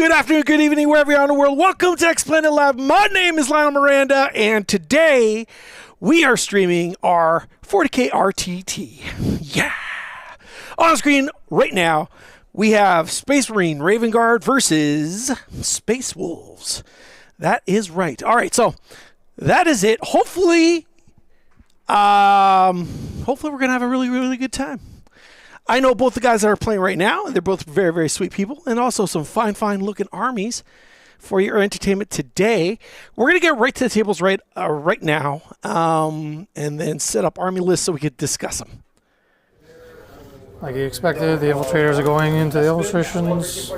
Good afternoon, good evening, wherever you are in the world. Welcome to X-Planet Lab. My name is Lionel Miranda, and today we are streaming our 40K RTT. Yeah! On screen right now, we have Space Marine Raven Guard versus Space Wolves. That is right. All right, so that is it. Hopefully we're going to have a really, really good time. I know both the guys that are playing right now, and they're both very, very sweet people, and also some fine, fine-looking armies for your entertainment today. We're going to get right to the tables right now, and then set up army lists so we could discuss them. Like you expected, the infiltrators are going into the illustrations.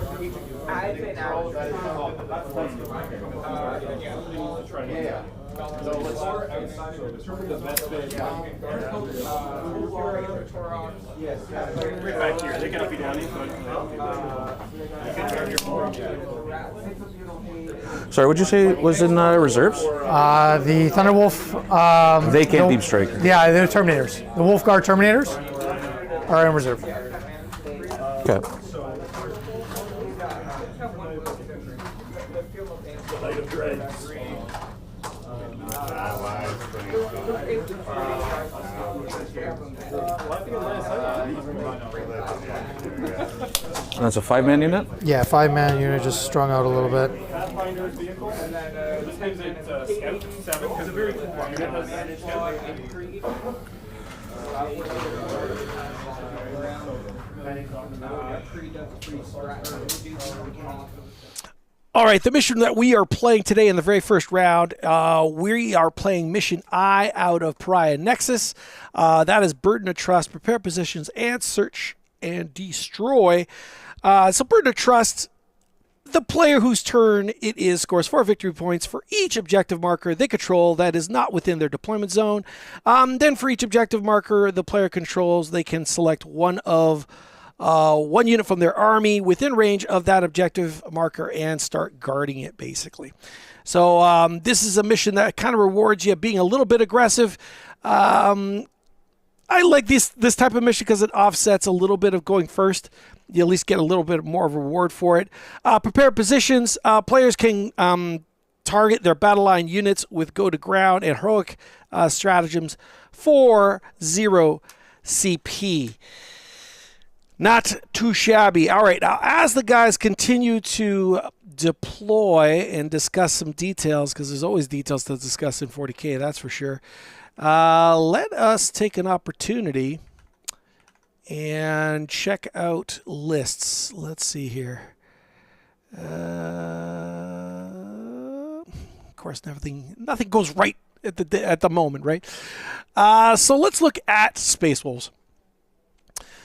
Sorry, what'd you say was in reserves? The Thunderwolf. They can't deep strike. Yeah, they're Terminators. The Wolf Guard Terminators are in reserve. Okay. And that's a 5-man unit? Yeah, 5-man unit just strung out a little bit. All right, the mission that we are playing today in the very first round, we are playing Mission I out of Pariah Nexus. That is Burden of Trust, prepare positions, and search and destroy. So Burden of Trust, the player whose turn it is scores 4 victory points for each objective marker they control that is not within their deployment zone. Then for each objective marker the player controls, they can select one unit from their army within range of that objective marker and start guarding it, basically. So this is a mission that kind of rewards you being a little bit aggressive. I like this type of mission because it offsets a little bit of going first. You at least get a little bit more of a reward for it. Prepare positions. Players can target their battle line units with go to ground and heroic stratagems for 0 CP. Not too shabby. All right, now as the guys continue to deploy and discuss some details, because there's always details to discuss in 40K, that's for sure. Let us take an opportunity and check out lists. Let's see here. Of course, nothing goes right at the moment, right? So let's look at Space Wolves.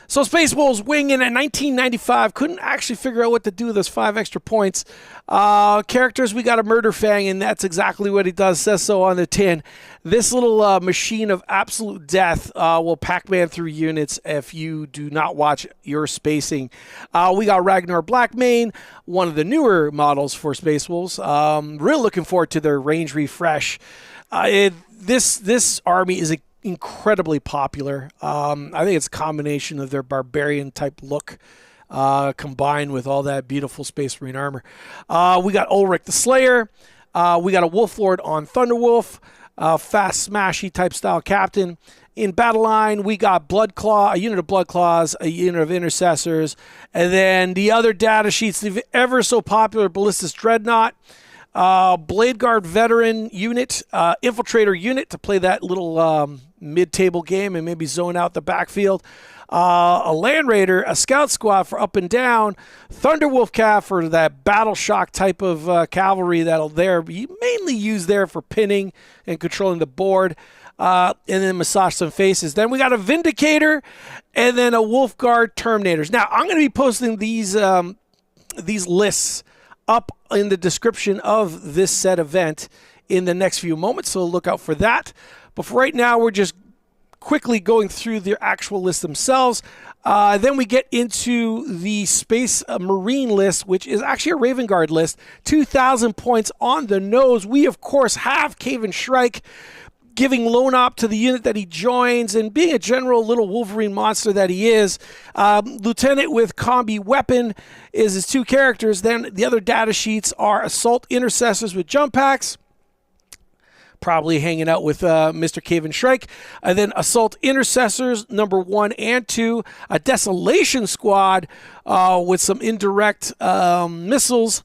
So Space Wolves wing in at 1995, couldn't actually figure out what to do with those 5 extra points. Characters, we got a Murder Fang, and that's exactly what he does, says so on the tin. This little machine of absolute death will Pac-Man through units if you do not watch your spacing. We got Ragnar Blackmane, one of the newer models for Space Wolves. Real looking forward to their range refresh. This army is incredibly popular. I think it's a combination of their barbarian type look combined with all that beautiful Space Marine armor. We got Ulrich the Slayer. We got a Wolf Lord on Thunderwolf, fast smashy type style captain. In battle line, we got a unit of Blood Claws, a unit of Intercessors, and then the other data sheets, the ever so popular Ballistus Dreadnought, Blade Guard veteran unit, infiltrator unit to play that little mid-table game and maybe zone out the backfield, a Land Raider, a Scout Squad for up and down, Thunderwolf Cav for that battle shock type of cavalry that'll be mainly used there for pinning and controlling the board, and then massage some faces. Then we got a Vindicator and then a Wolf Guard Terminators. Now I'm going to be posting these lists up in the description of this said event in the next few moments, so look out for that. But for right now, we're just quickly going through the actual lists themselves. Then we get into the Space Marine list, which is actually a Raven Guard list. 2,000 points on the nose. We, of course, have Kayvaan Shrike. giving lone op to the unit that he joins, and being a general little Wolverine monster that he is. Lieutenant with Combi-weapon is his 2 characters. Then the other data sheets are Assault Intercessors with jump packs, probably hanging out with Mr. Kayvaan Shrike. And then Assault Intercessors number 1 and 2, a Desolation squad with some indirect missiles,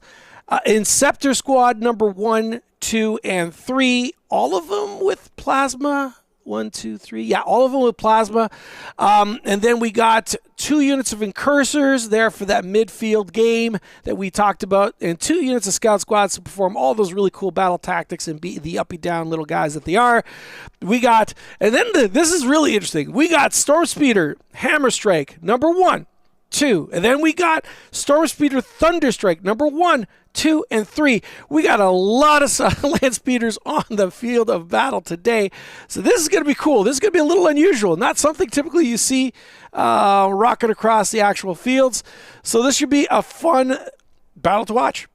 Inceptor squad number 1, 2, and 3, all of them with plasma. 1, 2, 3. Yeah, all of them with plasma. And then we got 2 units of Incursors there for that midfield game that we talked about, and 2 units of Scout Squads to perform all those really cool battle tactics and be the uppy down little guys that they are. We got, and then this is really interesting. We got Storm Speeder Hammer Strike number 1, 2, and then we got Storm Speeder Thunder Strike number 1, 2, and 3. We got a lot of land speeders on the field of battle today. So this is going to be cool. This is going to be a little unusual. Not something typically you see rocking across the actual fields. So this should be a fun battle to watch.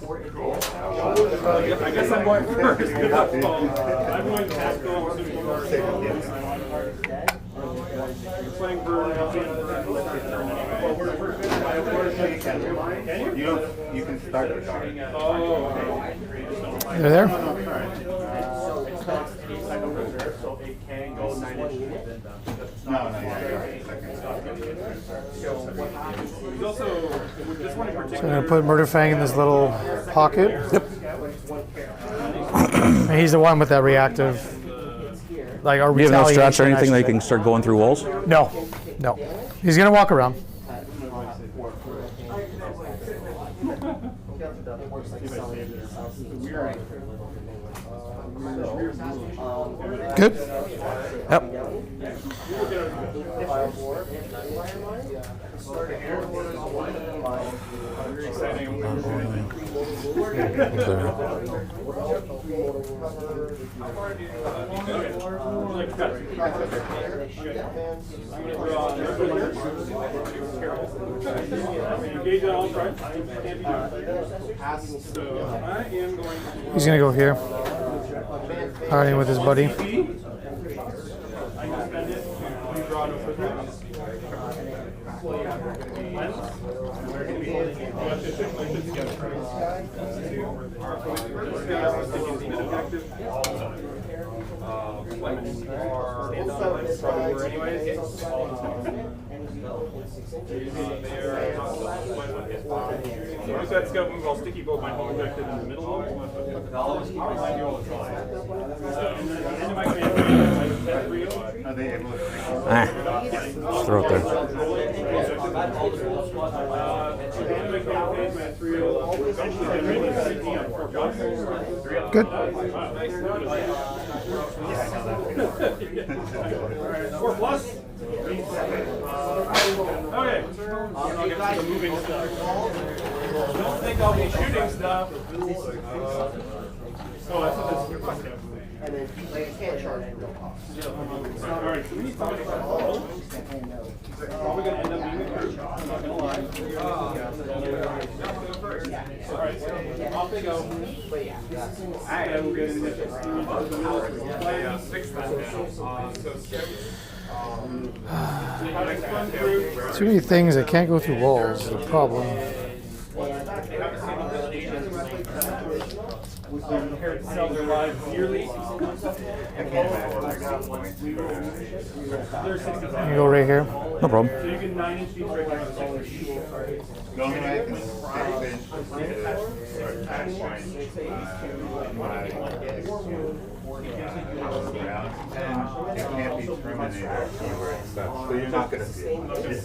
I guess I'm going first. I'm going tactical. Playing you can start the card. You're there? So it can go 9 inches. No. So I'm going to put Murderfang in this little pocket. Yep. And he's the one with that reactive, like our You have no retaliation. strats or anything that you can start going through walls? No. He's going to walk around. Good. Yep. He's going to go here. Hiding with his buddy. That scout move, I'll sticky both my home objective in the middle. Are they able to Just throw it there. Good. 4 plus. Okay. I'll get to the moving stuff. Don't think I'll be shooting stuff. Oh, that's what this is. And then you can't charge for no cost. Alright, so we need to talk about all. Probably going to end up being a group. I'm not going to lie. Alright, so off they go. I will get initial. Too many things that can't go through walls is the problem. Cells are live yearly. You can go right here. No problem. So you can 9-inch deep right now. The only way I can it can't be terminated keyword stuff. So you're not going to see it. Okay,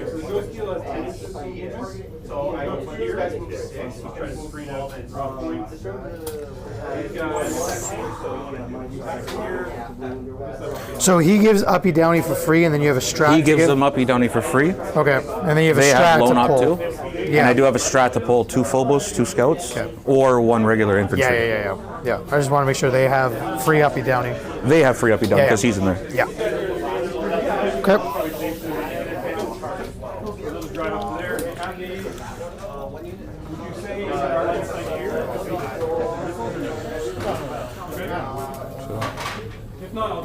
so the ghost deal has 10 inches. So I go here, try to screen out and drop points. These guys, So he gives uppy downy for free, and then you have a strat. He to gives give? them uppy downy for free. Okay, and then you have They a have strat loan to up pull. too. Yeah. And I do have a strat to pull 2 phobos, 2 scouts, Okay. or 1 regular infantry. Yeah. I just want to make sure they have free uppy downy. They have free uppy downy Yeah, because he's in there. Yeah. Okay. drive up there. And the, would you say our lights like here?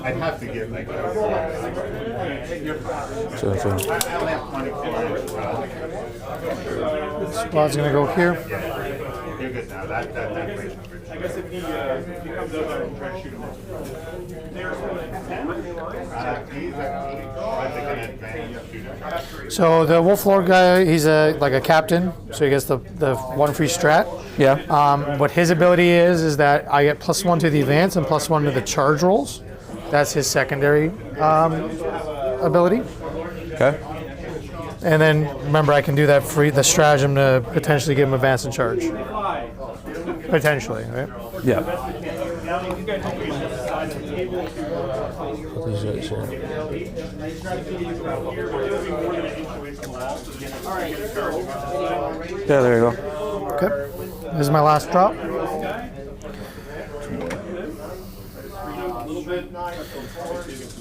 I'd have to get like So, I only have 24. Squad's gonna go here. You're good now. That plays I guess if he comes up, I can try to shoot him. he's an advanced shooter. So the Wolf Lord guy, he's like a captain, so he gets the one free strat. yeah. What his ability is that I get +1 to the advance and +1 to the charge rolls. That's his secondary ability. Okay. And then remember, I can do that free the stratagem to potentially give him advance and charge. Potentially, right? Yeah. Put these guys here. Yeah, there you go. Okay. This is my last drop.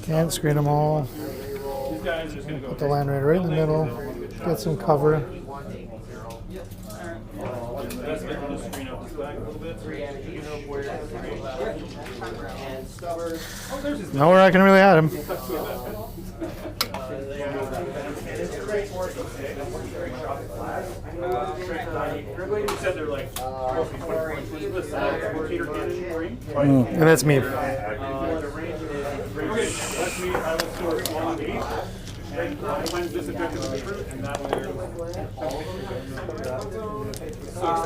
Can't screen them all. Put the land right in the middle. Get some cover. Nowhere I can really add him. And that's me.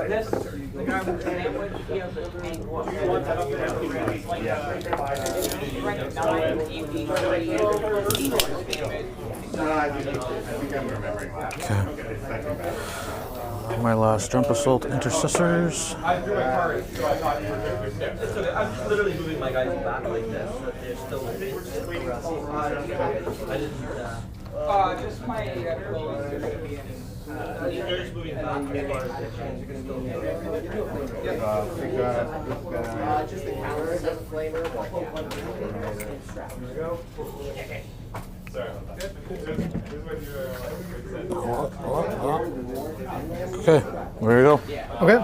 This, the guy with the sandwich, he has a tank one. Okay. My last jump assault intercessors. I'm literally moving my guys back like this, so they're still. I didn't. Just my They're just moving back. Just the counter, it doesn't flavor, but Okay, there you go. Okay.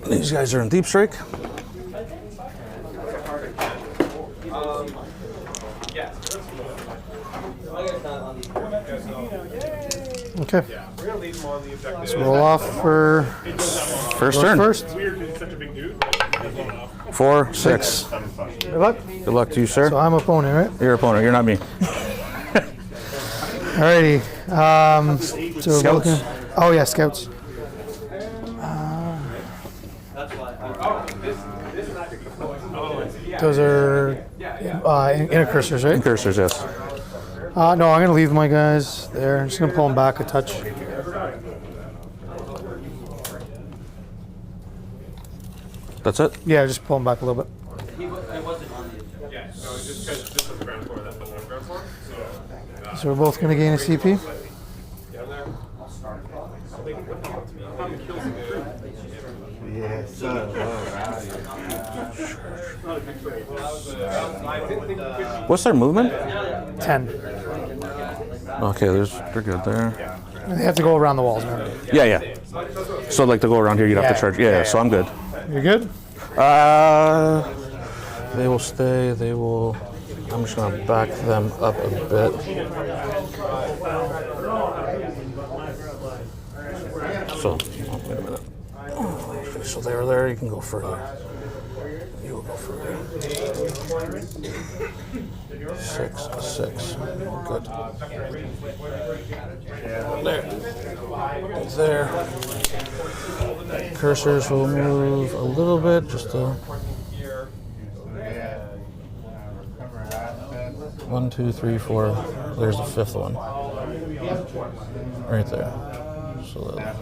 These guys are in deep strike. Okay. Let's roll off for First turn. first. 4, 6. Good luck. Good luck to you, sir. So I'm opponent, right? Your opponent. You're not me. Alrighty. So we're Scouts. looking- oh yeah, scouts. Those are intercursors, right? Incursors, yes. No, I'm gonna leave my guys there. I'm just gonna pull them back a touch. That's it? Yeah, just pull them back a little bit. So we're both gonna gain a CP. Yes. What's their movement? 10. Okay, they're good there. They have to go around the walls, man. Yeah, yeah. So like to go around here, you'd have Yeah. to charge. Yeah, so I'm good. You're good? They will stay. They will. I'm just gonna back them up a bit. So, wait a minute. Okay, so they are there. You can go further. You will go further. 6, 6. Good. There. Cursors will move a little bit, just to. 1, 2, 3, 4. There's the fifth one. Right there. So that,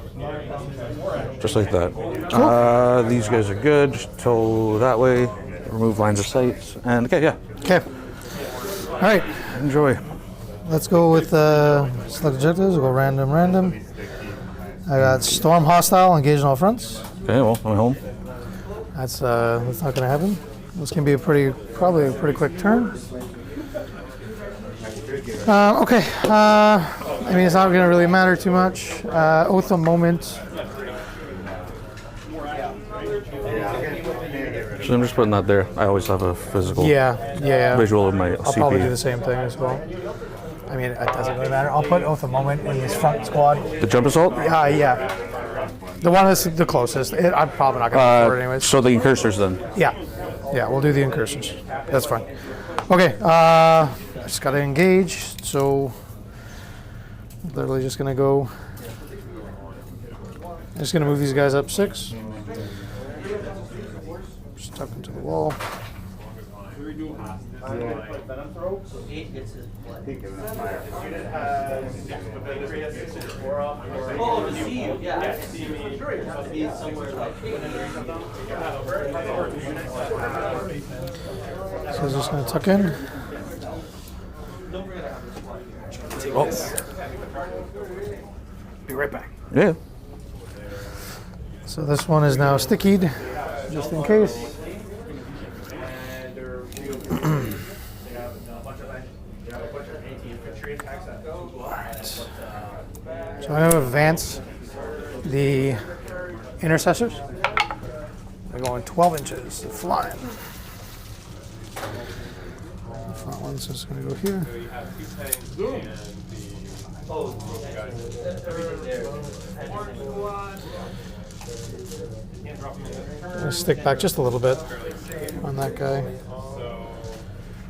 just like that. These guys are good. Just toe that way. Remove lines of sight. And okay, yeah. Okay. All right. Enjoy. Let's go with select objectives. We'll go random, random. I got storm hostile, engage on all fronts. Okay, well, I'm home. That's not gonna happen. This can be probably a pretty quick turn. Okay. I mean, it's not going to really matter too much. Oath of Moment. So I'm just putting that there. I always have a physical visual of my I'll CP. probably do the same thing as well. I mean, it doesn't really matter. I'll put Oath of Moment in this front squad. The jump assault? Yeah. The one that's the closest. I'm probably not going to afford it anyways. So the Incursors then? Yeah, we'll do the Incursors. That's fine. Okay, I just got to engage, so literally just going to go. I'm just going to move these guys up 6. Just tuck into the wall. Oh, to see you, yeah. Be somewhere like. So I'm just going to tuck in. Be right back. Yeah. So this one is now stickied, just in case. So I'm going to advance the Intercessors. They're going 12 inches, they're flying. The front one's just going to go here. I'm going to stick back just a little bit on that guy.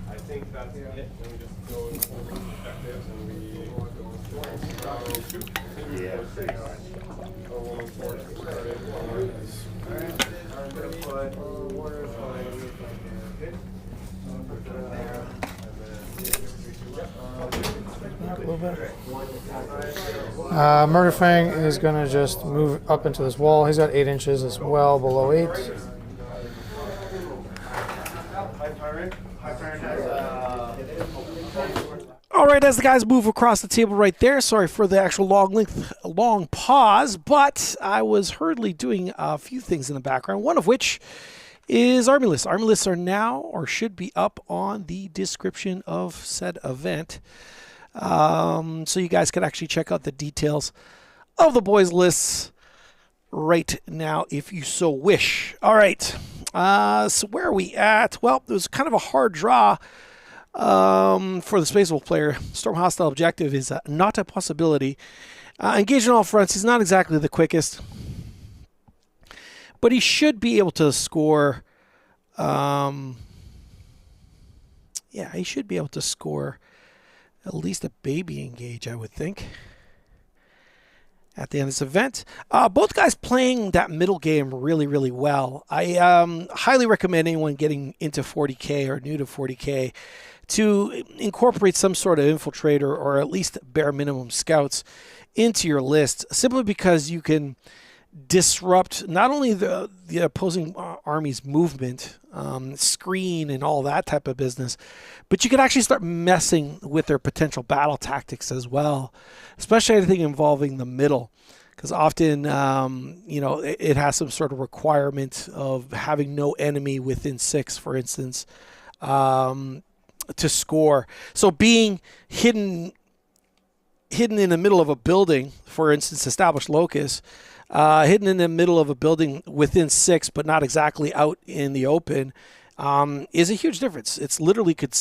I think that's it. Let me just go into objectives and A little bit. Murderfang is going to just move up into this wall. He's got 8 inches as well, below 8. All right, as the guys move across the table right there, sorry for the actual long pause, but I was hurriedly doing a few things in the background, one of which is Army Lists. Army Lists are now, or should be up on the description of said event. So you guys can actually check out the details of the boys' lists right now if you so wish. All right, so where are we at? Well, it was kind of a hard draw. For the Space Wolf player. Storm hostile objective is not a possibility. Engaged on all fronts. He's not exactly the quickest, but he should be able to score. He should be able to score at least a baby engage, I would think, at the end of this event. Both guys playing that middle game really, really well. I highly recommend anyone getting into 40K or new to 40K to incorporate some sort of infiltrator or at least bare minimum scouts into your list, simply because you can disrupt not only the opposing army's movement, screen and all that type of business, but you can actually start messing with their potential battle tactics as well, especially anything involving the middle, because often it has some sort of requirement of having no enemy within 6, for instance, to score. So being hidden in the middle of a building, for instance, established locus, hidden in the middle of a building within 6, but not exactly out in the open, is a huge difference. It's literally could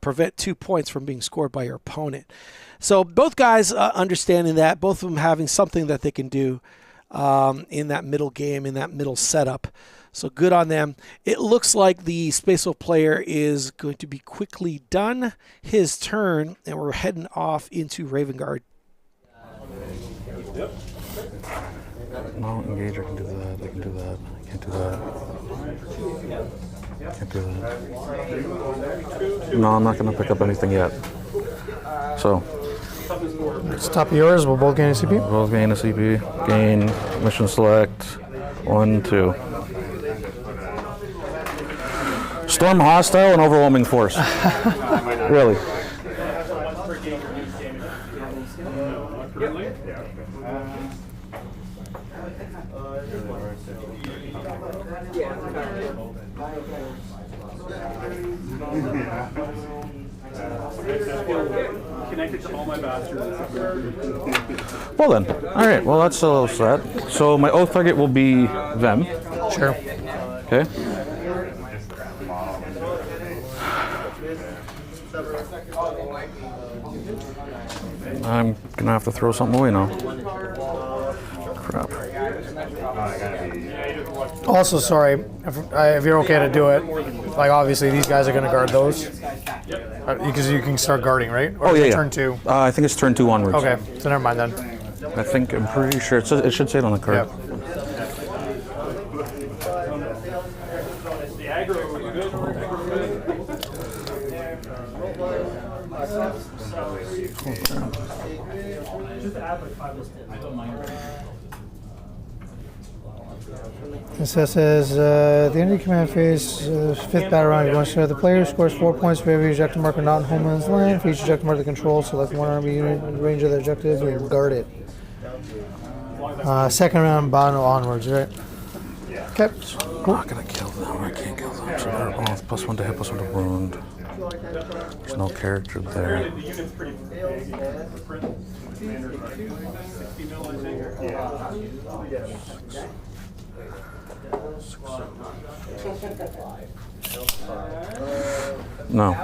prevent 2 points from being scored by your opponent. So both guys understanding that, both of them having something that they can do in that middle game, in that middle setup. So good on them. It looks like the Space Wolf player is going to be quickly done his turn, and we're heading off into Vanguard. No, engager can do that. I can do that. I can't do that. Can't do that. No, I'm not going to pick up anything yet. So. It's top of yours. We'll both gain a CP. Both gain a CP. Gain mission select. 1, 2. Storm hostile and overwhelming force. Really. connected to all my bastards. Well then. All right. Well, that's a little sad. So my oath target will be them. Sure. Okay. I'm gonna have to throw something away now. Crap. Also, sorry, if you're okay to do it, like obviously these guys are going to guard those. Because you can start guarding, right? Or Oh is it yeah. turn 2? I think it's turn 2 onwards. Okay, so never mind then. I'm pretty sure it should say it on the card. Yeah. So it says, at the end of the command phase, 5th battle round, the player scores 4 points for every ejector marker not in homeland's land. For each ejector marker they control, select one army unit in range of the objective and guard it. Second round, bottom onwards, right? Okay, I'm not gonna kill them. I can't kill them. So they're both +1 to hit, +1 to wound. There's no character there. The unit's pretty big. Commander's like 60 mil, I think. No.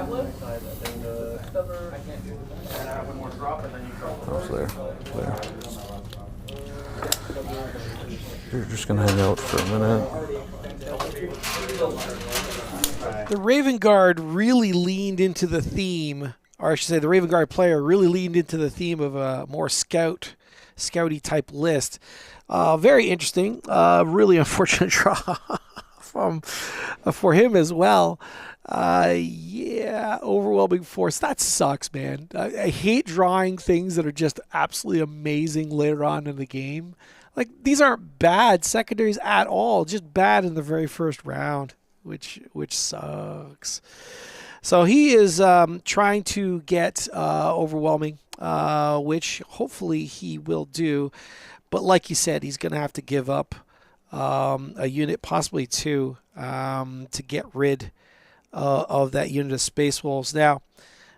Oh, there. You're just gonna hang out for a minute. The Raven Guard really leaned into the theme, or I should say the Raven Guard player really leaned into the theme of a more scouty type list. Very interesting. Really unfortunate draw for him as well. Yeah, overwhelming force. That sucks, man. I hate drawing things that are just absolutely amazing later on in the game. Like, these aren't bad secondaries at all, just bad in the very first round, which sucks. So he is trying to get overwhelming, which hopefully he will do. But like you said, he's going to have to give up a unit, possibly 2, to get rid of that unit of Space Wolves. Now,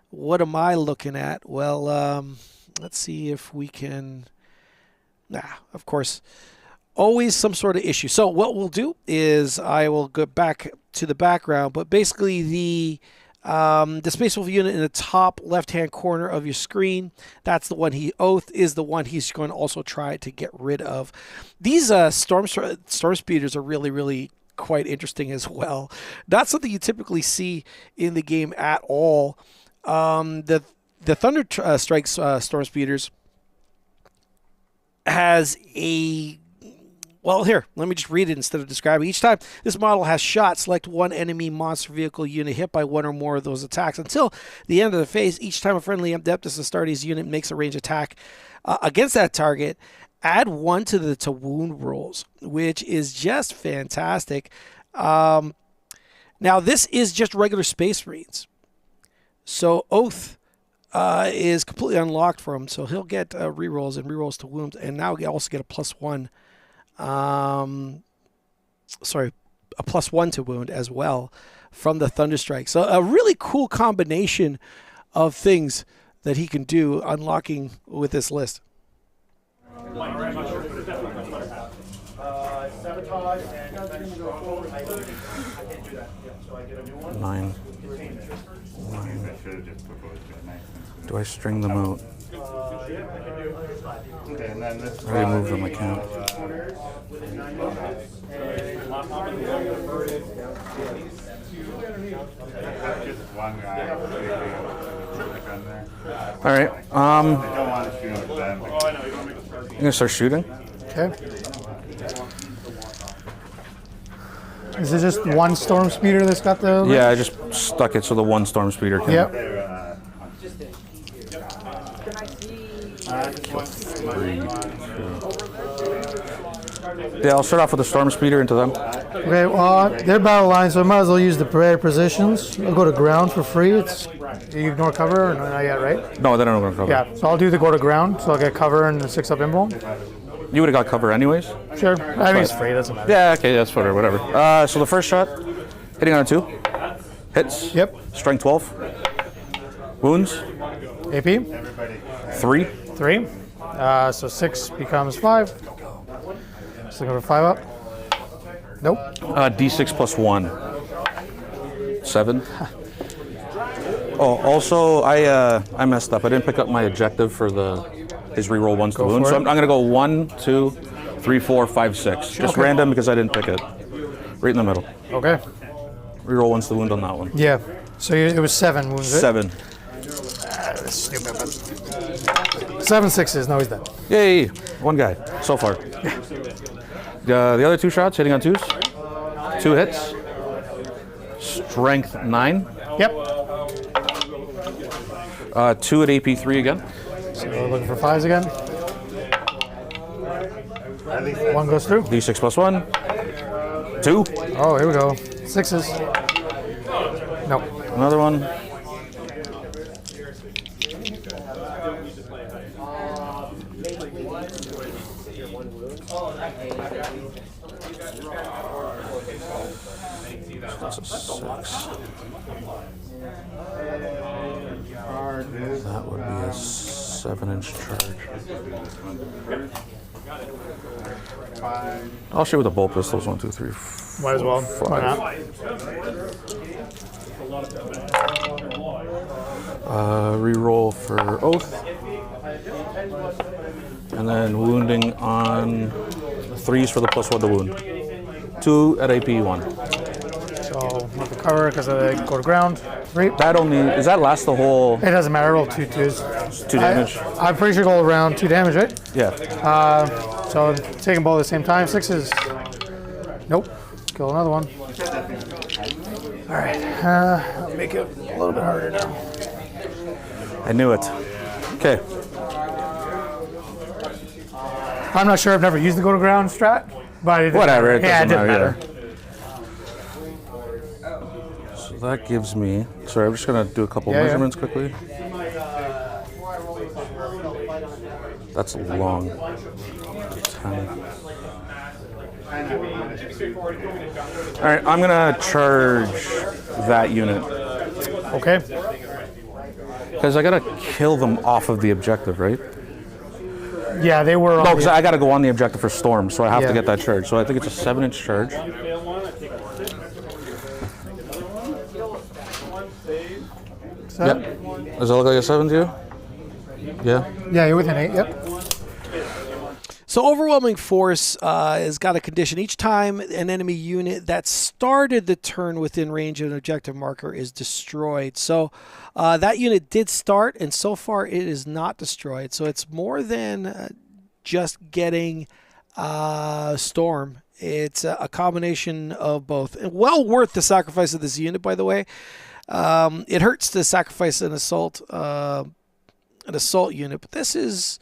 what am I looking at? Well, let's see if we can... of course, always some sort of issue. So what we'll do is I will go back to the background, but basically the Space Wolf unit in the top left-hand corner of your screen, that's the one Oath is the one he's going to also try to get rid of. These storm speeders are really, really quite interesting as well. Not something you typically see in the game at all. The Thunder Strike storm speeders has a... Well, here, let me just read it instead of describing. Each time this model has shot, select one enemy monster vehicle unit hit by one or more of those attacks. Until the end of the phase, each time a friendly Adeptus Astartes unit makes a ranged attack against that target, add 1 to the wound rolls, which is just fantastic. Now, this is just regular Space Marines. So Oath is completely unlocked for him, so he'll get rerolls and rerolls to wounds, and now he'll also get a +1. A +1 to wound as well from the Thunderstrike. So a really cool combination of things that he can do unlocking with this list. Sabotage and go forward. I can't do that. So I get a new one. 9. I should have just proposed it nice. Do I string them out? Okay, and then this I already moved them, I can't. Just one guy. All right. I don't want to shoot him with them. I'm gonna start shooting. Okay. Is it just one storm speeder that's got the... Yeah, I just stuck it so the one storm speeder can. Yep. 3, 2. Yeah, I'll start off with the storm speeder into them. Okay, well, they're battle lines, so I might as well use the parade positions. I'll go to ground for free. You ignore cover, or not yet, right? No, they don't know cover. Yeah, so I'll do the go to ground, so I'll get cover and the 6-up invuln. You would have got cover anyways. Sure, I mean it's free, doesn't matter. Yeah, okay, that's whatever. So the first shot, hitting on a 2, hits. Yep. Strength 12, wounds, AP? 3. 3. So 6 becomes 5. So go to 5 up. Nope. D6 plus 1. 7. Oh, also, I messed up. I didn't pick up my objective for his reroll ones to wound. So I'm going to go 1, 2, 3, 4, 5, 6. Just random because I didn't pick it. Right in the middle. Okay. Reroll ones to wound on that one. Yeah. So it was 7 wounds, right? 7. That's stupid, but 7 6s. No, he's dead. Yay! 1 guy so far. The other 2 shots hitting on 2s. 2 hits. Strength 9. Yep. 2 at AP 3 again. So we're looking for 5s again. 1 goes through. D6 plus 1. 2. Oh, here we go. 6s. Nope. Another one. That's a 6. That would be a 7-inch charge. I'll shoot with the bolt pistols. 1, 2, 3, 4, Might as well. 5. Why not? Reroll for Oath. And then wounding on 3s for the +1 to wound. 2 at AP 1. So not the cover because I go to ground. 3. That only, does that last the whole It doesn't matter. Roll 2 2s. 2 damage? I'm pretty sure all around 2 damage, right? Yeah. So take them both at the same time. 6s. Nope. Kill another one. All right. I'll make it a little bit harder now. I knew it. Okay. I'm not sure. I've never used the go to ground strat, but it Whatever. It yeah, it doesn't didn't matter. matter. So that gives me. Sorry, I'm just gonna do a couple measurements quickly. That's long. 10. All right, I'm gonna charge that unit Okay. because I gotta kill them off of the objective, right? Yeah, they were. No, On because I gotta go on the objective for storm, so I have Yeah. to get that charge. So I think it's a 7-inch charge. Yep. Does that look like a 7 to you? Yeah. Yeah, you're within 8. Yep. So overwhelming force has got a condition. Each time an enemy unit that started the turn within range of an objective marker is destroyed. So that unit did start, and so far it is not destroyed. So it's more than just getting storm. It's a combination of both. And well worth the sacrifice of this unit, by the way. It hurts to sacrifice an assault unit, but this is.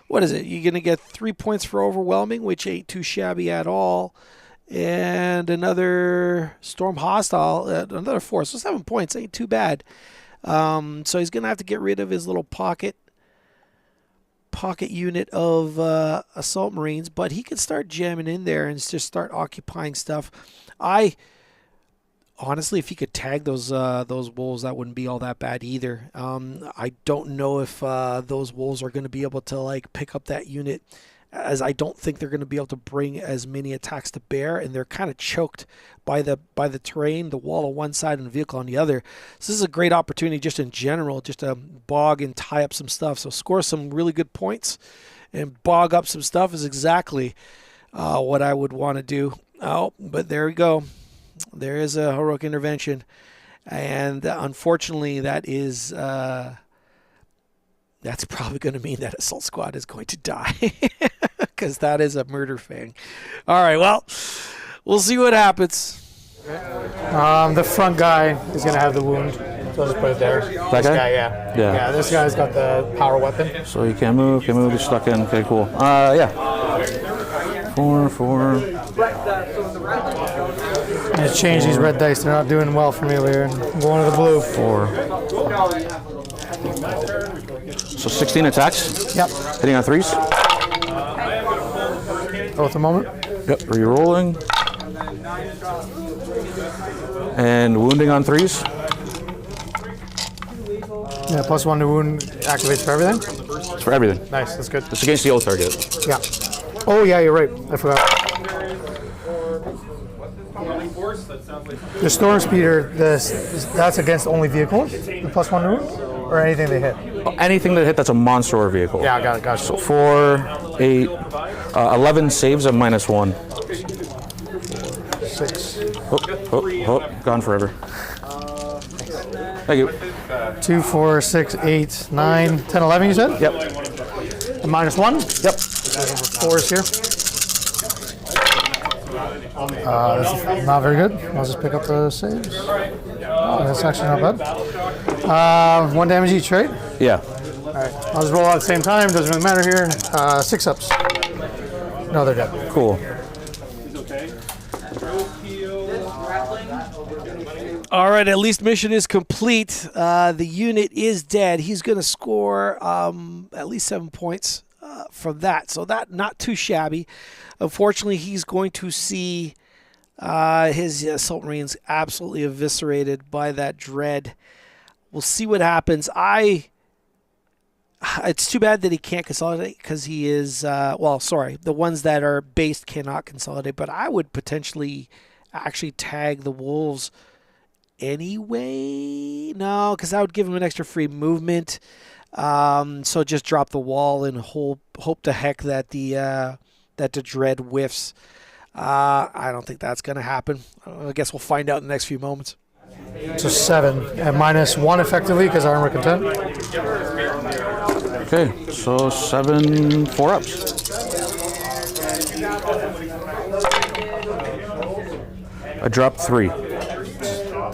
What is it? You're going to get 3 points for overwhelming, which ain't too shabby at all. And another storm hostile, another 4. So 7 points ain't too bad. So he's going to have to get rid of his little pocket unit of assault marines, but he can start jamming in there and just start occupying stuff. Honestly, if he could tag those wolves, that wouldn't be all that bad either. I don't know if those wolves are going to be able to like pick up that unit, as I don't think they're going to be able to bring as many attacks to bear, and they're kind of choked by the terrain, the wall on one side and the vehicle on the other. So this is a great opportunity just in general, just to bog and tie up some stuff. So score some really good points and bog up some stuff is exactly what I would want to do. Oh, but there we go. There is a heroic intervention, and unfortunately that is that's probably going to mean that assault squad is going to die, because that is a murder thing. All right, well, we'll see what happens. The front guy is going to have the wound, so I'll just put it there. That This guy? guy, yeah. Yeah. Yeah, this guy's got the power weapon. So you can't move. You're stuck in. Okay, cool. Yeah. 4, 4. I just changed these red dice. They're not doing well for me over here. I'm going to the blue. 4. So 16 attacks. Yep. Hitting on 3s. Oh, at the moment. Yep. Rerolling. And wounding on 3s. Yeah, +1 to wound activates for everything. It's for everything. Nice, that's good. It's against the oath target. Yeah. Oh yeah, you're right. I forgot. The storm speeder, that's against only vehicles. The +1 to wound, or anything they hit. Anything that hit that's a monster or vehicle. Yeah, I got it. Gotcha. So 4, 8, 11 saves of -1. 6. Gone forever. Thank you. 2, 4, 6, 8, 9, 10, 11. You said? Yep. And -1. Yep. 4 is here. This is not very good. I'll just pick up the saves. Oh, that's actually not bad. 1 damage each, right? Yeah. All right. I'll just roll out at the same time. Doesn't really matter here. 6 ups. No, they're dead. Cool. All right, at least mission is complete. The unit is dead. He's going to score at least 7 points from that. So that not too shabby. Unfortunately, he's going to see his Assault Marines absolutely eviscerated by that dread. We'll see what happens. It's too bad that he can't consolidate because he is, the ones that are based cannot consolidate, but I would potentially actually tag the Wolves anyway. No, because that would give him an extra free movement. So just drop the wall and hope to heck that the dread whiffs. I don't think that's going to happen. I guess we'll find out in the next few moments. So 7 and -1 effectively because armor content. Okay, so 7 4-ups. I dropped 3.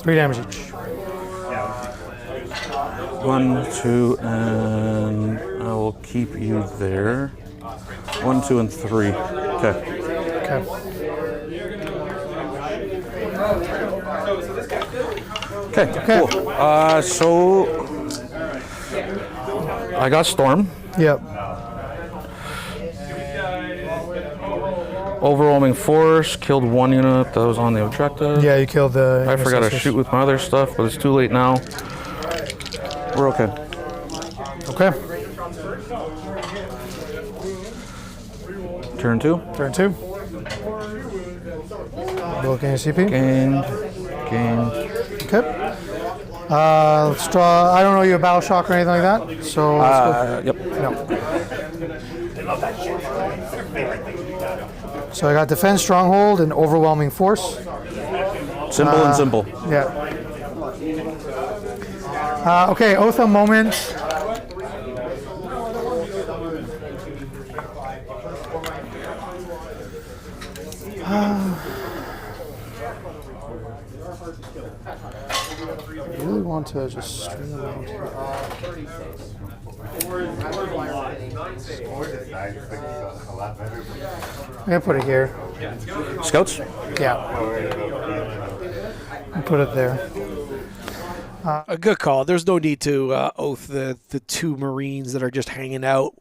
3 damage each. 1, 2, and I will keep you there. 1, 2, and 3. Okay. Okay. Okay. Cool. So I got Storm. Yep. Overwhelming force, killed 1 unit that was on the objective. Yeah, you killed the. I forgot to Intercessors. shoot with my other stuff, but it's too late now. We're okay. Okay. Turn 2. Turn 2. Looking at CP. Gained. Okay. Let's draw. I don't know you a battle shock or anything like that. So let's go. Yep. No. So I got defense, stronghold, and overwhelming force. Simple and simple. Yeah. Okay, Oath of Moment. I really want to just string them out here. I'm gonna put it here. Scouts? Yeah. I'll put it there. A good call. There's no need to oath the 2 Marines that are just hanging out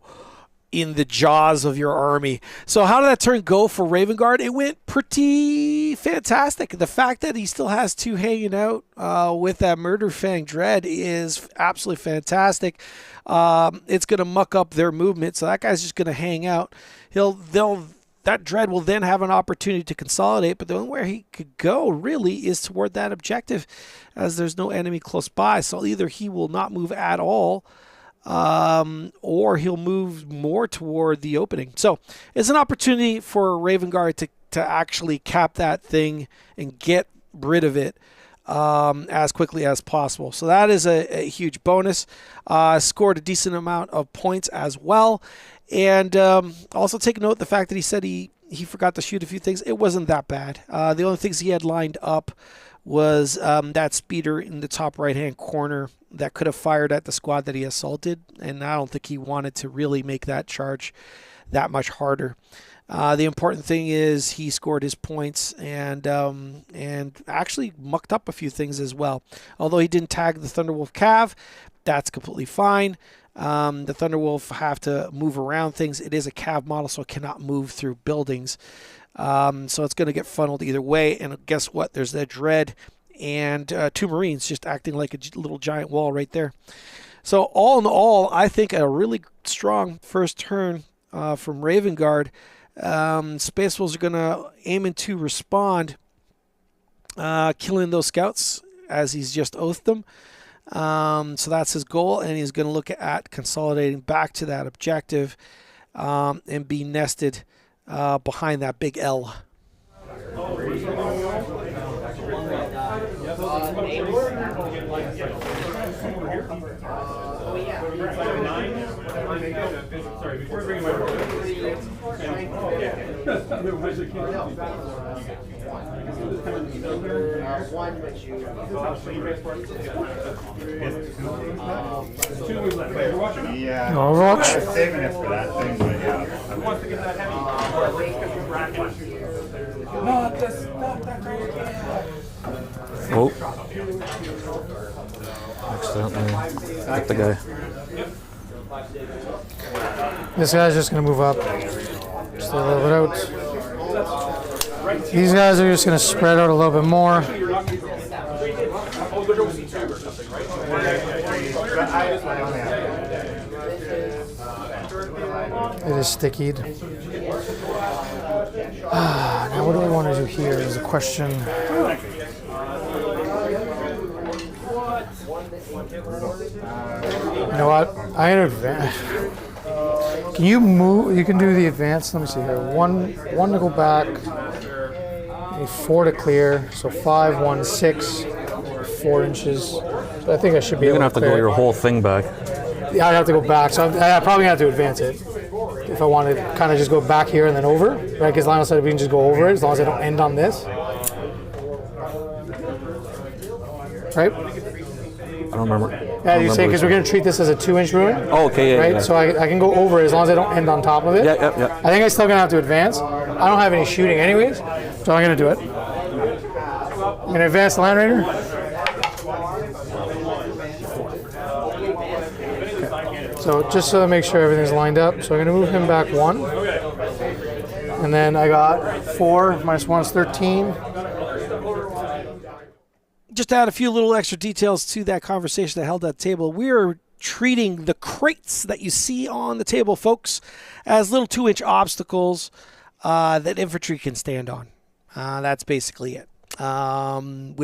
in the jaws of your army. So how did that turn go for Ravengard? It went pretty fantastic. The fact that he still has 2 hanging out with that Murder Fang Dread is absolutely fantastic. It's going to muck up their movement, so that guy's just going to hang out. That Dread will then have an opportunity to consolidate, but the only where he could go really is toward that objective, as there's no enemy close by. So either he will not move at all, or he'll move more toward the opening. So it's an opportunity for Ravengard to actually cap that thing and get rid of it as quickly as possible. So that is a huge bonus. Scored a decent amount of points as well. And also take note the fact that he said he forgot to shoot a few things. It wasn't that bad. The only things he had lined up was that speeder in the top right-hand corner that could have fired at the squad that he assaulted, and I don't think he wanted to really make that charge that much harder. The important thing is he scored his points and actually mucked up a few things as well. Although he didn't tag the Thunderwolf Cav, that's completely fine. The Thunderwolf have to move around things. It is a Cav model, so it cannot move through buildings. So it's going to get funneled either way. And guess what? There's that Dread and 2 Marines just acting like a little giant wall right there. So all in all, I think a really strong first turn from Raven Guard. Space Wolves are going to aim to respond, killing those scouts as he's just oathed them. So that's his goal, and he's going to look at consolidating back to that objective and be nested behind that big L. Sorry, before bringing my One which you. Yeah. Overwatch. I was saving it for that thing, but yeah. Oh. Accidentally hit the guy. This guy's just going to move up. Just a little bit out. These guys are just going to spread out a little bit more. It is stickied. Now what do I want to do here is the question. You know what? I'm going to advance. Can you move? You can do the advance. Let me see here. One to go back. 4 to clear. So 5, 1, 6, 4 inches. So I think I should be You're able gonna have to go your whole thing back. Yeah, I'd have to go back. So I'm probably gonna have to advance it if I want to kind of just go back here and then over, right? Because Lionel said we can just go over it as long as I don't end on this, right? I don't remember. Yeah, you say because we're gonna treat this as a 2-inch ruin. Oh, okay, yeah, Right, yeah. so I can go over it as long as I don't end on top of it. Yeah. I think I'm still gonna have to advance. I don't have any shooting anyways, so I'm gonna do it. I'm gonna advance the Land Raider. Okay. So just to make sure everything's lined up, so I'm gonna move him back 1. And then I got 4 minus 1 is 13. Just to add a few little extra details to that conversation I held at the table, we're treating the crates that you see on the table, folks, as little 2-inch obstacles that infantry can stand on. That's basically it. We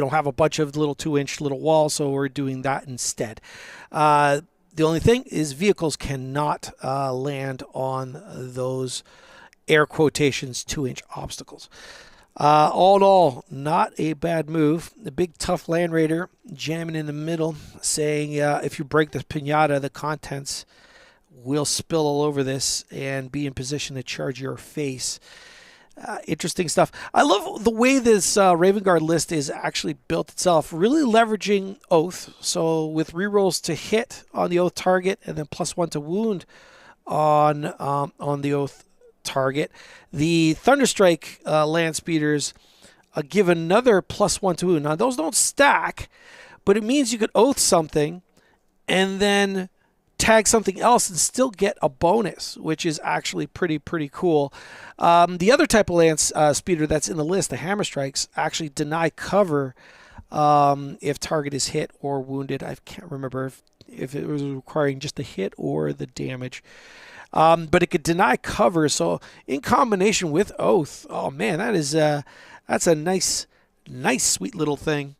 don't have a bunch of little 2-inch little walls, so we're doing that instead. The only thing is vehicles cannot land on those air quotations 2-inch obstacles. All in all, not a bad move. The big tough Land Raider jamming in the middle, saying if you break the pinata, the contents will spill all over this and be in position to charge your face. Interesting stuff. I love the way this Raven Guard list is actually built itself, really leveraging Oath. So with rerolls to hit on the Oath target and then +1 to wound on the Oath target. The Thunderstrike land speeders give another +1 to wound. Now those don't stack, but it means you could Oath something and then tag something else and still get a bonus, which is actually pretty cool. The other type of land speeder that's in the list, the Hammer Strikes, actually deny cover if target is hit or wounded. I can't remember if it was requiring just the hit or the damage. But it could deny cover. So in combination with Oath, oh man, that's a nice sweet little thing.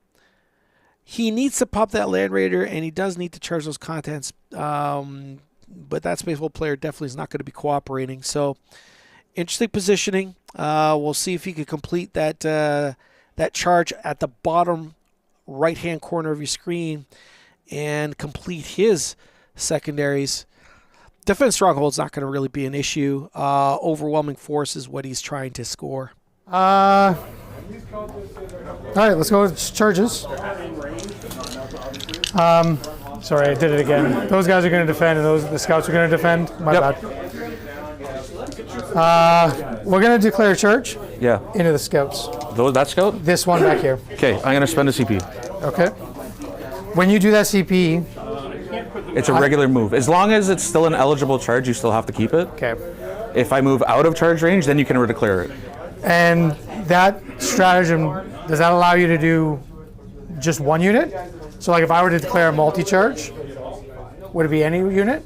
He needs to pop that Land Raider, and he does need to charge those contents. But that Space Wolf player definitely is not going to be cooperating. So interesting positioning. We'll see if he can complete that charge at the bottom right-hand corner of your screen and complete his secondaries. Defense Stronghold's not going to really be an issue. Overwhelming force is what he's trying to score. All right, let's go with charges. Sorry, I did it again. Those guys are going to defend, and the scouts are going to defend. My bad. We're going to declare a charge. Yeah. Into the scouts. That scout? This one back here. Okay, I'm going to spend a CP. Okay. When you do that CP, it's a regular move. As long as it's still an eligible charge, you still have to keep it. Okay. If I move out of charge range, then you can redeclare it. And that stratagem, does that allow you to do just one unit? So like if I were to declare a multi-charge, would it be any unit?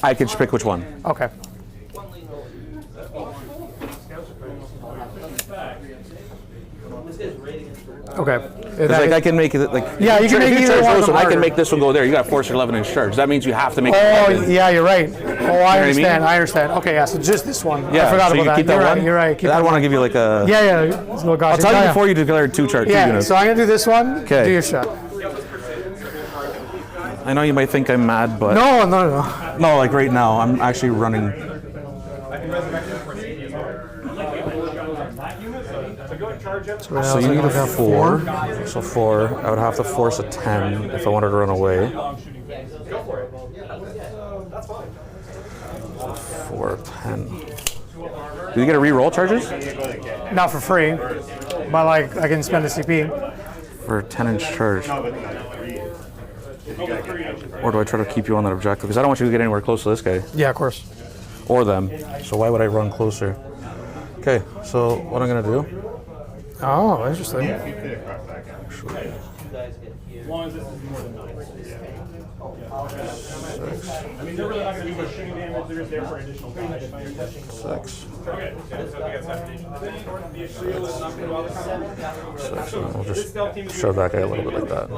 I could pick which one. Okay. Okay. It's like I can make it like Yeah, you can make if either charge one of this them one, I can harder. make this one go there. You got to force your 11-inch charge. That means you have to make. Oh, it yeah, you're right. Oh, I what I mean? understand. I understand. Okay, yeah. So just this one. Yeah, I forgot so you about that. keep that You're one. right. You're right. Keep I that want to one. give you like a. Yeah, yeah. So, I'll tell you before you declare two Yeah. units. So I'm gonna do this one. Okay. Do your shot. I know you might think I'm mad, but No, no, no. no, like right now I'm actually running. So you need a 4. So 4. I would have to force a 10 if I wanted to run away. 4, 10. Do you get a re-roll charges? Not for free, but like I can spend a CP. For a 10-inch charge. Or do I try to keep you on that objective? Because I don't want you to get anywhere close to this guy. Yeah, of course. Or them. So why would I run closer? Okay, so what I'm going to do. Oh, interesting. I mean, they're really not going to do much shooting damage. They're just there for additional damage. 6. Okay, so we got 7. We'll just shove that guy a little bit like that.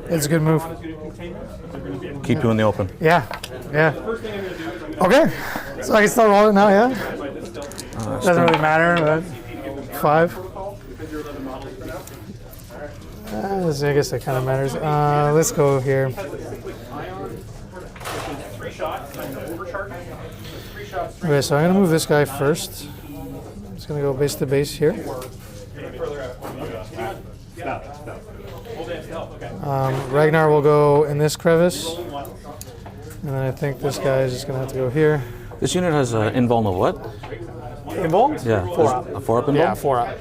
It's a good move. Keep you in the open. Yeah, yeah. Okay, so I can start rolling now, yeah? Doesn't really matter, but 5. I guess that kind of matters. Let's go here. Okay, so I'm going to move this guy first. I'm just going to go base to base here. Ragnar will go in this crevice. And then I think this guy is just going to have to go here. This unit has invuln of what? Invuln? Yeah. 4 up. A 4 up invuln? Yeah, 4 up.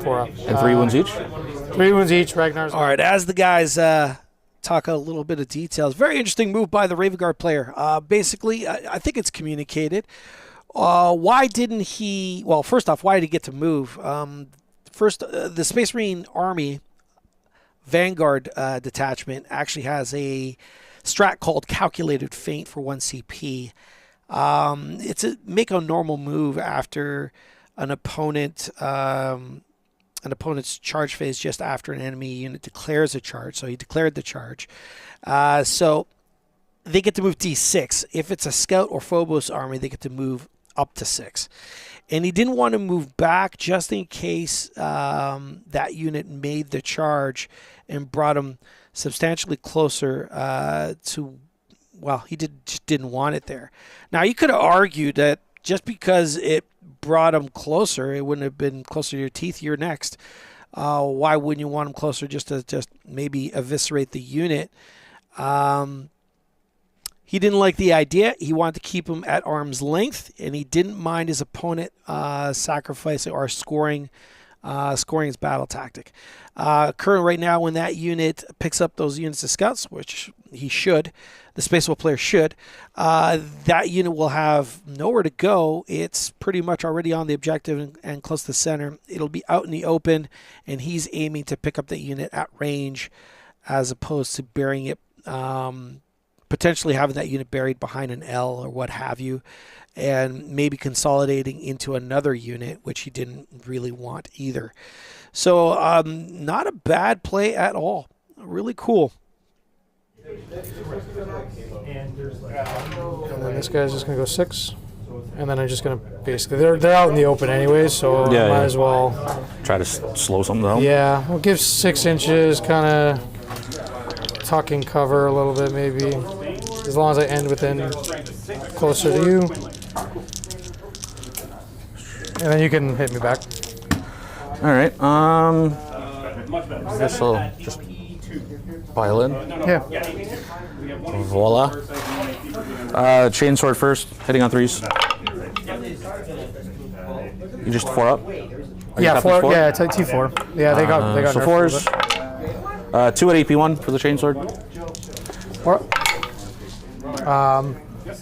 4 up. And 3 wounds each? 3 wounds each. Ragnar's. All right, as the guys talk a little bit of details, very interesting move by the Vanguard player. Basically, I think it's communicated. Why didn't he? Well, first off, why did he get to move? First, the Space Marine Army Vanguard detachment actually has a strat called Calculated Feint for 1 CP. It's a make a normal move after an opponent's charge phase just after an enemy unit declares a charge. So he declared the charge. So they get to move D6. If it's a Scout or Phobos army, they get to move up to 6. And he didn't want to move back just in case that unit made the charge and brought him substantially closer to, well, he just didn't want it there. Now, you could have argued that just because it brought him closer, it wouldn't have been closer to your teeth, you're next. Why wouldn't you want him closer just to maybe eviscerate the unit? He didn't like the idea. He wanted to keep him at arm's length, and he didn't mind his opponent sacrificing or scoring his battle tactic. Currently, right now, when that unit picks up those units of scouts, which he should, the Spacewell player should, that unit will have nowhere to go. It's pretty much already on the objective and close to the center. It'll be out in the open, and he's aiming to pick up that unit at range as opposed to burying it, potentially having that unit buried behind an L or what have you, and maybe consolidating into another unit, which he didn't really want either. So not a bad play at all. Really cool. And then this guy's just going to go 6. And then I'm just going to basically, they're out in the open anyways, so Yeah, might yeah. as well. Try to slow something down. Yeah, we'll give 6 inches, kind of tucking cover a little bit maybe. As long as I end within closer to you. And then you can hit me back. All right. I guess I'll just pile in. Yeah. Voila. Chainsword first, hitting on 3s. You just 4 up? Yeah, 4. Yeah, it's a T4. Yeah, they got So nerfed 4s. 2 at AP1 for the chainsword. 4.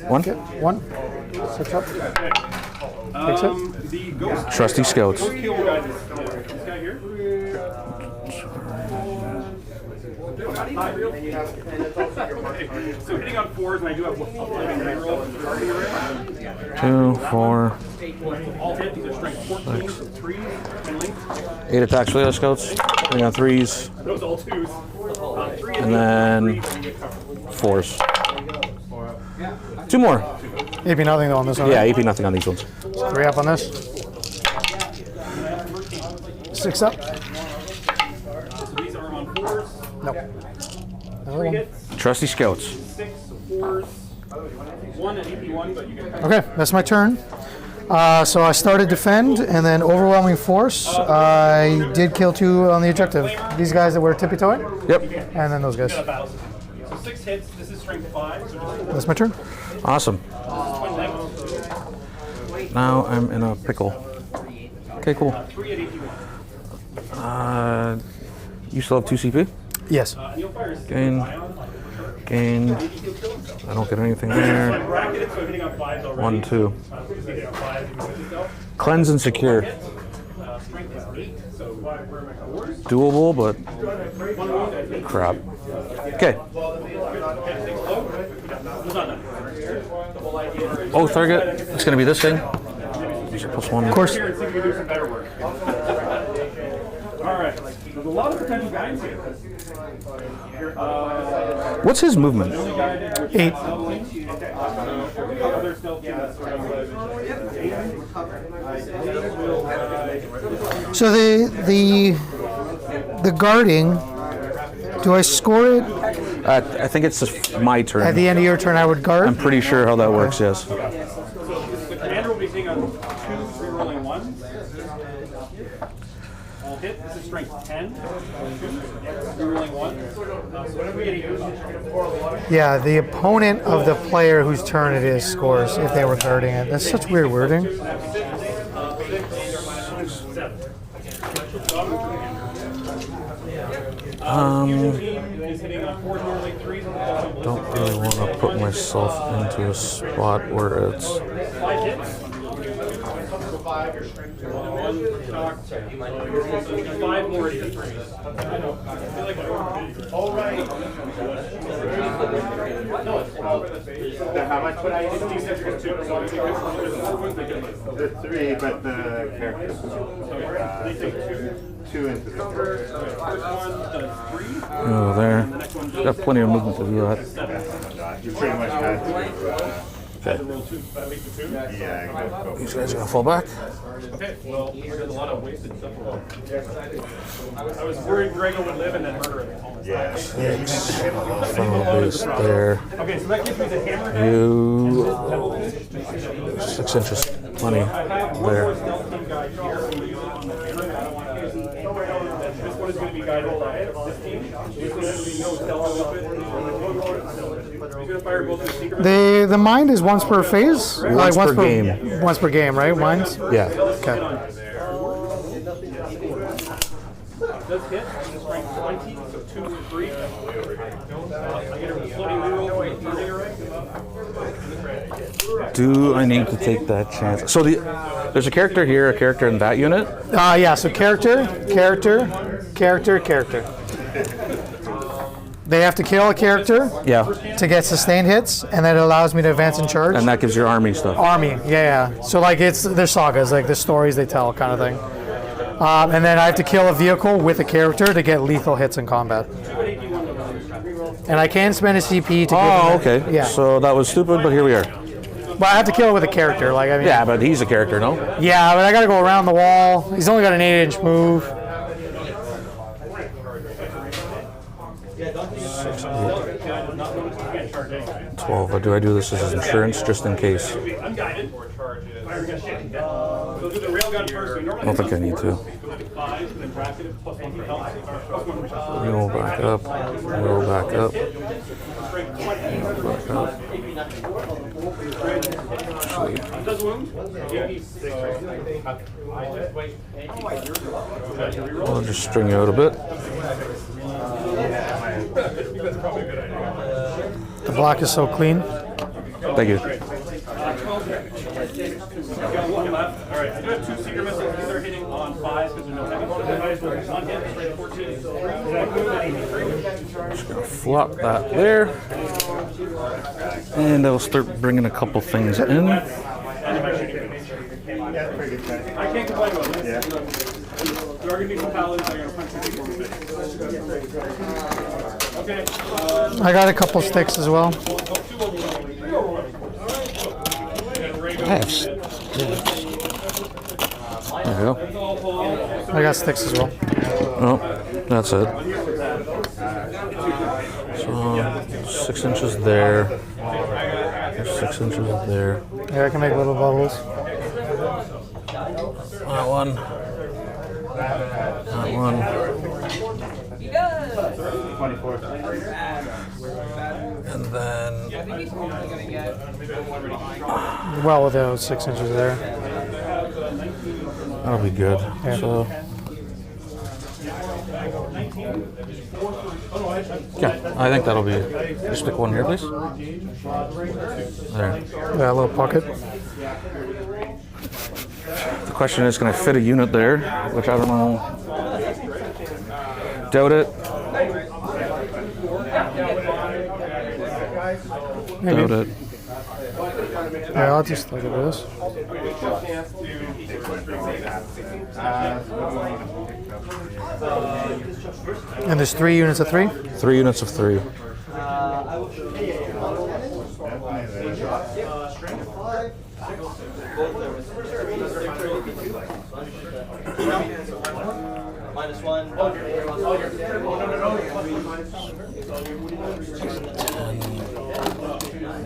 1. 1. 6 up. Fix it. The ghost Trusty scouts. kill guy, this guy here. And you have, and it's also your mark target. So hitting on 4s, and I do have one reroll. 2, 4, All hit, these are strength 14, 3, and length. 8 attacks for the other scouts. Hitting on 3s, Those all 2s. 3 and then 4s. 2 more. AP nothing though on this one. Yeah, right? AP nothing on these ones. 3 up on this. 6 up. These are on 4s. Nope. 3 hits, Trusty scouts. 6, 4s. 1 at AP1, but you get Okay, that's my turn. So I started defend, and then overwhelming force. I did kill 2 on the objective. These guys that were tippy-toeing, Yep. and then those guys. 1,000. So 6 hits, this is strength 5. So just That's my turn. Awesome. twin length. Now I'm in a pickle. Okay, cool. 3 at AP1. You still have 2 CP? Yes. And you'll fire Gain. Gain. I don't get anything there. bracketed, so hitting on 5s already. 1, 2. Hitting on 5, you move yourself. Cleanse and secure. Strength is 8, so where am I going? Doable, but crap. Okay. Oh, target. It's going to be this thing. +1. Of course. Here and see if we can do some better work. All right. There's a lot of potential guys here. What's his movement? 8. Other stealth teams sort of, So the guarding, do I score it I think it's just my turn. at the end of your turn? I would guard. I'm pretty sure how that works, yes. the commander will be hitting on 2 rerolling 1s. All hit. This is strength 10. 2 rerolling 1. So 3 at AP1. Yeah, the opponent of the player whose turn it is scores if they were guarding it. That's such weird wording. Don't really want to put myself into a spot where it's 5 hits. 5 more hits. All right. How much would I use? The 3, but the characters. 2 into the oh, there. Got plenty of movement to do that. You pretty much had to. Yeah, these guys are gonna fall back. Okay, well, there's a lot of wasted stuff. I was worried Grego would live and then murder him. Yeah. Front of the base there. Okay, so that gives me the hammer. You 6 inches, plenty there. Stealth team guy here. This one is going to be guided by this team. This one has to be no stealth weapon. He's going to fire both the secret. The mind is once per phase? Once per game. Once per game, right? Minds? Yeah. Okay. Does hit. Strength 20, so 2 and 3. I get a floating reroll for the right. Do I need to take that chance? So there's a character here, a character in that unit. Yeah, so character. They have to kill a character Yeah. to get sustained hits, and then it allows me to advance in charge. And that gives your army stuff. Army, yeah. So like they're sagas, like the stories they tell kind of thing. And then I have to kill a vehicle with a character to get lethal hits in combat. And I can spend a CP to Oh, give them okay. Yeah. So that was stupid, but here we are. But I have to kill it with a character, like I mean. Yeah, but he's a character, no? Yeah, but I gotta go around the wall. He's only got an 8-inch move. 12. Do I do this as insurance just in case? Unguided. So do the railgun first. We I normally don't think I need to. 5, and then bracketed +1 for health. Roll back up. Roll back up. Back up. Does wound. I'll just string you out a bit. The block is so clean. Thank you. Got 1 left. All right. I do have 2 secret missiles. These are hitting on 5s because there's no heavy. One hit, straight 14. flop that there. And I'll start bringing a couple things in. I can't complain about this. Yeah. There are going to be some Talons that are going to punch you for me. Okay. I got a couple sticks as well. Nice. There you go. I got sticks as well. Oh, that's it. So 6 inches there. There's 6 inches there. Yeah, I can make little bubbles. That one. That one. 24. And then Well, with those 6 inches there. that'll be good. Yeah. So yeah, I think that'll be. Just stick one here, please. There. Yeah, a little pocket. The question is, can I fit a unit there? Which I don't know. Doubt it. Maybe. Doubt it. Yeah, I'll just look at this. And there's 3 units of 3? 3 units of 3. -1.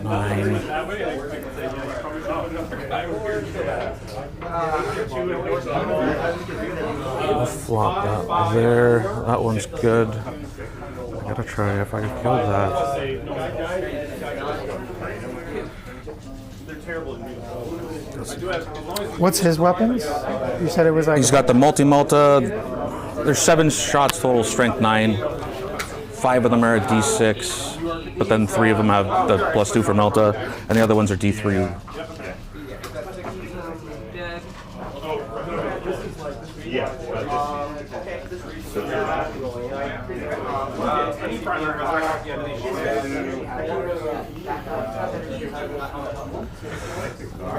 9. I'll flop that there. That one's good. I gotta try if I can kill that. What's his weapons? You said it was like... He's got the multi-multa. There's 7 shots total, strength 9. 5 of them are a D6, but then 3 of them have the +2 for Melta, and the other ones are D3.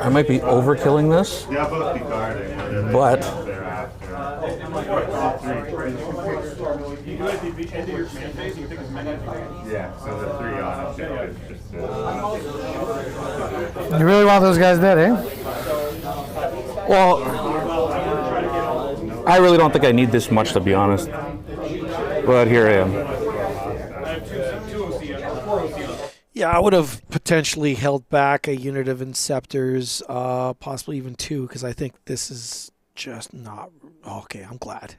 I might be overkilling this, Yeah, both be guarding. but Yeah, so the 3 on it. Just, You really want those guys dead, eh? well, I really don't think I need this much, to be honest. But here I am. Yeah, I would have potentially held back a unit of Inceptors, possibly even 2, because I think this is just not... Okay, I'm glad.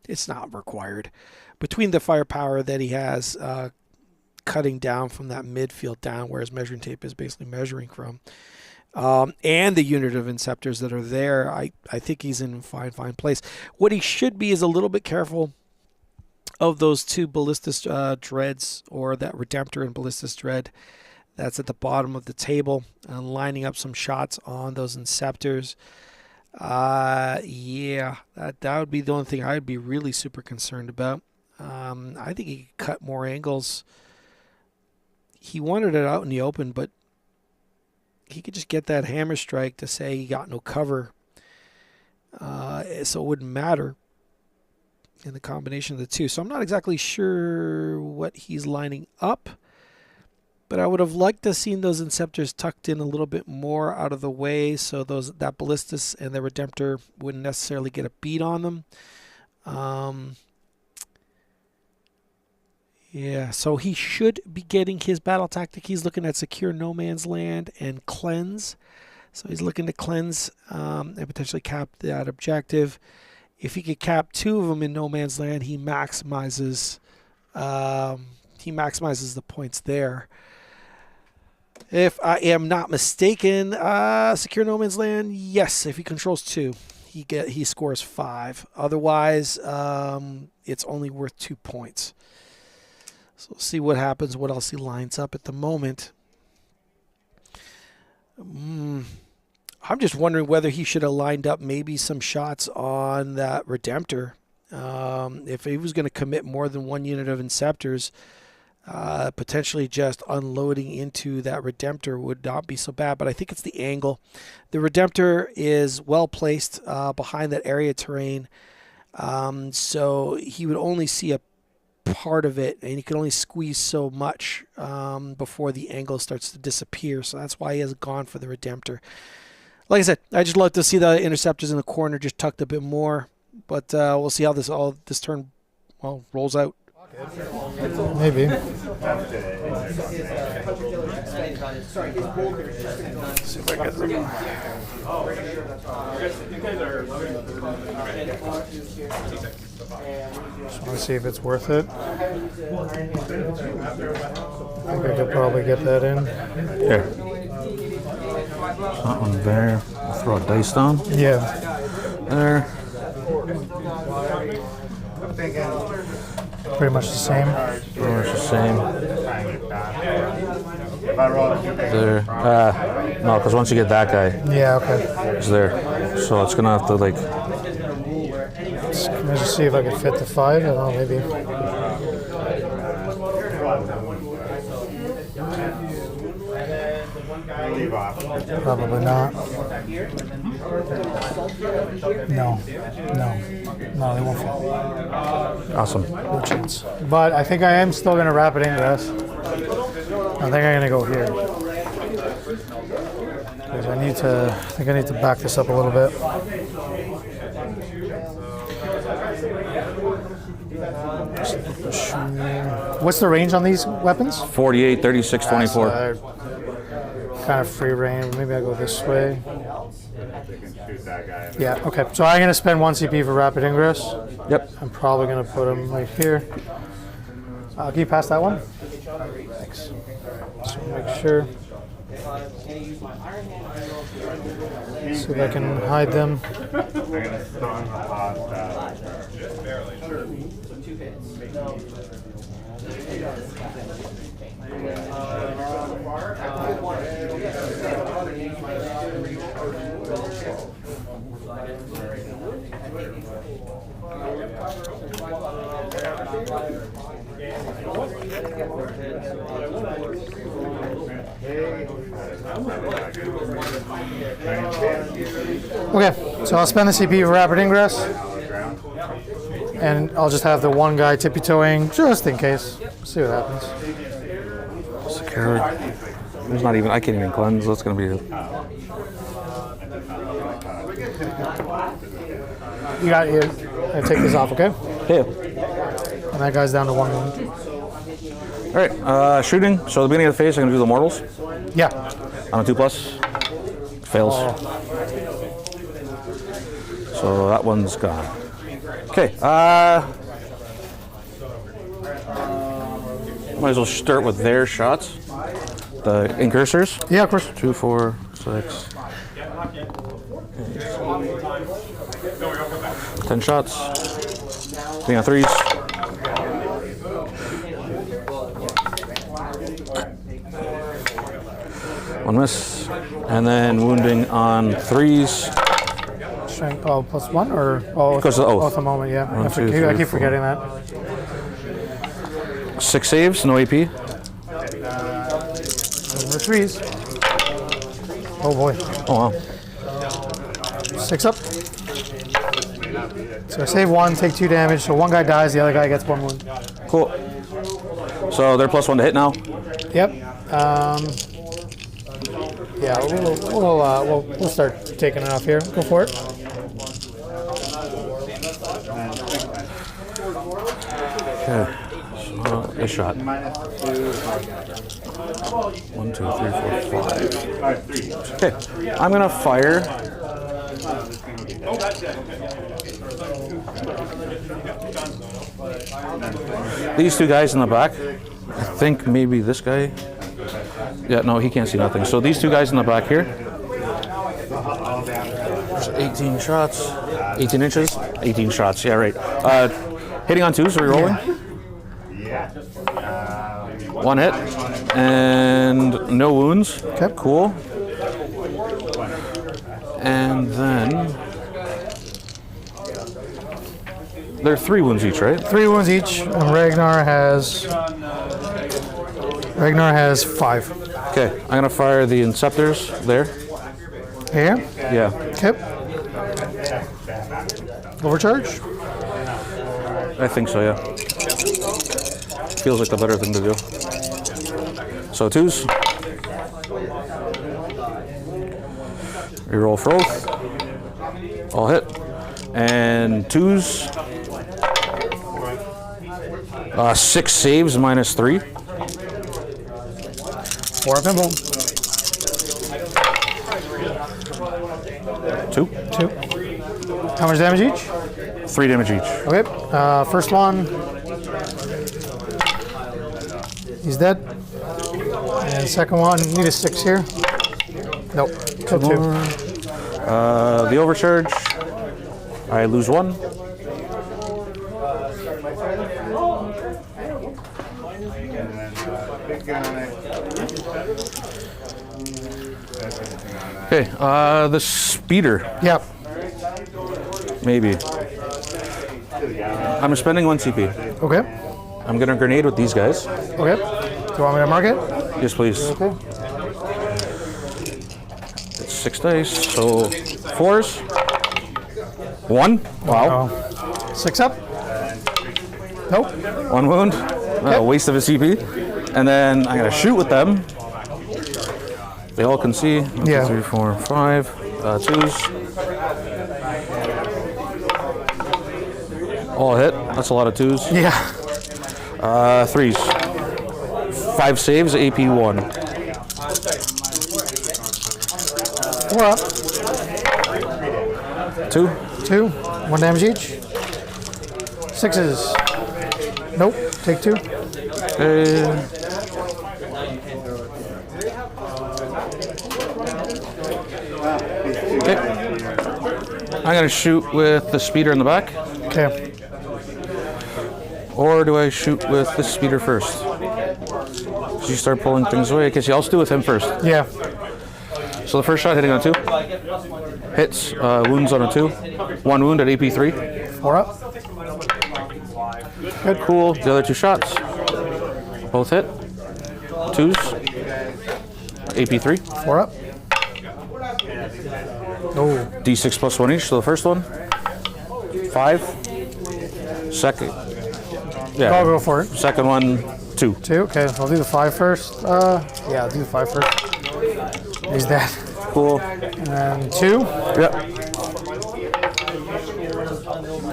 It's not required. Between the firepower that he has, cutting down from that midfield down where his measuring tape is basically measuring from, and the unit of Inceptors that are there, I think he's in fine place. What he should be is a little bit careful of those 2 Ballistus Dreads, or that Redemptor and Ballistus Dread that's at the bottom of the table, and lining up some shots on those Inceptors. Yeah, that would be the only thing I would be really super concerned about. I think he could cut more angles. He wanted it out in the open, but he could just get that hammer strike to say he got no cover. So it wouldn't matter in the combination of the 2. So I'm not exactly sure what he's lining up, but I would have liked to have seen those Inceptors tucked in a little bit more out of the way, so that Ballistus and the Redemptor wouldn't necessarily get a beat on them. Yeah, so he should be getting his battle tactic. He's looking at secure no man's land and cleanse. So he's looking to cleanse and potentially cap that objective. If he could cap 2 of them in no man's land, he maximizes the points there. If I am not mistaken, secure no man's land, yes, if he controls 2, he scores 5. Otherwise, it's only worth 2 points. So we'll see what happens, what else he lines up at the moment. I'm just wondering whether he should have lined up maybe some shots on that Redemptor. If he was going to commit more than 1 unit of Inceptors, Potentially just unloading into that Redemptor would not be so bad, but I think it's the angle. The Redemptor is well placed behind that area terrain, so he would only see a part of it, and he can only squeeze so much before the angle starts to disappear. So that's why he has gone for the Redemptor. Like I said, I just love to see the Interceptors in the corner just tucked a bit more, but we'll see how this turn rolls out. Maybe. See if I get them. Just want to see if it's worth it. I think I could probably get that in. Here. That one there. I'll throw a dice down. Yeah. There. Pretty much the same. Pretty much the same. There. No, because once you get that guy, Yeah, okay. it's there. So it's gonna have to like. Let me just see if I can fit the 5. I don't know, maybe. Probably not. No, they won't fit. Awesome. No chance. But I think I am still going to wrap it Ingress. I think I'm going to go here. Because I think I need to back this up a little bit. What's the range on these weapons? 48, 36, 24. Kind of free range. Maybe I go this way. Shoot that guy. Yeah, okay. So I'm going to spend 1 CP for rapid ingress. Yep. I'm probably going to put them right here. Can you pass that one? Thanks. So make sure. See if I can hide them. I'm gonna storm the hostile. Okay, so I'll spend the CP for rapid ingress. And I'll just have the one guy tippy-toeing just in case. See what happens. Secure. There's not even. I can't even cleanse. That's gonna be. You got it. I take this off, okay? Yeah. And that guy's down to 1 wound. All right. Shooting. So at the beginning of the phase, I'm gonna do the mortals. Yeah. On a 2+. Fails. So that one's gone. Okay. Might as well start with their shots. The Incursors. Yeah, of course. 2, 4, 6. 10 shots. Being on 3s. One miss. And then wounding on 3s. Strength, +1 or? Oh, Because of the oath. at the moment, yeah. 1, 2, 3, I keep 4. forgetting that. 6 saves, no AP. Number 3s. Oh boy. Oh wow. 6 up. So I save 1, take 2 damage. So one guy dies, the other guy gets 1 wound. Cool. So they're +1 to hit now. Yep. Yeah, we'll start taking it off here. Go for it. Okay. So a shot. 1, 2, 3, 4, 5. Okay. I'm gonna fire. These 2 guys in the back. I think maybe this guy. Yeah, no, he can't see nothing. So these 2 guys in the back here. There's 18 shots. 18 inches? 18 shots, yeah, right. Hitting on 2s, so we're rolling. Yeah. 1 hit. And no wounds. Okay. Cool. And then. They're 3 wounds each, right? 3 wounds each. And Ragnar has Ragnar has 5. Okay, I'm gonna fire the Inceptors there. Here. Yeah. Okay. Overcharge. I think so, yeah. Feels like the better thing to do. So 2s. Reroll for oath. All hit. And 2s. 6 saves minus 3. 4 pinball. 2. 2. How much damage each? 3 damage each. Okay. First one. He's dead. And second one, need a 6 here. Nope. Kill 2. The overcharge. I lose 1. Okay, the speeder, Yep. maybe. I'm spending 1 CP. Okay. I'm gonna grenade with these guys. Okay. Do you want me to mark it? Yes, please. Okay. It's 6 dice, so 4s. 1. Wow. 6 up. Nope. 1 wound. Waste of a CP. And then I'm gonna shoot with them. They all can see. 1, 2, Yeah. 3, 4, 5. 2s. All hit. That's a lot of 2s. Yeah. 3s. 5 saves, AP 1. 4 up. 2. 2. 1 damage each. 6s. Nope. Take 2. Okay. I'm gonna shoot with the speeder in the back, Okay. or do I shoot with the speeder first? So you start pulling things away. Okay, so I'll do with him first. Yeah. So the first shot hitting on 2 hits, wounds on a 2, 1 wound at AP 3. 4 up. Good, cool. The other 2 shots, both hit. 2s, AP 3. 4 up. Oh. D6 plus 1 each. So the first one, 5. Second, I'll go for it. second one, 2. 2. Okay. I'll do the 5 first. Yeah, I'll do the 5 first. He's dead. Cool. And 2. Yep.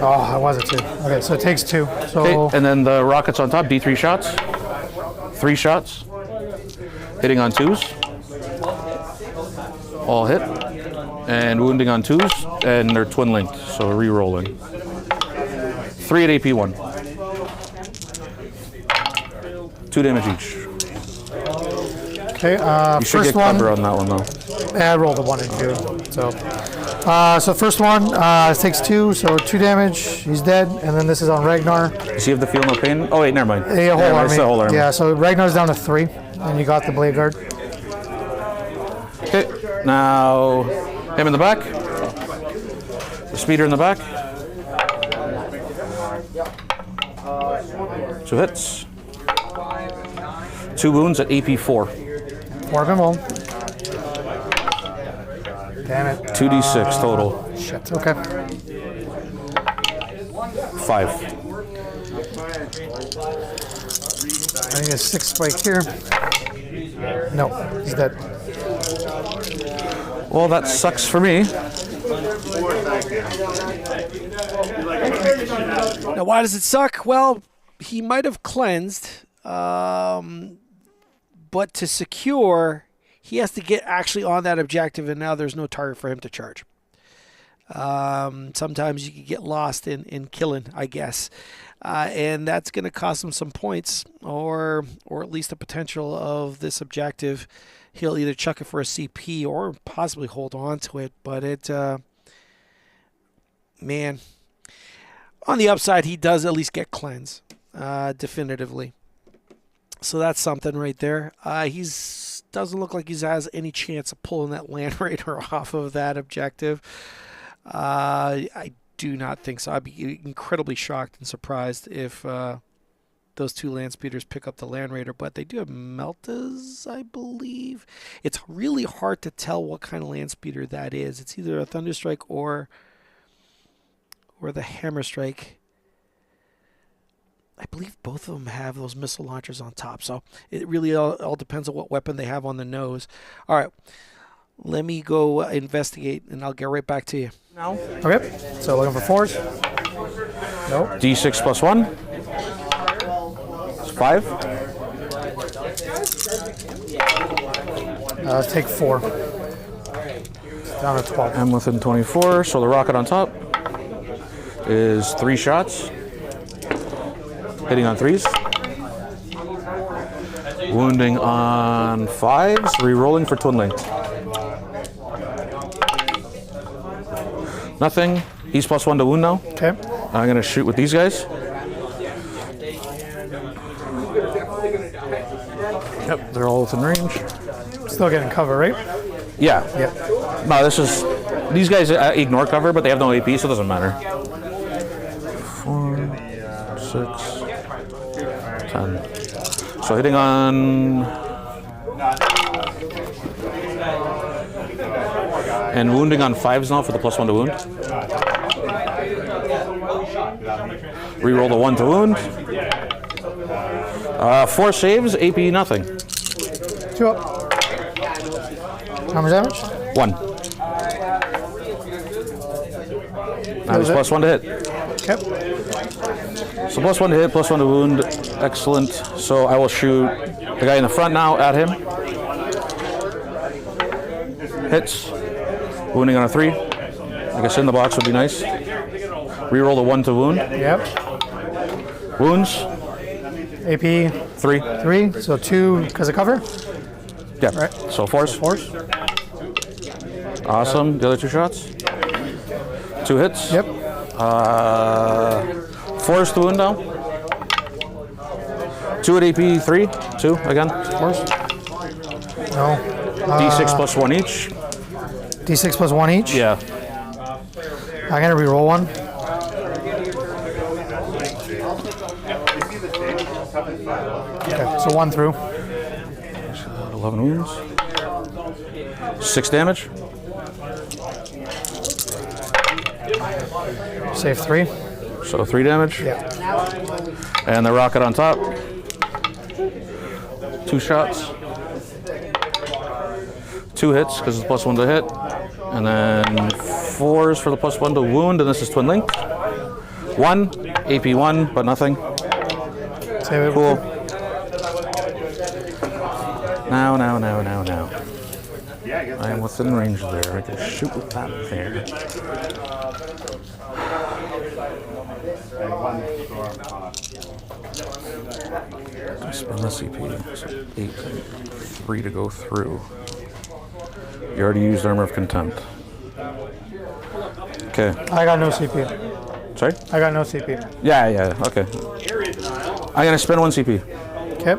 Oh, that was a 2. Okay, so it takes 2. So Okay, and then the rockets on top, D3 shots. 3 shots. Hitting on 2s. All hit. And wounding on 2s, and they're twin linked, so re-rolling. 3 at AP1. 2 damage each. okay. You should First get one. cover on that one though. I rolled a 1 and 2. So first one takes 2, so 2 damage. He's dead, and then this is on Ragnar. Does he have the feel no pain? Oh wait, never mind. A whole Never mind, army. it's the whole army. Yeah, so Ragnar's down to 3, and you got the blade guard. Okay, now him in the back. The speeder in the back. 2 hits. 2 wounds at AP4. 4 of him home. Damn it. 2d6 total. Shit. Okay. 5. I need a 6 spike here. No, he's dead. Well, that sucks for me. Now, why does it suck? Well, he might have cleansed, but to secure, he has to get actually on that objective, and now there's no target for him to charge. Sometimes you can get lost in killing, I guess, and that's going to cost him some points, or at least the potential of this objective. He'll either chuck it for a CP or possibly hold on to it, but man, on the upside, he does at least get cleanse, definitively. So that's something right there. Doesn't look like he has any chance of pulling that Land Raider off of that objective. I do not think so. I'd be incredibly shocked and surprised if those 2 land speeders pick up the Land Raider, but they do have Meltas, I believe. It's really hard to tell what kind of land speeder that is. It's either a Thunderstrike or the Hammer Strike. I believe both of them have those missile launchers on top, so it really all depends on what weapon they have on the nose. All right, let me go investigate, and I'll get right back to you. Now. Okay, so looking for 4s. Nope. D6 plus 1. It's 5. Let's take 4. It's down to 12. I'm within 24, so the rocket on top is 3 shots. Hitting on 3s. Wounding on 5s. Re-rolling for twin link. Nothing. He's plus 1 to wound now. Okay. I'm going to shoot with these guys. Yep, they're all within range. Still getting cover, right? Yeah. Yep. No, this is... These guys ignore cover, but they have no AP, so it doesn't matter. 4, 6, 10. So hitting on... And wounding on 5s now for the plus 1 to wound. Reroll the 1 to wound. 4 saves, AP nothing. 2 up. How much damage? 1. Now he's plus 1 to hit. Okay. So plus 1 to hit, plus 1 to wound. Excellent. So I will shoot the guy in the front now at him. Hits. Wounding on a 3. I guess in the box would be nice. Reroll the 1 to wound. Yep. Wounds. AP 3. 3, so 2 because of cover. Yeah. Right. So force. Force. Awesome. The other 2 shots. 2 hits. Yep. Force to wound now. 2 at AP 3. 2 again. Force. No. D6 plus 1 each. D6 plus 1 each. Yeah. I'm gonna reroll 1. Okay, so 1 through. 11 wounds. 6 damage. Save 3. So 3 damage. Yeah. And the rocket on top. 2 shots. 2 hits because it's plus 1 to hit. And then 4s for the plus 1 to wound, and this is twin link. 1, AP 1, but nothing. Save it. Cool. Now. I am within range there. I can shoot with that there. I spend the CP. So 8, 3 to go through. You already used Armor of Contempt. Okay. I got no CP. Sorry? I got no CP. Yeah, okay. I'm gonna spend 1 CP. Okay.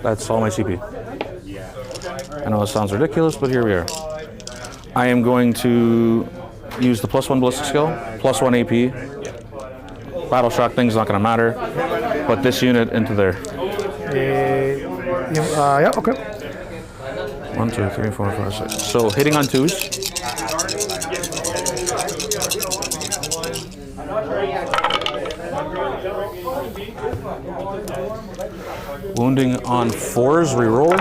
That's all my CP. I know this sounds ridiculous, but here we are. I am going to use the plus 1 ballistic skill, plus 1 AP. Battle shock thing's not gonna matter. Put this unit into there. Yeah, okay. 1, 2, 3, 4, 5, 6. So hitting on 2s. Wounding on 4s, reroll.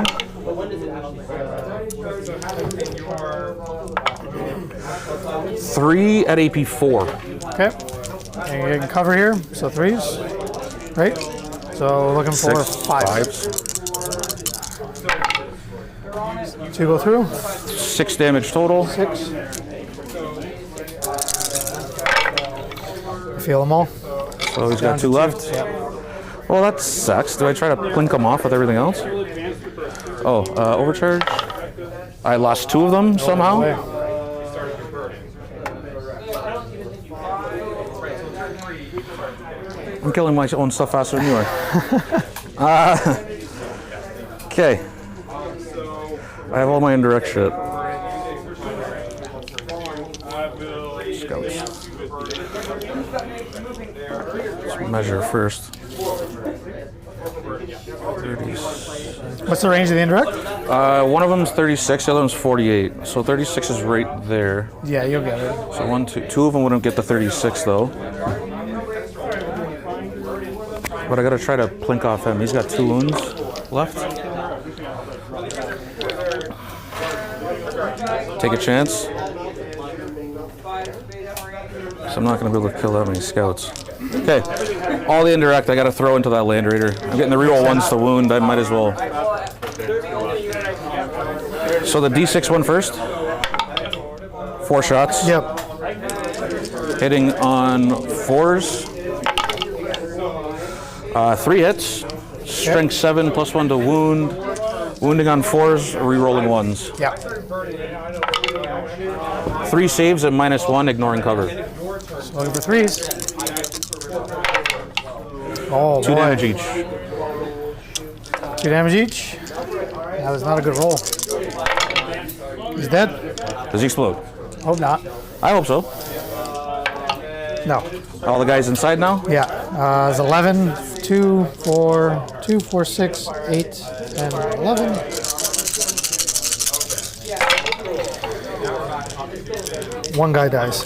3 at AP 4. Okay. And you can cover here, so 3s, right? So looking for 5s. 2 go through. 6 damage total. 6. Feel them all. So he's got 2 left. Yeah. Well, that sucks. Do I try to plink them off with everything else? Oh, overcharge. I lost 2 of them somehow. I'm killing my own stuff faster than you are. Okay. I have all my indirect shit. Scouts. Let's measure first. What's the range of the indirect? One of them's 36, the other one's 48. So 36 is right there. Yeah, you'll get it. So two of them wouldn't get the 36 though. But I gotta try to plink off him. He's got 2 wounds left. Take a chance. So I'm not gonna be able to kill that many scouts. Okay, all the indirect I gotta throw into that Land Raider. I'm getting the reroll ones to wound, I might as well. So the D6 one first. 4 shots. Yep. Hitting on 4s. 3 hits. Strength 7 plus 1 to wound. Wounding on 4s, rerolling 1s. Yep. 3 saves at -1, ignoring cover. So looking for 3s. Oh, 2 boy. damage each. 2 damage each. That was not a good roll. He's dead. Does he explode? Hope not. I hope so. No. All the guys inside now? Yeah. It's 11, 2, 4, 2, 4, 6, 8, 10, 11. One guy dies.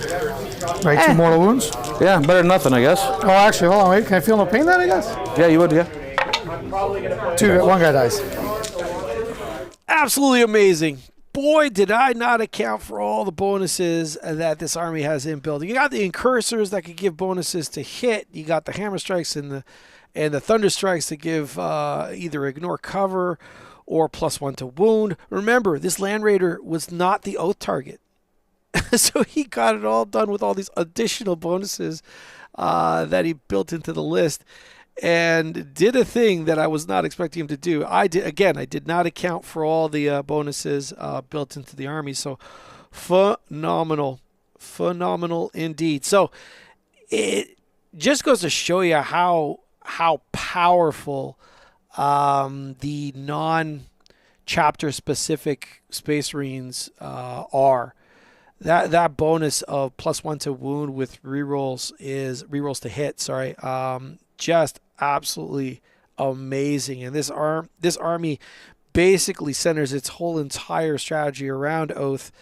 Right, 2 mortal wounds. Yeah, better than nothing, I guess. Oh, actually, hold on, wait. Can I feel no pain then, I guess? Yeah, you would, yeah. 1 guy dies. Absolutely amazing. Boy, did I not account for all the bonuses that this army has inbuilt. You got the Incursors that could give bonuses to hit. You got the Hammer Strikes and the Thunder Strikes to give either ignore cover or +1 to wound. Remember, this Land Raider was not the Oath target. So he got it all done with all these additional bonuses that he built into the list, and did a thing that I was not expecting him to do. I did not account for all the bonuses built into the army. So phenomenal indeed. So it just goes to show you how powerful the non-chapter specific Space Marines are. That bonus of +1 to wound with rerolls to hit. Sorry, just absolutely amazing. And this army basically centers its whole entire strategy around Oath,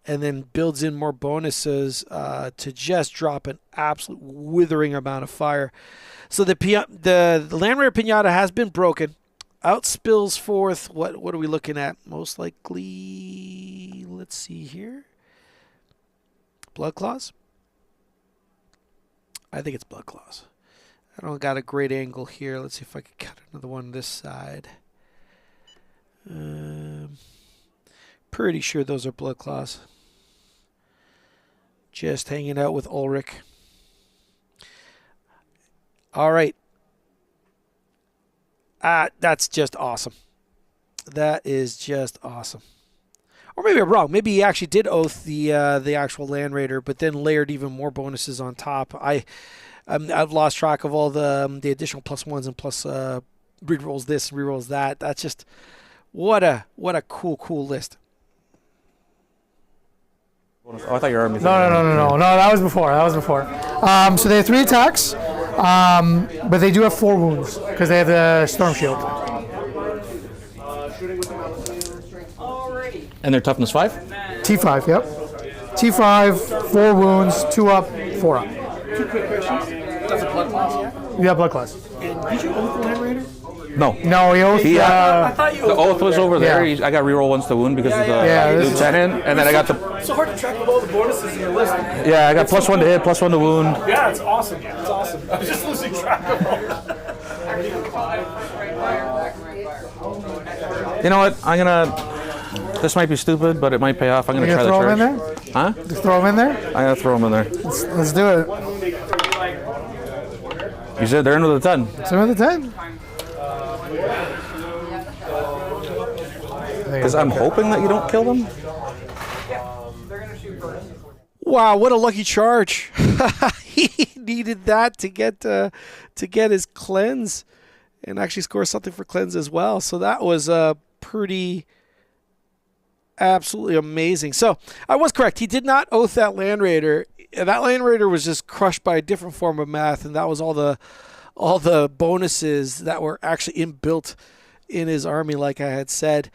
and then builds in more bonuses to just drop an absolute withering amount of fire. So the Land Raider Pinata has been broken. Out spills forth. What are we looking at? Most likely, let's see here. Blood Claws? I think it's Blood Claws. I don't got a great angle here. Let's see if I can cut another one on this side. Pretty sure those are Blood Claws. Just hanging out with Ulrich. All right. That's just awesome. That is just awesome. Or maybe I'm wrong. Maybe he actually did Oath the actual Land Raider, but then layered even more bonuses on top. I've lost track of all the additional +1s and plus rerolls this, rerolls that. That's just what a cool list. Oh, I thought you were army. No. That was before. So they have 3 attacks, but they do have 4 wounds because they have the Storm Shield. And their toughness 5? T5, yep. T5, 4 wounds, 2 up, 4 up. 2 quick questions. That's a Blood Class, yeah? Yeah, Blood Class. And did you Oath the Land Raider? No. No, he Oath. I thought you The Oath was over there. Yeah. I got reroll 1s to wound because of the lieutenant, and then I got the. So hard to track with all the bonuses in your list. Yeah, I got +1 to hit, +1 to wound. Yeah, it's awesome. It's awesome. I was just losing track of all. You know what? This might be stupid, but it might pay off. I'm gonna try the throw charge. him in there? Huh? Just throw him in there? I gotta throw him in there. Let's do it. You said they're in with a 10. So with the 10. Because I'm hoping that you don't kill them. Wow, what a lucky charge. He needed that to get his cleanse and actually score something for cleanse as well. So that was pretty absolutely amazing. So I was correct. He did not Oath that Land Raider. That Land Raider was just crushed by a different form of math, and that was all the all the bonuses that were actually inbuilt in his army, like I had said.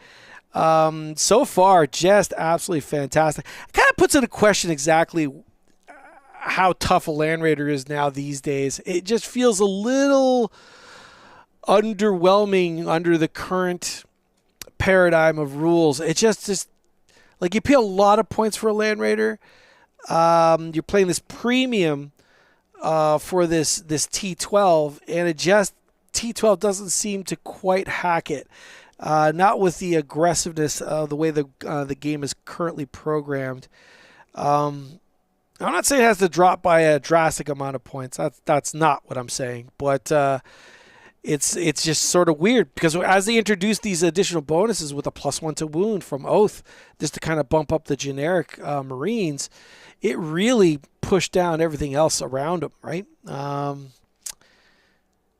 So far, just absolutely fantastic. It kind of puts into question exactly how tough a Land Raider is now these days. It just feels a little underwhelming under the current paradigm of rules. It just like you pay a lot of points for a Land Raider. You're playing this premium for this T12, and it just T12 doesn't seem to quite hack it. Not with the aggressiveness of the way the game is currently programmed. I'm not saying it has to drop by a drastic amount of points. That's not what I'm saying. But it's just sort of weird because as they introduce these additional bonuses with a +1 to wound from Oath, just to kind of bump up the generic Marines, it really pushed down everything else around them, right?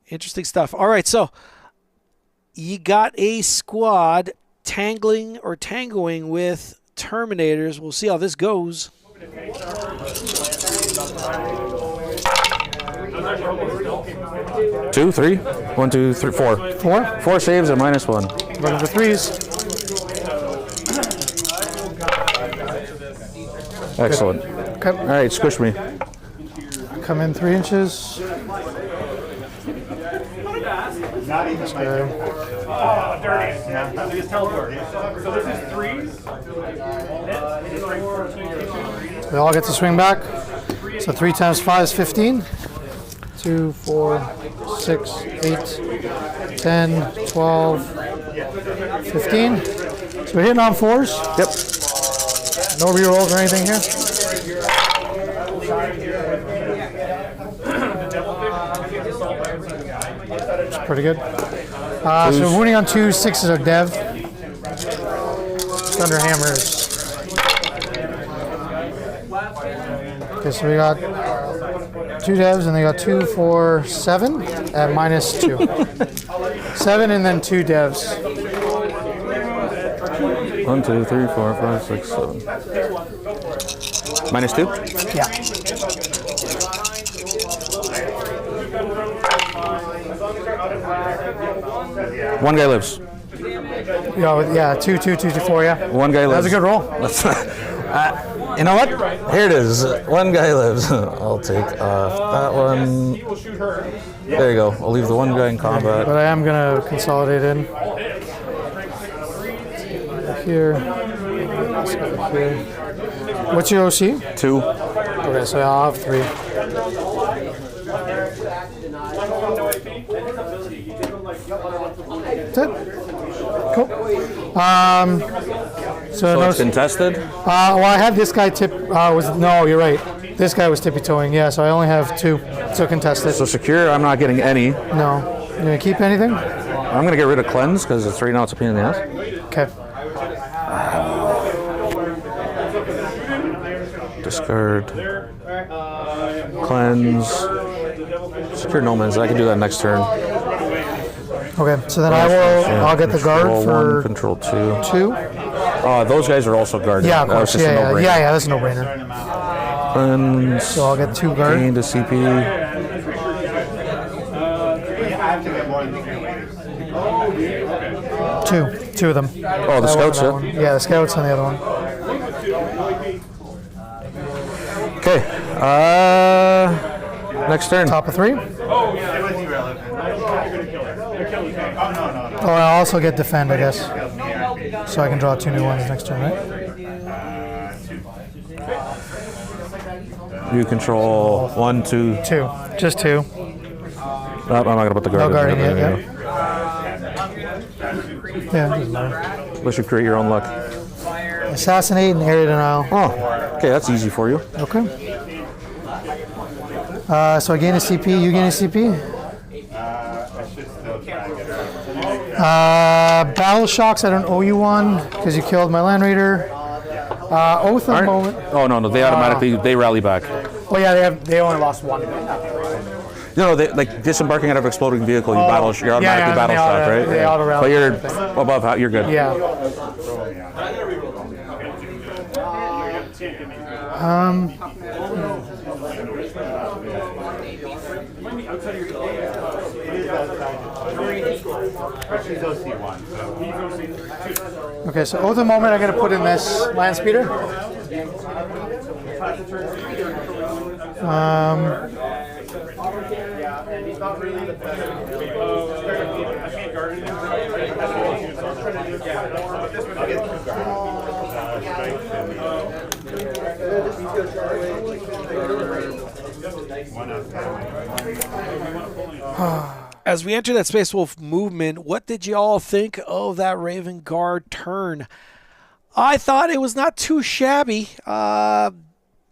Interesting stuff. All right, so you got a squad tangling or tangoing with Terminators. We'll see how this goes. 2, 3, 1, 2, 3, 4. 4. 4 saves at -1. Running for 3s. Excellent. Okay. All right, squish me. Come in 3 inches. This guy. Oh, dirty. Just teleport. So this is 3s. They all get to swing back. So 3 times 5 is 15. 2, 4, 6, 8, 10, 12, 15. So we're hitting on 4s. Yep. No rerolls or anything here. It's pretty good. So we're wounding on 2, 6s are dev. Thunder hammers. Okay, so we got 2 devs and they got 2, 4, 7 at -2. 7 and then 2 devs. 1, 2, 3, 4, 5, 6, 7. -2? Yeah. One guy lives. Yeah, 2, 2, 2, 2, 4, yeah. One guy lives. That's a good roll. You know what? Here it is. One guy lives. I'll take that one. There you go. I'll leave the one guy in combat. But I am going to consolidate in. Here. Here. What's your OC? 2. Okay, so I'll have 3. That's it. Cool. So it's contested? Well, I had this guy tip. No, you're right. This guy was tippy-toeing. Yeah, so I only have 2. So contested. So secure, I'm not getting any. No. You going to keep anything? I'm going to get rid of cleanse because it's right now it's a pain in the ass. Okay. Discard. Cleanse. Secure no man's. I can do that next turn. Okay, so then I'll get the guard for control 2. 2. Those guys are also guarded. Yeah, of course. Yeah, that's a no-brainer. Cleanse. So I'll get 2 guard. Gain to CP. Two of them. Oh, the scouts, yeah? Yeah, the scouts and the other one. Okay. Next turn. Top of 3. It was irrelevant. Oh, I'll also get defend, I guess. So I can draw 2 new ones next turn, right? You control 1, 2. 2. Just 2. I'm not going to put the guard No guarding in. yet, yeah, doesn't matter. Unless you create your own luck. Assassinate and area denial. Oh, okay, that's easy for you. Okay. So I gain a CP, you gain a CP? Battle shocks, I don't owe you one because you killed my Land Raider. Oath at the moment. Oh, no, they automatically, they rally back. Oh yeah, they only lost 1. No, they, like disembarking out of exploding vehicle, you you're automatically battle shocked, right? They auto rally. But you're above, you're good. Yeah. She's OC1, so. Okay, so Oath of Moment, I'm going to put in this Land Speeder. And he's not really the best. I can't guard anything. As we enter that Space Wolf movement, what did you all think of that Raven Guard turn? I thought it was not too shabby.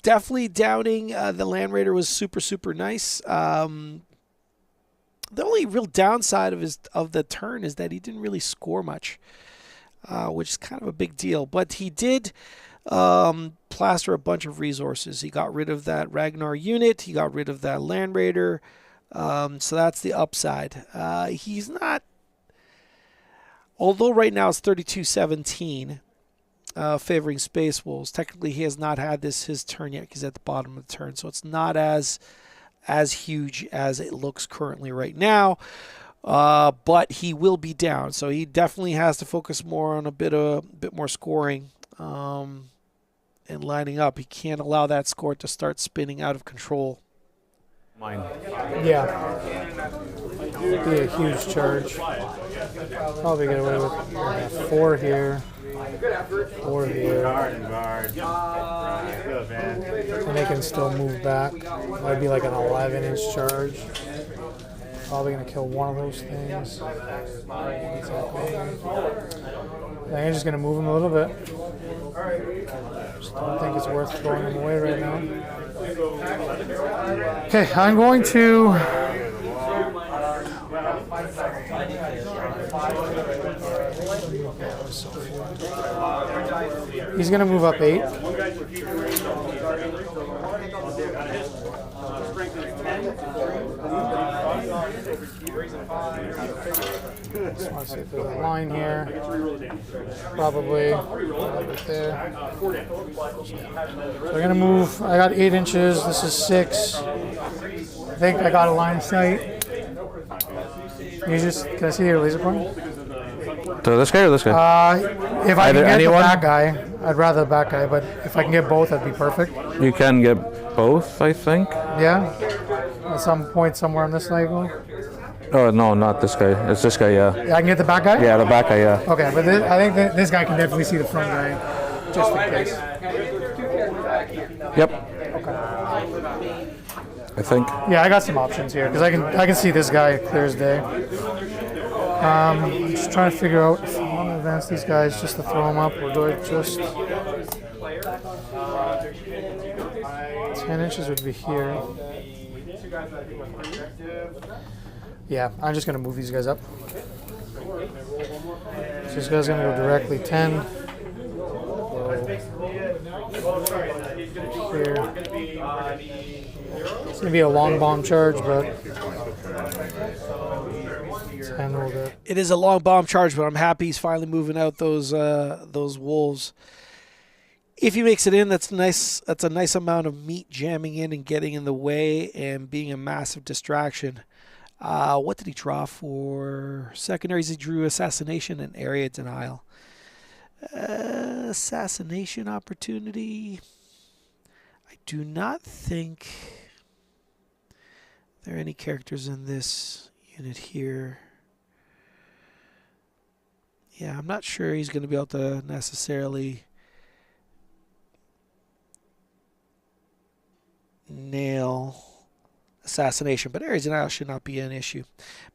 Definitely downing the Land Raider was super, super nice. The only real downside of the turn is that he didn't really score much, which is kind of a big deal. But he did plaster a bunch of resources. He got rid of that Ragnar unit. He got rid of that Land Raider. So that's the upside. He's not, although right now it's 32-17, favoring Space Wolves. Technically, he has not had his turn yet. He's at the bottom of the turn, so it's not as huge as it looks currently right now. But he will be down, so he definitely has to focus more on a bit more scoring and lining up. He can't allow that score to start spinning out of control. Mine. Yeah. Be a huge charge. Probably get away with 4 here. 4 here. Guard and guard. Good, man. And they can still move back. That'd be like an 11-inch charge. Probably going to kill one of those things. I'm just going to move him a little bit. Just don't think it's worth throwing him away right now. Okay, I'm going to... He's going to move up 8. Just want to see if there's a line here. Probably right there. So we're going to move. I got 8 inches. This is 6. I think I got a line of sight. Can I see your laser point? So this guy or this guy? If I Either can get anyone? the back guy, I'd rather the back guy, but if I can get both, that'd be perfect. You can get both, I think. Yeah? At some point somewhere on this cycle? Oh, no, not this guy. It's this guy, yeah. Yeah, I can get the back guy? Yeah, the back guy, yeah. Okay, but I think that this guy can definitely see the front guy, just in case. Yep. Okay. I think. Yeah, I got some options here, because I can see this guy clear as day. Just trying to figure out if I want to advance these guys just to throw them up, or do I just... 10 inches would be here. Yeah, I'm just going to move these guys up. So this guy's going to go directly 10. Here. It's going to be a long bomb charge, but 10 will get. It is a long bomb charge, but I'm happy he's finally moving out those wolves. If he makes it in, that's nice. That's a nice amount of meat jamming in and getting in the way and being a massive distraction. What did he draw for secondaries? He drew assassination and area denial. Assassination opportunity. I do not think there are any characters in this unit here. Yeah, I'm not sure he's going to be able to necessarily nail assassination, but area denial should not be an issue.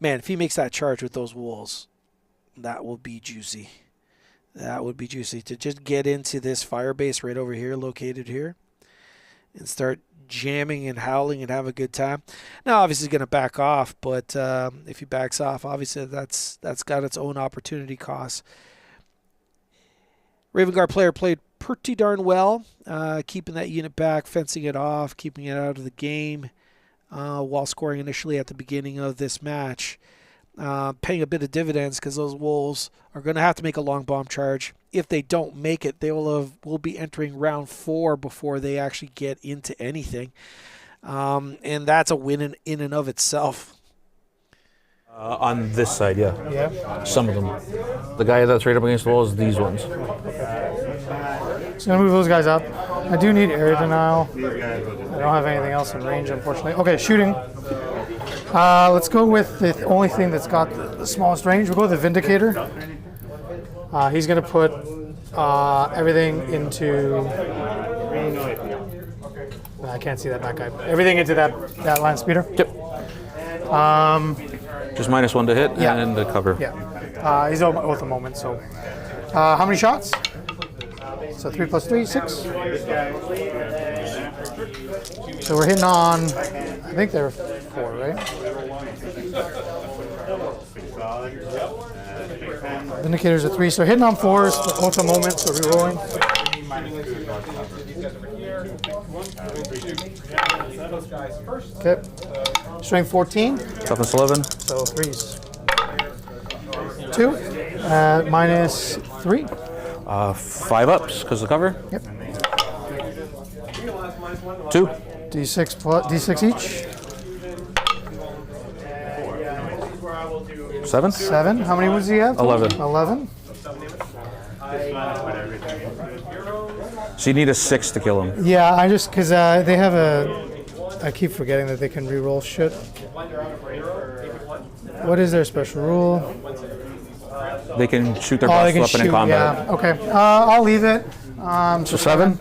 Man, if he makes that charge with those wolves, that will be juicy. That would be juicy to just get into this fire base right over here, located here, and start jamming and howling and have a good time. Now, obviously, he's going to back off, but if he backs off, obviously that's got its own opportunity costs. Raven Guard player played pretty darn well, keeping that unit back, fencing it off, keeping it out of the game, while scoring initially at the beginning of this match. Paying a bit of dividends because those wolves are going to have to make a long bomb charge. If they don't make it, they will be entering round 4 before they actually get into anything, and that's a win in and of itself. On this side, yeah. Yeah. Some of them. The guy that's right up against the wall is these ones. So I'm gonna move those guys up. I do need area denial. I don't have anything else in range, unfortunately. Okay, shooting. Let's go with the only thing that's got the smallest range. We'll go with the Vindicator. He's gonna put everything into. I can't see that back guy. Everything into that land speeder. Yep. Just -1 to hit Yeah. and the cover. Yeah. He's out at the moment. So, how many shots? So 3 + 3, 6. So we're hitting on. I think they're 4, right? Indicators are 3, so hitting on 4s, but at the moment, so re-rolling. Okay. Strength 14, Toughness 11. so 3s. 2, -3. 5 ups because of the cover. Yep. 2. D6 plus D6 each. 7. 7. How many wounds do you have? 11. 11. So you need a 6 to kill him. Yeah, I just because they have a. I keep forgetting that they can re-roll shit. What is their special rule? They can shoot their Oh, boss they can weapon shoot. in combat. Yeah. Okay. I'll leave it. So 7?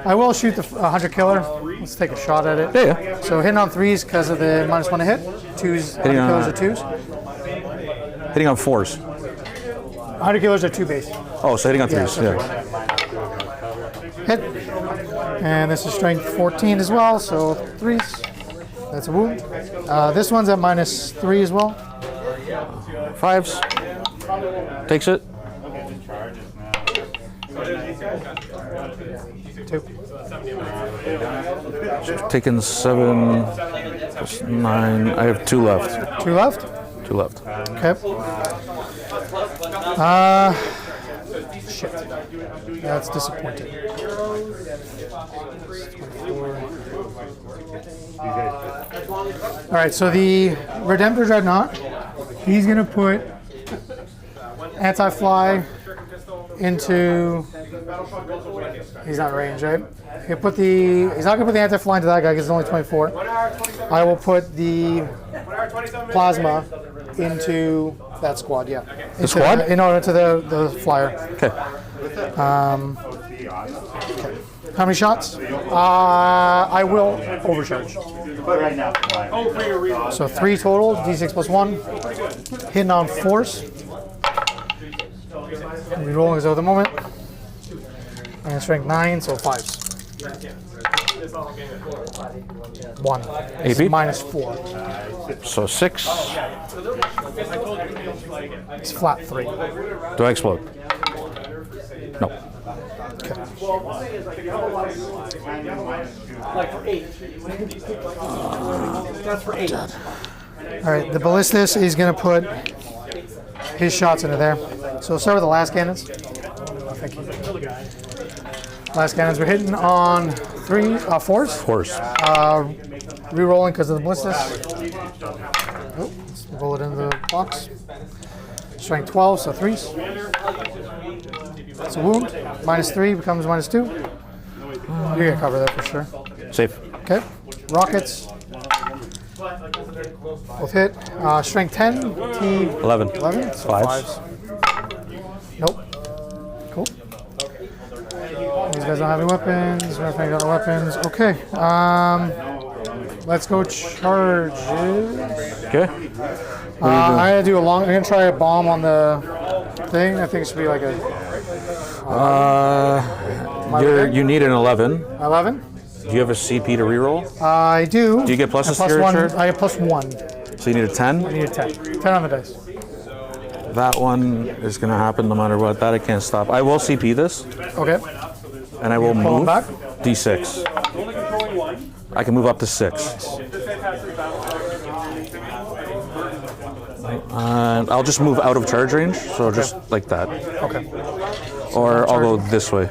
I will shoot the 100 killer. Let's take a shot at it. Yeah. So hitting on 3s because of the -1 to hit. 2s. 100 on- killers are 2s. Hitting on 4s. 100 killers are 2 base. Oh, so hitting on Yeah, 3s. that's Yeah. Hit. And this is strength 14 as well, so 3s. That's a wound. This one's at -3 as well. 5s. Takes it. 2. Taking 7 plus 9. I have 2 left. 2 left. 2 left. Okay. Shit. That's disappointing. 24. All right, so the Redemptor Dreadnought, he's gonna put anti-fly into. He's not range, right? He's not gonna put the anti-fly into that guy because it's only 24. I will put the plasma into that squad. Yeah. The squad? Into the flyer. Okay. How many shots? I will overcharge. So 3 total, D6 plus 1. Hitting on 4s. Rerolling is over the moment. And strength 9, so 5s. 1. AP? -4. So 6. It's flat 3. Do I explode? No. That's for 8. All right, the ballistas is going to put his shots into there. So we'll start with the last cannons. Oh, thank you. Last cannons, we're hitting on 4s. 4s. Re-rolling because of the ballistas. Oh, let's roll it in the box. Strength 12, so 3s. It's a wound. -3 becomes -2. You get cover there for sure. Safe. Okay. Rockets. Both hit. Strength 10. T 11. 11. So 5s. Nope. Cool. These guys don't have any weapons. Nothing got no weapons. Okay. Let's go charges. Okay. I'm gonna do a long. I'm gonna try a bomb on the thing. I think it should be like a You need an 11. 11. Do you have a CP to reroll? I do. Do you get pluses And to your 1. charge? I have +1. So you need a 10? I need a 10. 10 on the dice. That one is going to happen no matter what. That I can't stop. I will CP this, Okay. and I will pull 'em move back? D6. I can move up to 6. And I'll just move out of charge range, so just like that. Okay. Or I'll go this way,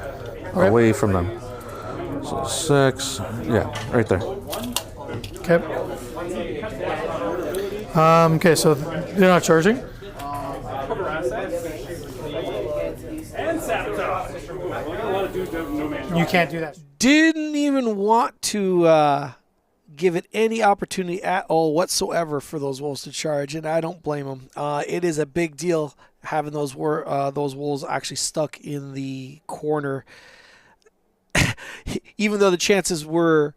Okay. away from them. So 6, yeah, right there. Okay. Okay, so They're not charging? Cover assets. And sabotage. A lot of dudes have no man. You can't do that. Didn't even want to give it any opportunity at all whatsoever for those wolves to charge, and I don't blame them. It is a big deal having those wolves actually stuck in the corner, even though the chances were.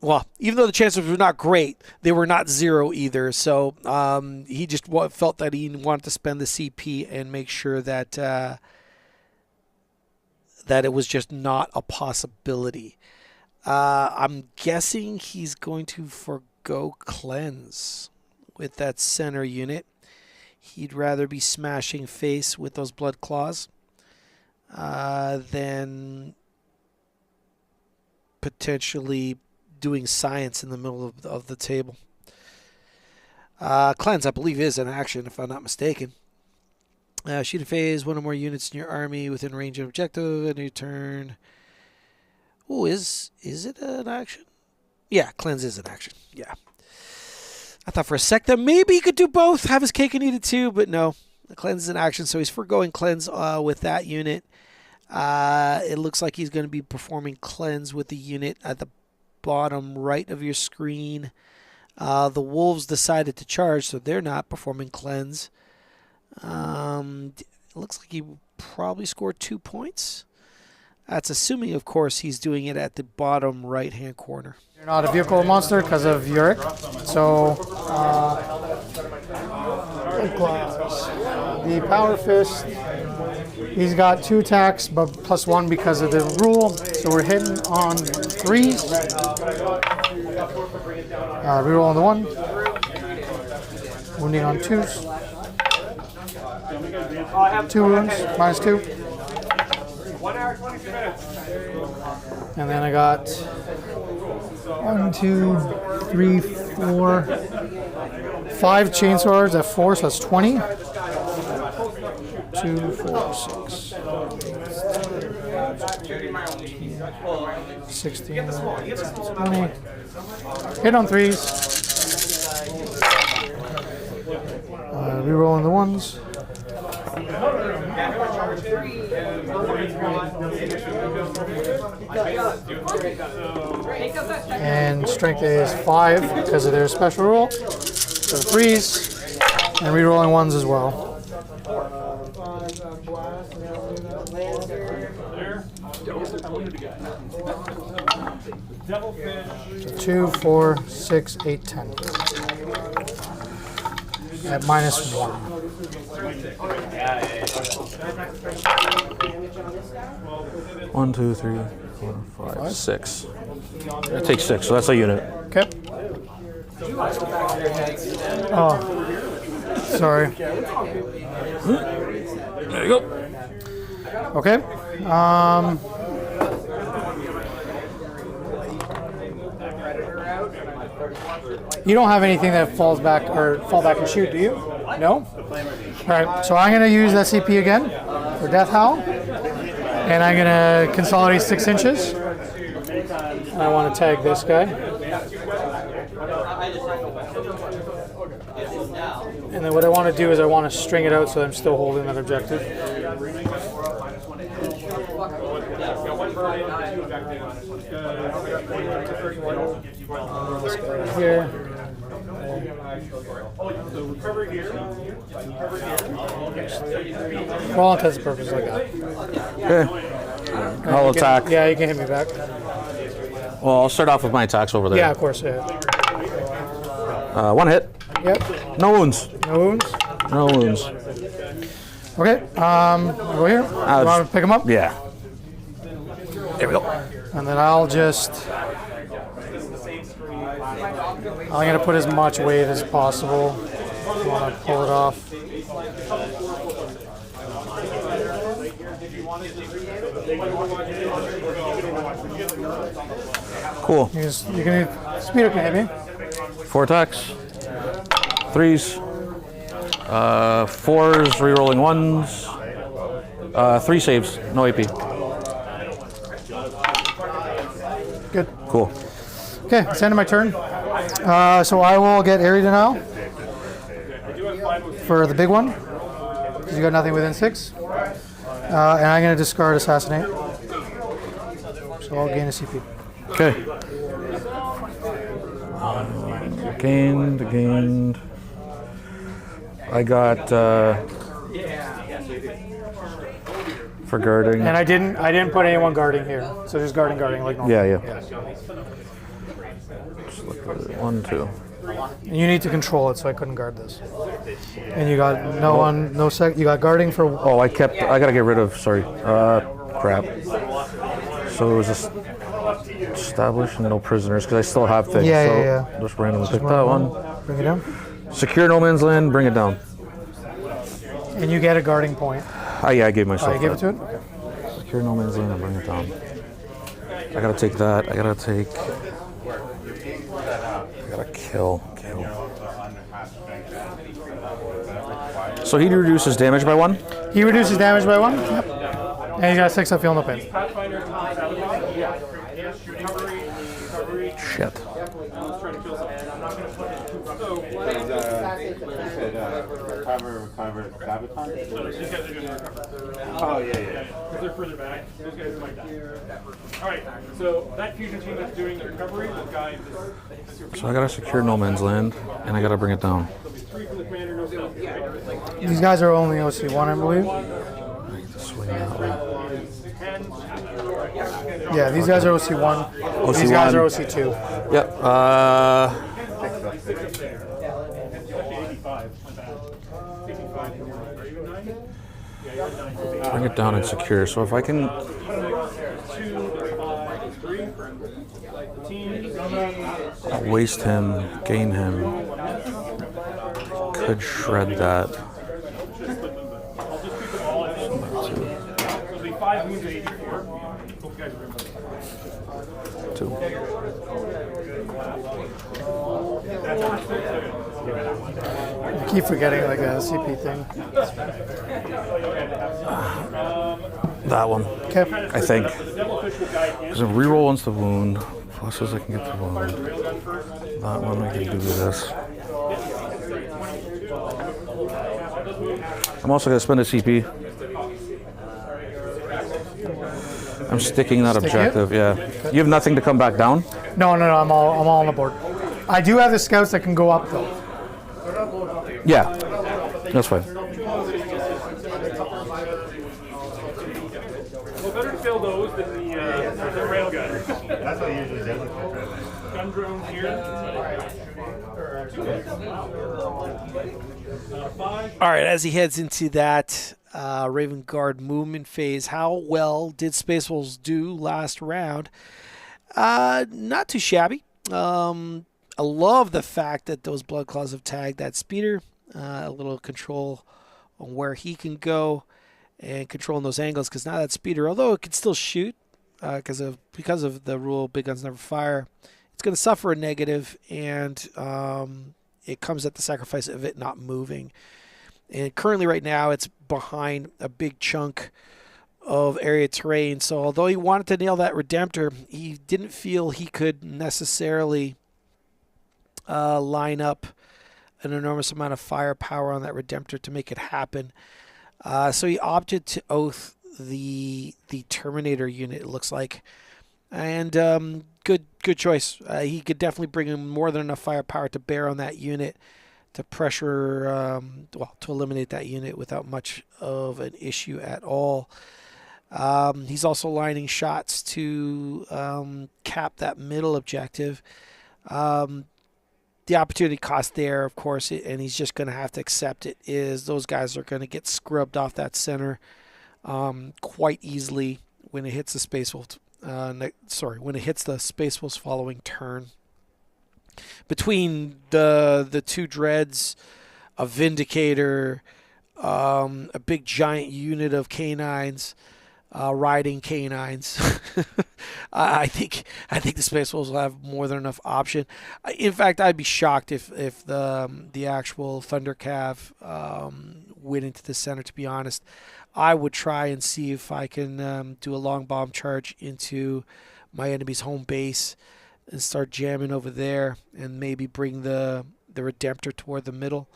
Well, even though the chances were not great, they were not zero either. So he just felt that he wanted to spend the CP and make sure that that it was just not a possibility. I'm guessing he's going to forgo cleanse with that center unit. He'd rather be smashing face with those blood claws than potentially doing science in the middle of the table. Cleanse, I believe, is an action, if I'm not mistaken. Shooting phase, one or more units in your army within range of objective, a new turn. Oh, is it an action? Yeah, cleanse is an action. Yeah. I thought for a sec that maybe he could do both, have his cake and eat it too, but no. The cleanse is an action, so he's foregoing cleanse with that unit. It looks like he's going to be performing cleanse with the unit at the bottom right of your screen. The wolves decided to charge, so they're not performing cleanse. It looks like he probably scored 2 points. That's assuming, of course, he's doing it at the bottom right-hand corner. You're not a vehicle monster because of Uric. So, the Power Fist, he's got 2 attacks, but +1 because of the rule. So we're hitting on 3s. Reroll on the 1. Wounding on 2s. 2 wounds, -2. 1 hour, 22 minutes. And then I got 1, 2, 3, 4, 5 chainswords at 4, so that's 20. 2, 4, 6, 16, 20. Hit on 3s. Reroll on the 1s. And strength is 5 because of their special rule. So 3s and rerolling 1s as well. So 2, 4, 6, 8, 10. At -1. 1, 2, 3, 4, 5, 6. I take 6, so that's a unit. Okay. Oh, sorry. There you go. Okay. You don't have anything that falls back or fall back and shoot, do you? No? All right, so I'm going to use that CP again for Death Howl. And I'm going to consolidate 6 inches. And I want to tag this guy. And then what I want to do is I want to string it out so I'm still holding that objective. This guy right here. For all intents and purposes, I got it. Okay. I'll attack. Yeah, you can hit me back. Well, I'll start off with my attacks over there. Yeah, of course. Yeah. 1 hit. Yep. No wounds. No wounds. No wounds. Okay. I'll go here. You want to pick him up? Yeah. There we go. And then I'll just. I'm going to put as much weight as possible. I want to pull it off. Cool. You can speed up, can hit me. 4 attacks. 3s. 4s, rerolling 1s. 3 saves, no AP. Good. Cool. Okay, it's the end of my turn. So I will get area denial. for the big one, because you got nothing within 6. And I'm going to discard Assassinate. So I'll gain a CP. Okay. Gained. I got for guarding. And I didn't put anyone guarding here. So just guarding like normal. Yeah. Just look at it. 1, 2. And you need to control it, so I couldn't guard this. And you got you got guarding for. Oh, I gotta get rid of. Sorry. Crap. So it was just established and no prisoners because I still have things. Yeah. Just randomly pick that one. Bring it down. Secure no man's land. Bring it down. And you get a guarding point. Yeah, I gave myself. You gave it that. to it. Okay. Secure no man's land and bring it down. I gotta take that. I gotta kill. So he reduces damage by 1? He reduces damage by 1. Yep. And he's got 6 up, feel no pain. Shit. Recover, sabotage? Oh, yeah. Because they're further back. Those guys might die. Alright, so that fusion team that's doing the recovery will guide this. So I gotta secure no man's land and I gotta bring it down. There'll be 3 from the commander, no stealth, right? These guys are only OC1, I believe. I need to swing that way. Yeah, these guys are OC1. These guys are OC2. Yep. Bring it down and secure. So if I can waste him, gain him, could shred that. Two. I keep forgetting like a CP thing. That one. Okay. I think. Because a reroll once the wound. Pluses I can get the wound. That one I can do this. I'm also going to spend a CP. I'm sticking that objective, yeah. You have nothing to come back down? No, I'm all on the board. I do have the scouts that can go up though. Yeah, that's fine. Well, better to fill those than the railgun. That's what usually does it. Gun drones here. 5. All right, as he heads into that Raven Guard movement phase, how well did Space Wolves do last round? Not too shabby. I love the fact that those Blood Claws have tagged that speeder. A little control on where he can go and controlling those angles, because now that speeder, although it can still shoot because of the rule big guns never fire, it's going to suffer a negative, and it comes at the sacrifice of it not moving. And currently right now it's behind a big chunk of area terrain, so although he wanted to nail that Redemptor, he didn't feel he could necessarily line up an enormous amount of firepower on that Redemptor to make it happen. So he opted to oath the Terminator unit, it looks like. And good choice. He could definitely bring in more than enough firepower to bear on that unit to pressure, to eliminate that unit without much of an issue at all. He's also lining shots to cap that middle objective. The opportunity cost there, of course, and he's just going to have to accept it, is those guys are going to get scrubbed off that center quite easily when it hits the Space Wolf. When it hits the Space Wolf's following turn. Between the two dreads, a Vindicator, a big giant unit of canines, riding canines, I think the Space Wolves will have more than enough option. In fact, I'd be shocked if the actual Thunder Cav went into the center. To be honest, I would try and see if I can do a long bomb charge into my enemy's home base and start jamming over there, and maybe bring the Redemptor toward the middle.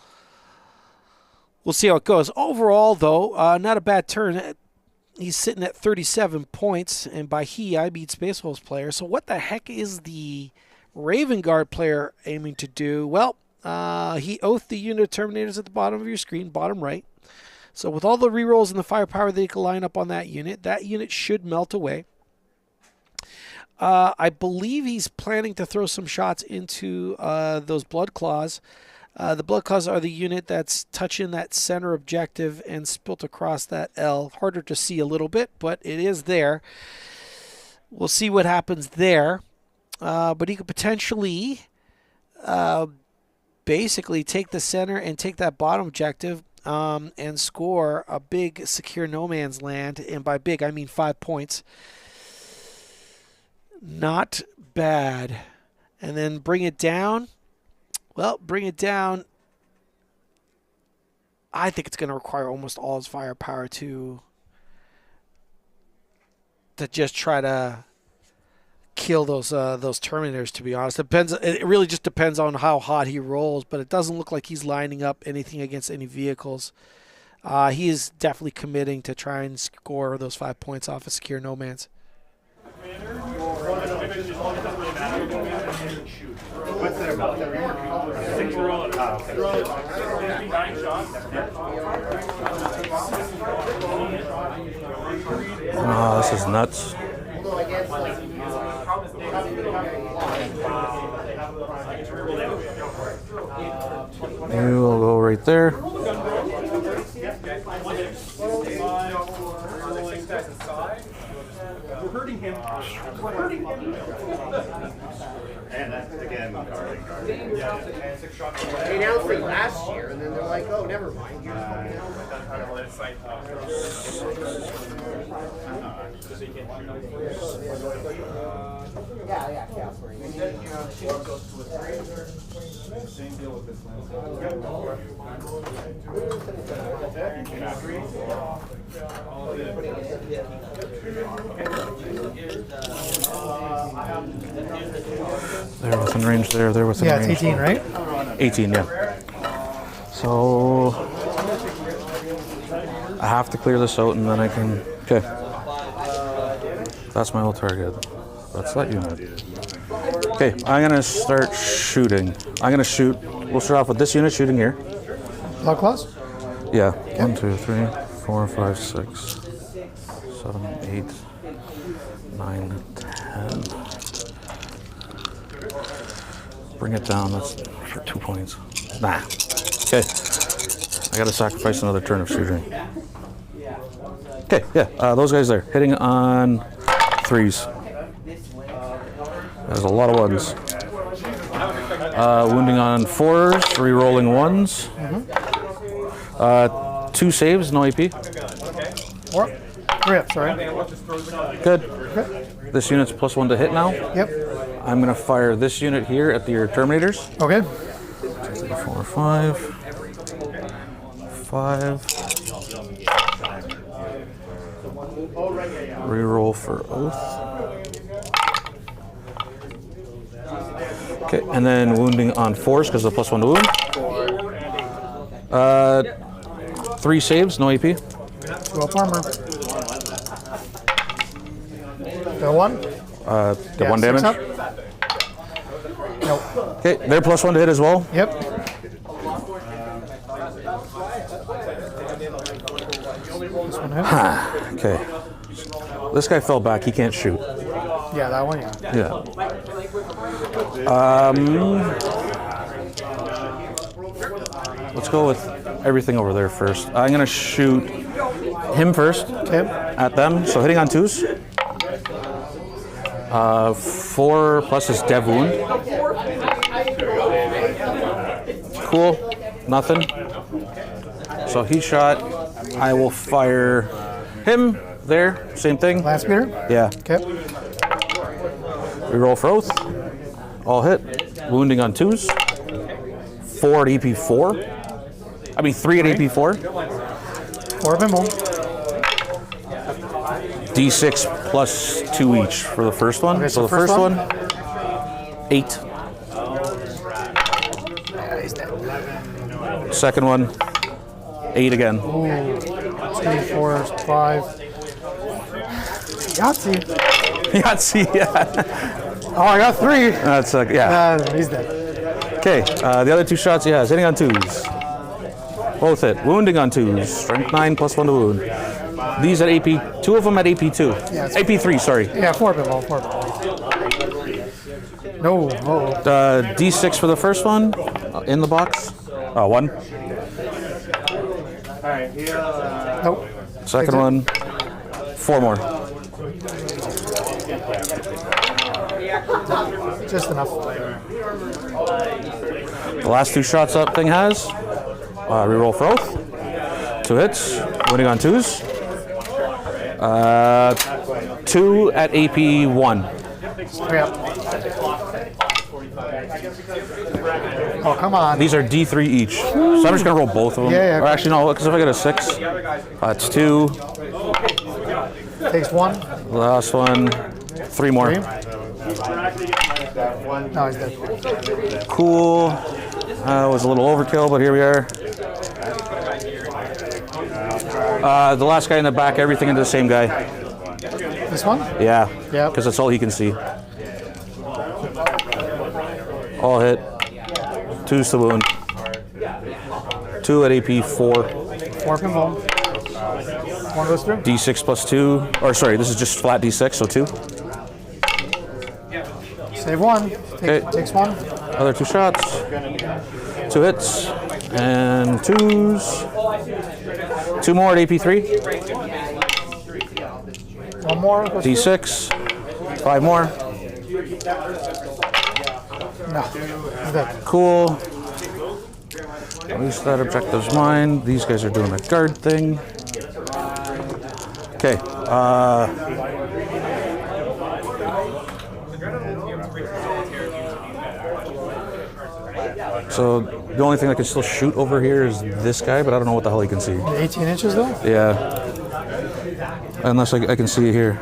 we'll see how it goes. Overall, though, not a bad turn. He's sitting at 37 points, and by he, I mean Space Wolves player. So what the heck is the Raven Guard player aiming to do? Well, he oathed the unit of Terminators at the bottom of your screen, bottom right. So with all the rerolls and the firepower that he can line up on that unit should melt away. I believe he's planning to throw some shots into those Blood Claws. The Blood Claws are the unit that's touching that center objective and spilt across that L. Harder to see a little bit, but it is there. We'll see what happens there. But he could potentially basically take the center and take that bottom objective and score a big secure no man's land. And by big, I mean 5 points. Not bad. And then bring it down. Well, bring it down. I think it's going to require almost all his firepower to just try to kill those Terminators, to be honest. It really just depends on how hot he rolls, but it doesn't look like he's lining up anything against any vehicles. He is definitely committing to try and score those 5 points off of secure no man's. What's that about? Oh, this is nuts. You will go right there. We're hurting him. We're hurting him. And that's again guarding. They announced it last year, and then they're like, "Oh, never mind." You're just fucking yeah, Casper. Same deal with this land. They're within range there. They're within range. Yeah, it's 18, right? 18, yeah. So I have to clear this out and then I can. Okay. That's my old target. That's that unit. Okay, I'm gonna start shooting. I'm gonna shoot. We'll start off with this unit shooting here. Blood Claws? Yeah. 1, 2, 3, 4, 5, 6, 7, 8, 9, 10. Bring it down. That's for 2 points. Nah. Okay. I gotta sacrifice another turn of shooting. Okay, yeah, those guys there. Hitting on 3s. There's a lot of 1s. Wounding on 4s, re-rolling 1s. 2 saves, no AP. 4? 3 up, sorry. Good. Okay. This unit's +1 to hit now. Yep. I'm gonna fire this unit here at your Terminators. Okay. 2, 4, 5. 5. Reroll for Oath. Okay, and then wounding on 4s because of +1 to wound. 3 saves, no AP. 2 up armor. Got 1? Get 1 damage. 6 up? Nope. Okay, they're +1 to hit as well. Yep. This one hit. Okay. This guy fell back. He can't shoot. Yeah, that one, yeah. Yeah. Let's go with everything over there first. I'm gonna shoot him first Okay. at them. So hitting on 2s. 4 plus his dev wound. Cool. Nothing. So he shot. I will fire him there. Same thing. Last beater? Yeah. Okay. We roll for Oath. All hit. Wounding on 2s. 4 at AP4. I mean 3 at AP4. 4 of him home. D6 plus 2 each for the first one. Okay, so the first one, 8. Yeah, he's dead. Second one, 8 again. Ooh. 2, 4, 5. Yahtzee. Yahtzee, yeah. Oh, I got 3. That's yeah. He's dead. Okay, the other 2 shots he has, hitting on 2s. Both hit. Wounding on 2s. Strength 9 plus 1 to wound. These at AP, 2 of them at AP2. Yeah, AP3, sorry. Yeah, 4 pinball, 4 pinball. No, D6 for the first one, in the box. 1. Nope. Second one, 4 more. Just enough. The last 2 shots that thing has. Reroll for oath. 2 hits, winning on 2s. 2 at AP1. Yeah. Oh, come on. These are D3 each. So I'm just going to roll both of them. Yeah. Or actually, no, because if I get a 6, that's 2. Takes 1. The last one, 3 more. 3. No, he's dead. Cool. Was a little overkill, but here we are. The last guy in the back, everything into the same guy. This one? Yeah. Yep. Because that's all he can see. All hit. 2s to wound. 2 at AP4. 4 pinball. 1 goes through. D6 plus 2. Or sorry, this is just flat D6, so 2. Save 1. Takes 1. Other 2 shots. 2 hits. And 2s. 2 more at AP3. 1 more. Goes D6. 5 more. No. He's dead. Cool. At least that objective's mine. These guys are doing the guard thing. Okay. So the only thing I can still shoot over here is this guy, but I don't know what the hell he can see. 18 inches though? Yeah. Unless I can see it here.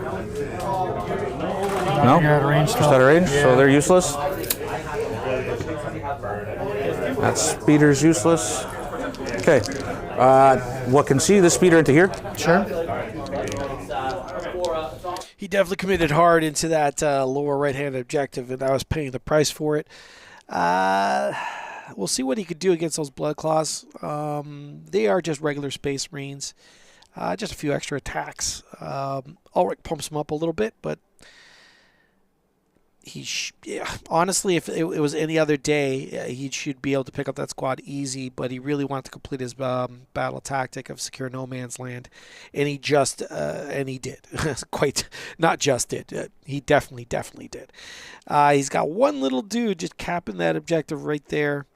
No? You're out of range Just still. out of range, Yeah. so they're useless. That speeder's useless. Okay. What can see the speeder into here? Sure. He definitely committed hard into that lower right-hand objective, and I was paying the price for it. We'll see what he could do against those Blood Claws. They are just regular Space Marines. Just a few extra attacks. Ulrich pumps him up a little bit, but honestly, if it was any other day, he should be able to pick up that squad easy, but he really wanted to complete his battle tactic of secure no man's land, and he did. Not just did. He definitely did. He's got one little dude just capping that objective right there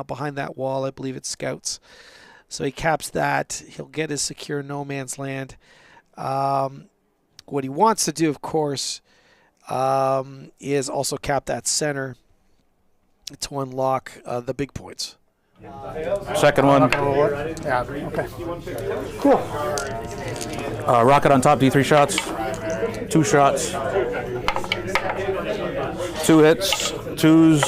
behind that wall. I believe it's scouts. So he caps that. He'll get his secure no man's land. What he wants to do, of course, is also cap that center to unlock the big points. Second one. Yeah, okay. Cool. Rocket on top, D3 shots. 2 shots. 2 hits. 2s.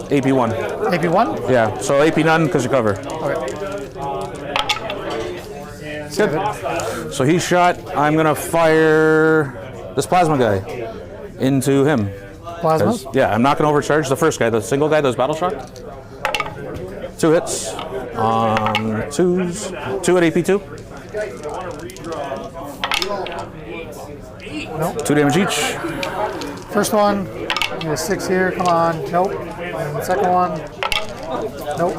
AP1. AP1? Yeah, so AP none because you cover. Okay. Good. So he's shot. I'm going to fire this plasma guy into him. Plasma? Yeah, I'm not going to overcharge the first guy, the single guy that was battle shocked. 2 hits on 2s. 2 at AP2. Nope. 2 damage each. First one, get a 6 here, come on. Nope. And the second one, nope.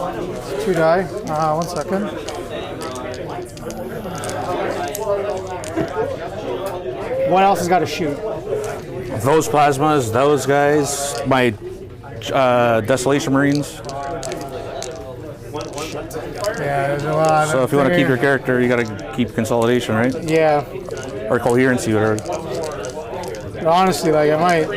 2 die. 1 second. What else has got to shoot? Those plasmas, those guys, my Desolation Marines. Yeah, there's a lot. So if you want to keep your character, you got to keep consolidation, right? Yeah. Or coherency, whatever. But honestly, like, I might.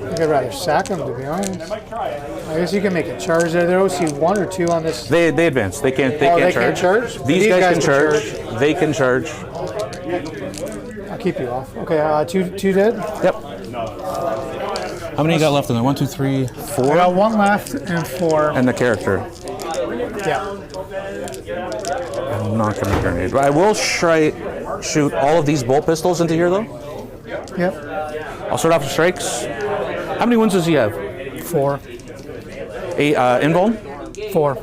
I think I'd rather sack them, to be honest. I guess you can make a charge there. They're OC 1 or 2 on this. They advance. They can't. They Oh, can't they charge. can't charge? These guys can charge. They can charge. I'll keep you off. Okay, 2 dead. Yep. How many you got left in there? 1, 2, 3, 4? I got 1 left and 4. And the character. Yeah. I'm not going to grenade. But I will shoot all of these bolt pistols into here, though. Yep. I'll start off with strikes. How many wounds does he have? 4. 8 invuln? 4.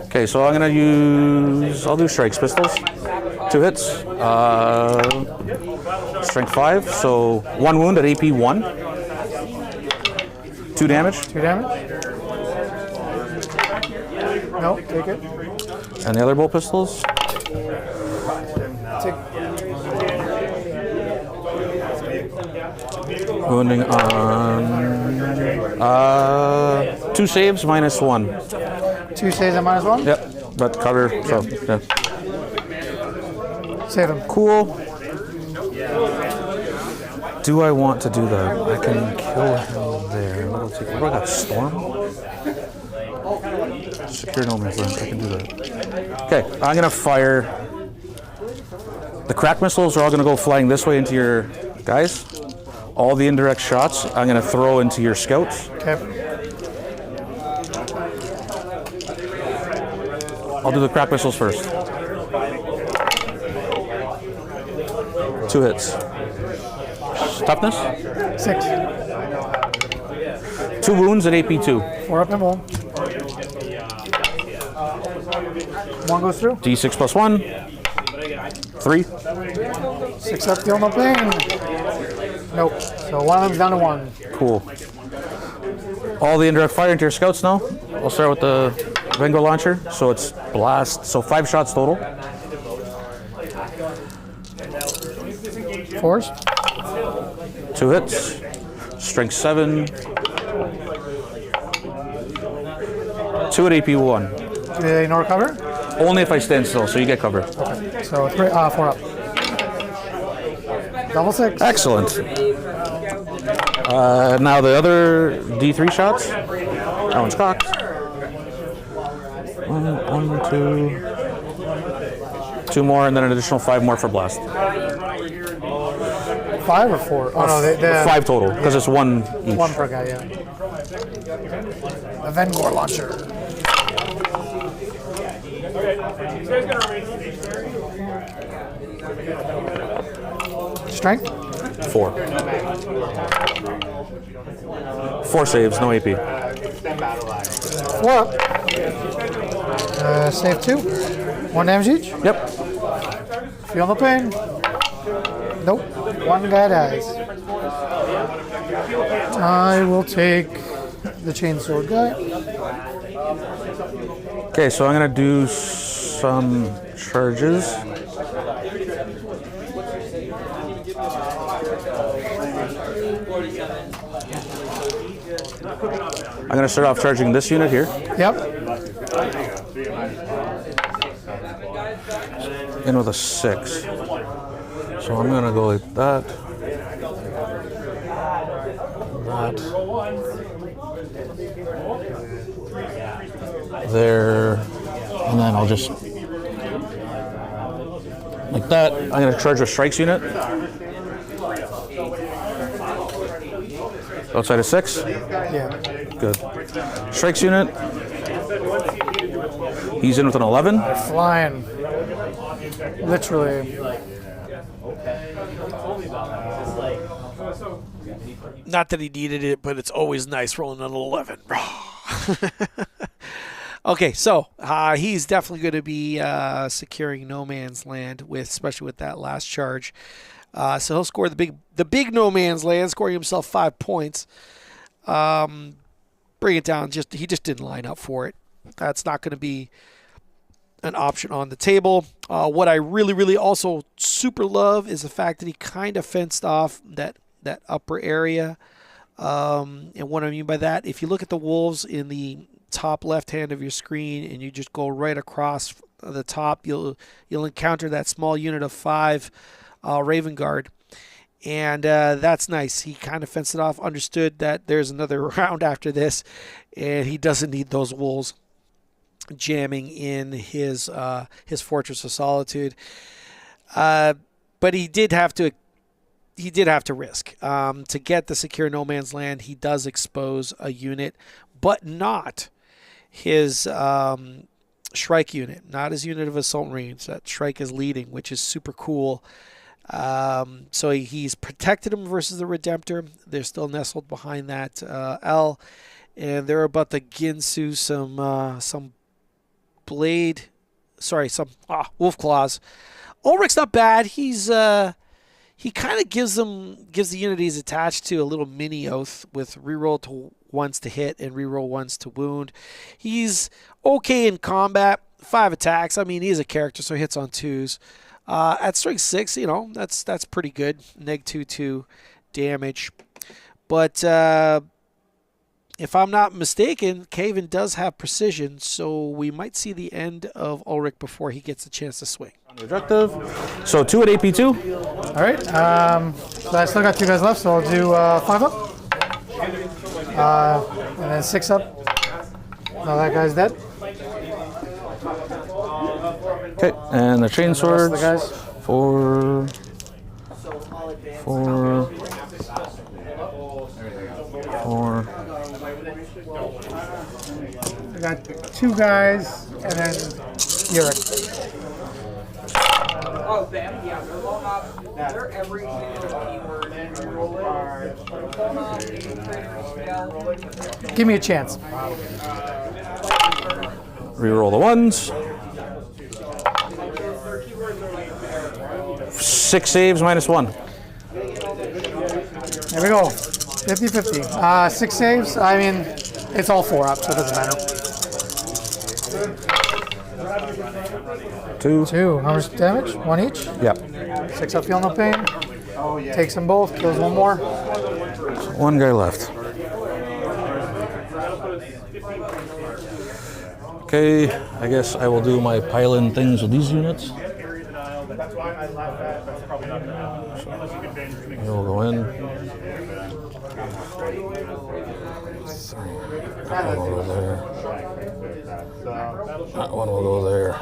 Okay, so I'm going to use... I'll do strikes pistols. 2 hits. Strength 5, so 1 wound at AP 1. 2 damage. 2 damage. Nope, take it. And the other bolt pistols? Take. Wounding on... 2 saves, -1. 2 saves at -1? Yep, but cover, so, yeah. Save him. Cool. Do I want to do that? I can kill him there. What do I got? Storm? Secure no man's land. I can do that. Okay, I'm going to fire. The crack missiles are all going to go flying this way into your guys. All the indirect shots I'm going to throw into your scouts. Okay. I'll do the crack missiles first. 2 hits. Toughness? 6. 2 wounds at AP 2. 4 up and 1. 1 goes through. D6 plus 1. 3. 6 up, deal no pain. Nope. So one of them's down to 1. Cool. All the indirect fire into your scouts now. I'll start with the Vanguard launcher. So it's blast. So 5 shots total. 4s. 2 hits. Strength 7. 2 at AP 1. Do they ignore cover? Only if I stand still, so you get cover. Okay. So 4 up. Double 6. Excellent. Now the other D3 shots. That one's cocked. 1, 2. 2 more, and then an additional 5 more for blast. 5 or 4? Oh no, 5 total, because it's 1 each. 1 per guy, yeah. A Vanguard launcher. Strength? 4. 4 saves, no AP. 4 up. Save 2. 1 damage each? Yep. Feel no pain. Nope. 1 guy dies. I will take the chainsword guy. Okay, so I'm gonna do some charges. I'm gonna start off charging this unit here. Yep. In with a 6. So I'm gonna go like that. That. There. And then I'll just like that. I'm gonna charge a strikes unit. Outside of 6? Yeah. Good. Strikes unit. He's in with an 11. Flying. Literally. Not that he needed it, but it's always nice rolling an 11. Okay, so he's definitely going to be securing no man's land, especially with that last charge. So he'll score the big no man's land, scoring himself 5 points. Bring it down. He just didn't line up for it. That's not going to be an option on the table. What I really, really also super love is the fact that he kind of fenced off that upper area. And what I mean by that, if you look at the wolves in the top left hand of your screen and you just go right across the top, you'll encounter that small unit of 5 Raven Guard. And that's nice. He kind of fenced it off, understood that there's another round after this, and he doesn't need those wolves jamming in his Fortress of Solitude. But he did have to he did have to risk. To get the secure no man's land, he does expose a unit, but not his Shrike unit, not his unit of assault range that Shrike is leading, which is super cool. So he's protected him versus the Redemptor. They're still nestled behind that L, and they're about to ginsu some blade, sorry, some wolf claws. Ulrich's not bad. He's he kind of gives the unit he's attached to a little mini oath with reroll to ones to hit and reroll ones to wound. He's okay in combat. 5 attacks. I mean, he's a character, so he hits on 2s. At strength 6, you know, that's pretty good. Neg 2/2 damage. But if I'm not mistaken, Kayvaan does have precision, so we might see the end of Ulrich before he gets a chance to swing. Objective. So 2 at AP2. All right. So I still got 2 guys left, so I'll do 5 up. And then 6 up. Now that guy's dead. Okay, and the chain swords. The guys. 4. I got 2 guys, and then Yurik. Oh, them? Yeah, they're long up. They're every single keyword. Give me a chance. Reroll the ones. 6 saves minus 1. There we go. 50-50. 6 saves. I mean, it's all 4 up, so it doesn't matter. 2. 2. How much damage? 1 each? Yep. 6 up, feel no pain. Takes them both. Kills 1 more. 1 guy left. Okay, I guess I will do my pile-in things with these units. We'll go in. That one will go there. That one will go there.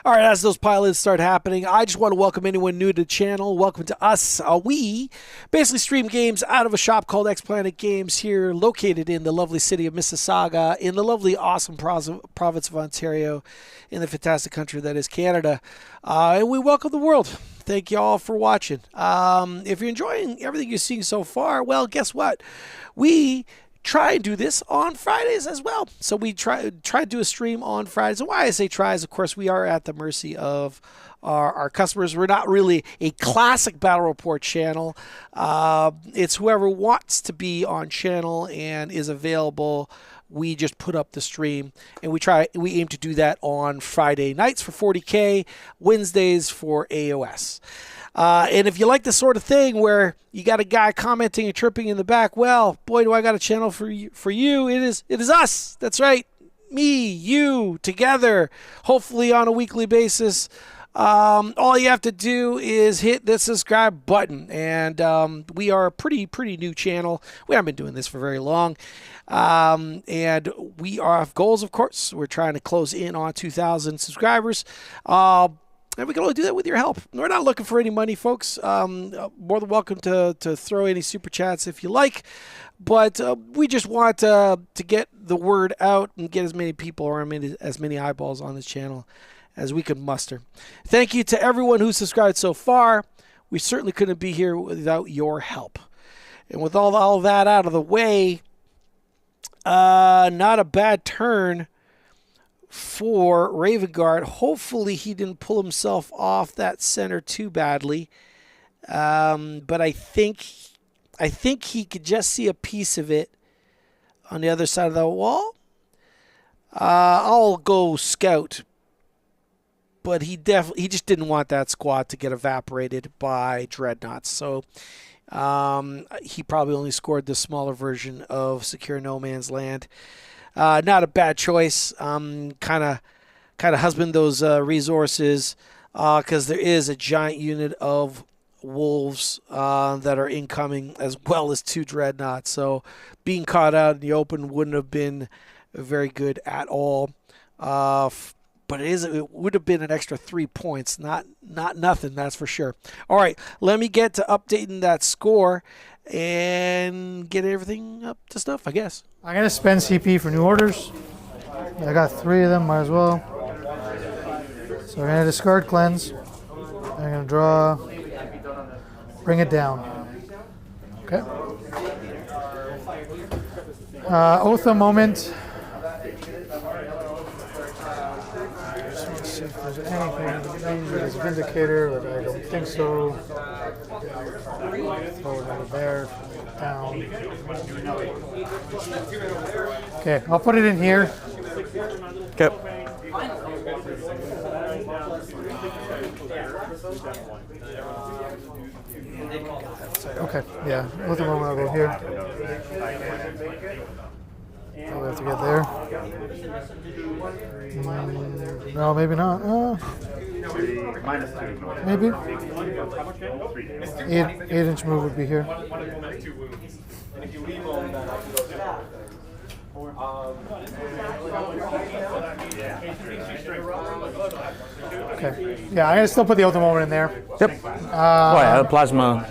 All right, as those pilots start happening, I just want to welcome anyone new to the channel. Welcome to us. We basically stream games out of a shop called X Planet Games here, located in the lovely city of Mississauga, in the lovely, awesome province of Ontario, in the fantastic country that is Canada. And we welcome the world. Thank you all for watching. If you're enjoying everything you're seeing so far, well, guess what? We try and do this on Fridays as well. So we try to do a stream on Fridays. And why I say try is, of course, we are at the mercy of our customers. We're not really a classic Battle Report channel. It's whoever wants to be on channel and is available. We just put up the stream, and we aim to do that on Friday nights for 40K, Wednesdays for AOS. And if you like this sort of thing where you got a guy commenting and chirping in the back, well, boy, do I got a channel for you. It is us. That's right. Me, you, together, hopefully on a weekly basis. All you have to do is hit the subscribe button. And we are a pretty new channel. We haven't been doing this for very long. And we have goals, of course. We're trying to close in on 2,000 subscribers. And we can only do that with your help. We're not looking for any money, folks. More than welcome to throw any super chats if you like. But we just want to get the word out and get as many people or as many eyeballs on this channel as we can muster. Thank you to everyone who's subscribed so far. We certainly couldn't be here without your help. And with all that out of the way, not a bad turn for Vanguard. Hopefully he didn't pull himself off that center too badly. But I think he could just see a piece of it on the other side of the wall. I'll go scout. But he just didn't want that squad to get evaporated by dreadnoughts. So he probably only scored the smaller version of Secure No Man's Land. Not a bad choice. Kind of husband those resources because there is a giant unit of wolves that are incoming, as well as 2 dreadnoughts. So being caught out in the open wouldn't have been very good at all. but it would have been an extra 3 points, not nothing, that's for sure. All right, let me get to updating that score and get everything up to stuff, I guess. I'm going to spend CP for new orders. I got 3 of them, might as well. So we're going to discard Cleanse. I'm going to draw, bring it down. Okay. Oath of Moment. Just want to see if there's anything. There's a Vindicator, but I don't think so. Throw it over there, down. Okay, I'll put it in here. Okay. Okay, yeah. Oath of Moment, I'll go here. I'll have to get there. No, maybe not. Maybe. 8-inch move would be here. Okay. Yeah, I'm gonna still put the Oath of Moment in there. Yep. Oh, plasma.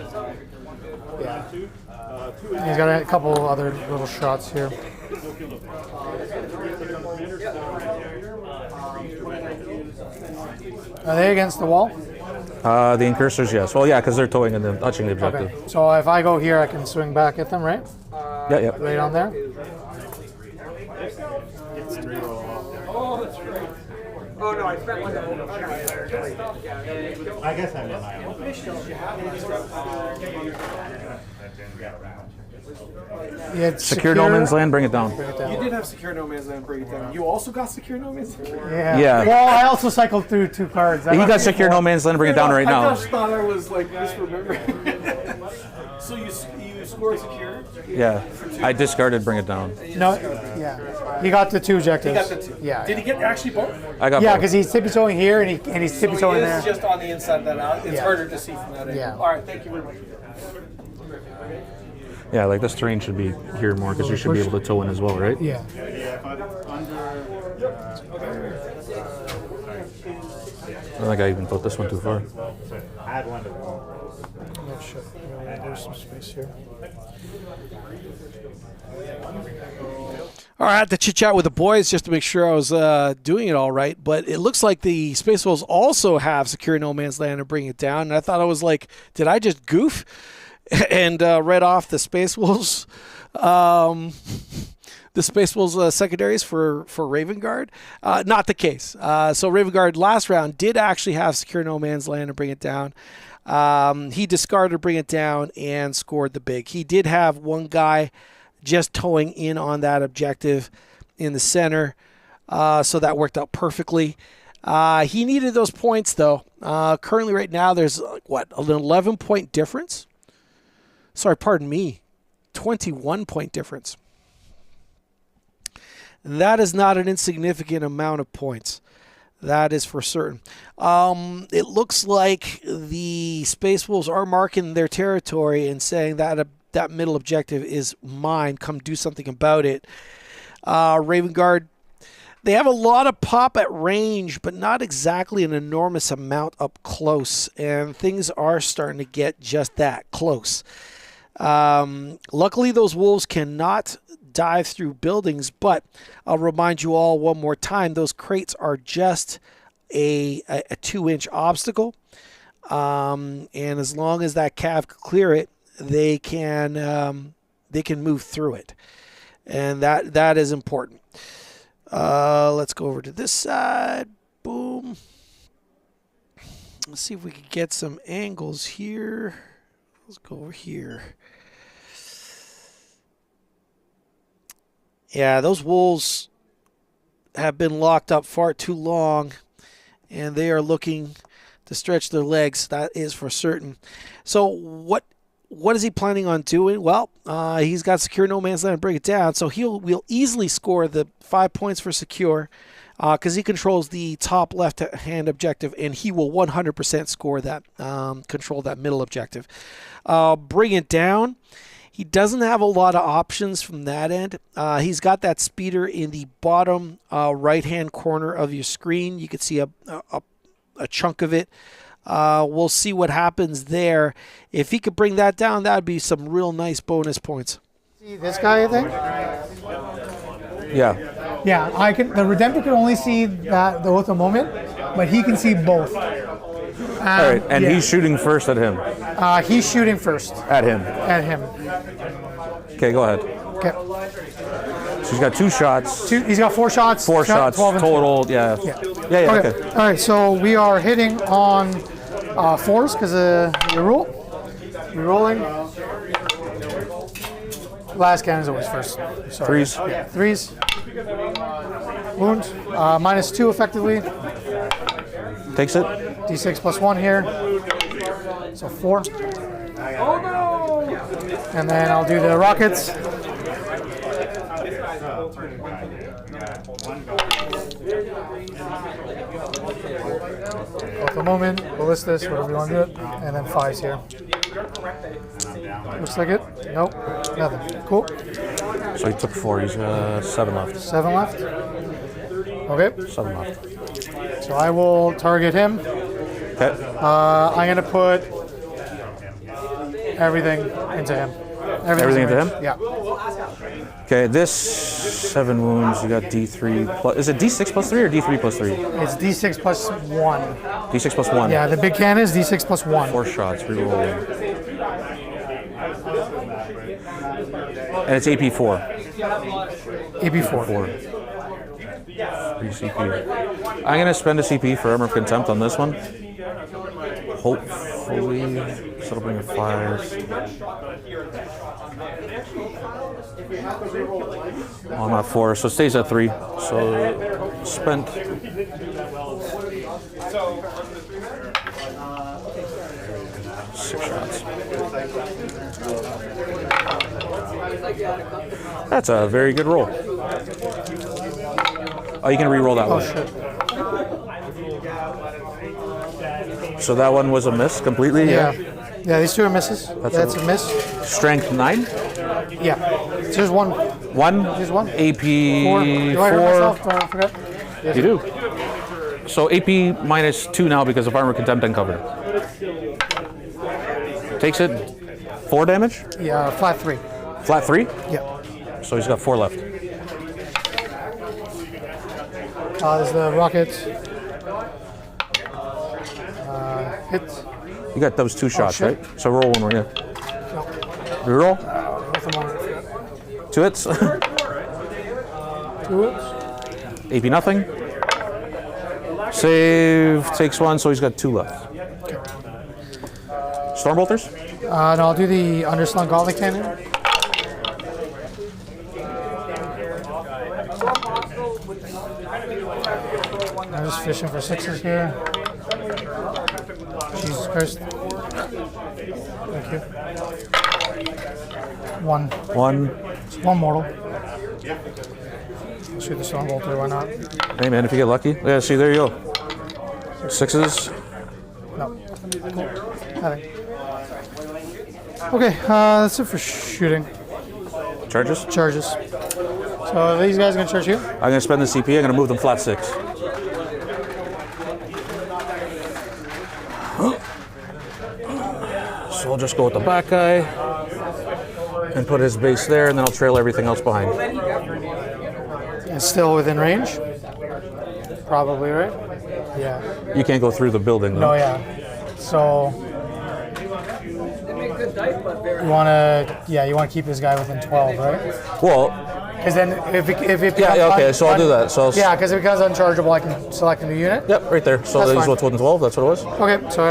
Yeah. He's got a couple other little shots here. Are they against the wall? The Incursors, yes. Well, yeah, because they're towing and then touching the objective. Okay. So if I go here, I can swing back at them, right? Yeah. Right on there? Oh no, I spent one. I guess I'm in my own. Yeah, Secure no man's land, bring it down. You did have secure no man's land, bring it down. You also got secure no man's land? Yeah. Well, I also cycled through 2 cards. He got secure no man's land, bring it down right I now. just thought I was like misremembering. So you scored secure? Yeah. I discarded, bring it down. No, yeah. He got the 2 objectives. He got the 2. Yeah. Did he get actually both? I got Yeah, both. because he's tippy-toeing here and he's tippy-toeing there. It's just on the inside that out. It's Yeah. harder to see from that angle. Yeah. All right, thank you very much. Yeah, like this terrain should be here more because you should be able to tow in as well, right? Yeah. I don't think I even put this one too far. Add one to the Oh, shit. There's some space here. All right, I had to chit-chat with the boys just to make sure I was doing it all right, but it looks like the Space Wolves also have Secure No Man's Land and Bring It Down, and I thought I was like, did I just goof and read off the Space Wolves secondaries for Raven Guard? Not the case. So Raven Guard last round did actually have Secure No Man's Land and Bring It Down. He discarded Bring It Down and scored the big. He did have one guy just towing in on that objective in the center, so that worked out perfectly. He needed those points, though. Currently, right now, there's, an 11-point difference? Sorry, pardon me, 21-point difference. That is not an insignificant amount of points. That is for certain. It looks like the Space Wolves are marking their territory and saying that that middle objective is mine. Come do something about it. Raven Guard, they have a lot of pop at range, but not exactly an enormous amount up close. And things are starting to get just that close. Luckily, those wolves cannot dive through buildings, but I'll remind you all one more time, those crates are just a 2-inch obstacle. And as long as that cav can clear it, they can move through it, and that is important. Let's go over to this side. Boom. Let's see if we can get some angles here. Let's go over here. Yeah, those wolves have been locked up far too long, and they are looking to stretch their legs. That is for certain. So what is he planning on doing? Well, he's got Secure No Man's Land and Bring It Down, so we'll easily score the 5 points for Secure because he controls the top left-hand objective, and he will 100% score that, control that middle objective. Bring It Down. He doesn't have a lot of options from that end. He's got that speeder in the bottom right-hand corner of your screen. You can see a chunk of it. We'll see what happens there. If he could bring that down, that would be some real nice bonus points. See this guy, I think? Yeah. Yeah, I can. The Redemptor can only see that the Oath of Moment, but he can see both. All right, and yeah. he's shooting first at him. He's shooting first At him. at him. Okay, go ahead. Okay. So he's got 2 shots. He's got 4 shots. 4 He's got shots 12 and total. Yeah. Yeah. Okay. Okay. All right. So we are hitting on 4s because of your rule. We're rolling. Last cannon is always first. Sorry. 3s. Yeah. 3s. Wound. -2 effectively. Takes it. D6 +1 here. So 4. Oh no! And then I'll do the rockets. Oath of Moment, ballistas, whatever you want to do it. And then 5s here. Looks like it. Nope. Nothing. Cool. So he took 4. He's got 7 left. 7 left. Okay. 7 left. So I will target him. Okay. I'm going to put everything into him. Everything into him? Yeah. Okay, this 7 wounds, you got D3 plus. Is it D6 plus 3 or D3 plus 3? It's D6 +1. D6 plus 1. Yeah, the big cannon is D6 +1. 4 shots, reroll. And it's AP 4. AP4. 4. 3 CP. I'm going to spend a CP for Armor of Contempt on this one. Hopefully, this will bring a 5. Oh, I'm at 4, so it stays at 3. So, spent. Six shots. That's a very good roll. Oh, you can re-roll that one. So that one was a miss completely? Yeah. Yeah, these 2 are misses. That's a miss. Strength 9? Yeah. So here's 1. 1? Here's 1. AP 4. Do I hurt myself? Don't forget. You do. So AP -2 now because of Armor Contempt uncovered. Takes it 4 damage? Yeah, flat 3. Flat 3? Yeah. So he's got 4 left. There's the rocket. Hit. You got those 2 shots, shit. right? So roll one more, yeah. No. Reroll? Oath of Moment. 2 hits. 2 hits. AP nothing. Save takes 1, so he's got 2 left. Stormbolters? No, I'll do the Underslung Gauntlet Cannon. I'm just fishing for 6s here. Jesus Christ. Thank you. 1. 1. It's 1 mortal. I'll shoot the Stormbolter, why not? Hey man, if you get lucky. Yeah, see, there you go. 6s. No. Cool. Nothing. Okay, that's it for shooting. Charges? Charges. So these guys are going to charge you? I'm going to spend the CP. I'm going to move them flat 6. So I'll just go with the back guy and put his base there, and then I'll trail everything else behind. And still within range? Probably, right? Yeah. You can't go through the building, No, though. yeah. So you want to, you want to keep this guy within 12, right? Well, Because then if it becomes yeah, okay, so I'll do that. So yeah, because if it becomes unchargeable, I can select a new unit. Yep, right there. So That's these fine. what's within 12. That's what it was. Okay, so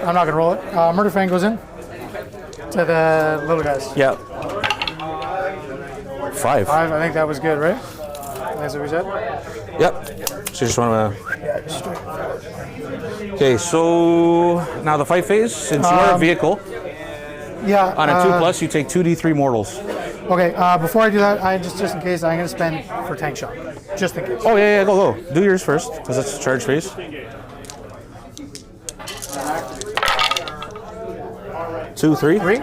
I'm not gonna roll it. Murder Fang goes in to the little guys. Yeah. 5. 5, I think that was good, right? That's what we said. Yep. So you just want to. Okay, so now the fight phase. Since you are a vehicle Yeah. on a 2+, you take 2d3 mortals. Okay, before I do that, just in case, I'm gonna spend for tank shot, just in case. Oh yeah, go. Do yours first, because that's the charge phase. 2, 3. 3.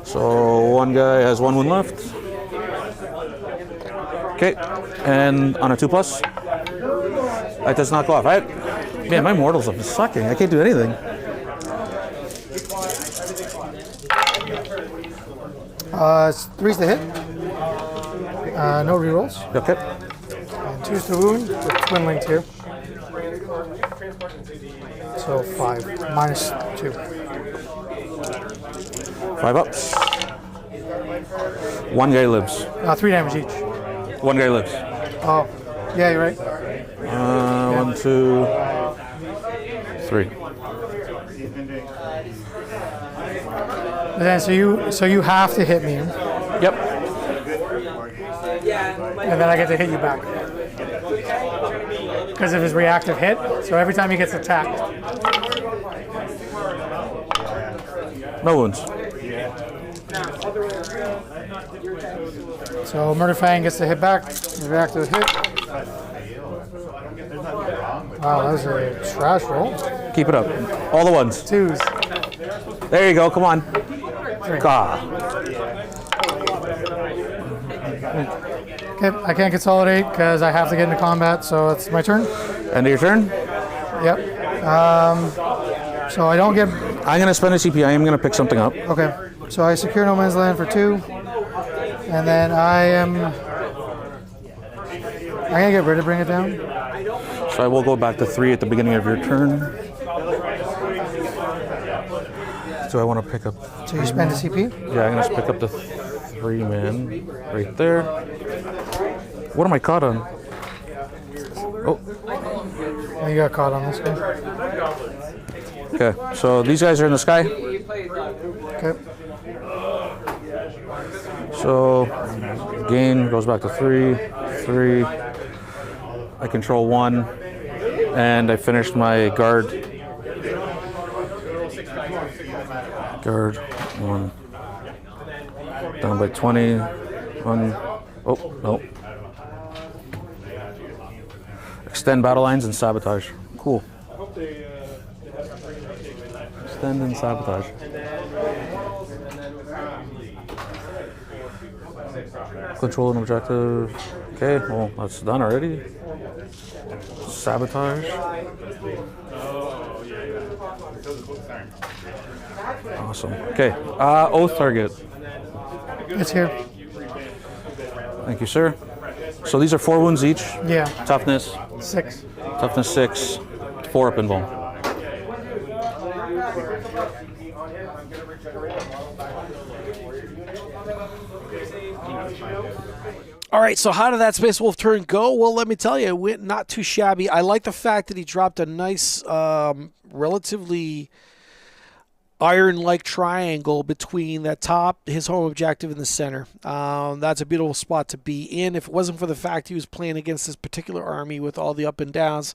So one guy has 1 wound left. Okay, and on a 2+, that does not go off. Man, my mortals are sucking. I can't do anything. It's 3's the hit. No rerolls. Okay. And 2's the wound with twin linked here. So 5 minus 2. 5 ups. One guy lives. 3 damage each. One guy lives. Oh, yeah, you're right. 1, 2, 3. And then so you have to hit me, Yep. and then I get to hit you back. Because of his reactive hit, so every time he gets attacked. No wounds. So Murder Fang gets to hit back, reactive hit. Wow, that was a trash roll. Keep it up. All the ones. 2s. There you go. Come on. 3. Ah. Okay, I can't consolidate because I have to get into combat, so it's my turn. End of your turn. Yep. So I don't get. I'm gonna spend a CP. I am gonna pick something up. Okay. So I secure no man's land for 2, and then I'm gonna get rid of bring it down. So I will go back to 3 at the beginning of your turn. So I want to pick up. So you spend a CP. Yeah, I'm gonna pick up the 3-man right there. What am I caught on? Oh. And you got caught on this guy. Okay. So these guys are in the sky. Okay. So gain goes back to 3, 3. I control 1, and I finished my guard. Guard 1. Down by 20. 1. Oh no. Extend battle lines and sabotage. Cool. Extend and sabotage. Control an objective. Okay, well, that's done already. Sabotage. Awesome. Okay, oath target. It's here. Thank you, sir. So these are 4 wounds each. Yeah. Toughness. 6. Toughness 6. 4 up invuln. All right, so how did that Space Wolf turn go? Well, let me tell you, it went not too shabby. I like the fact that he dropped a nice, relatively iron-like triangle between the top, his home objective, and the center. That's a beautiful spot to be in. If it wasn't for the fact he was playing against this particular army with all the up and downs,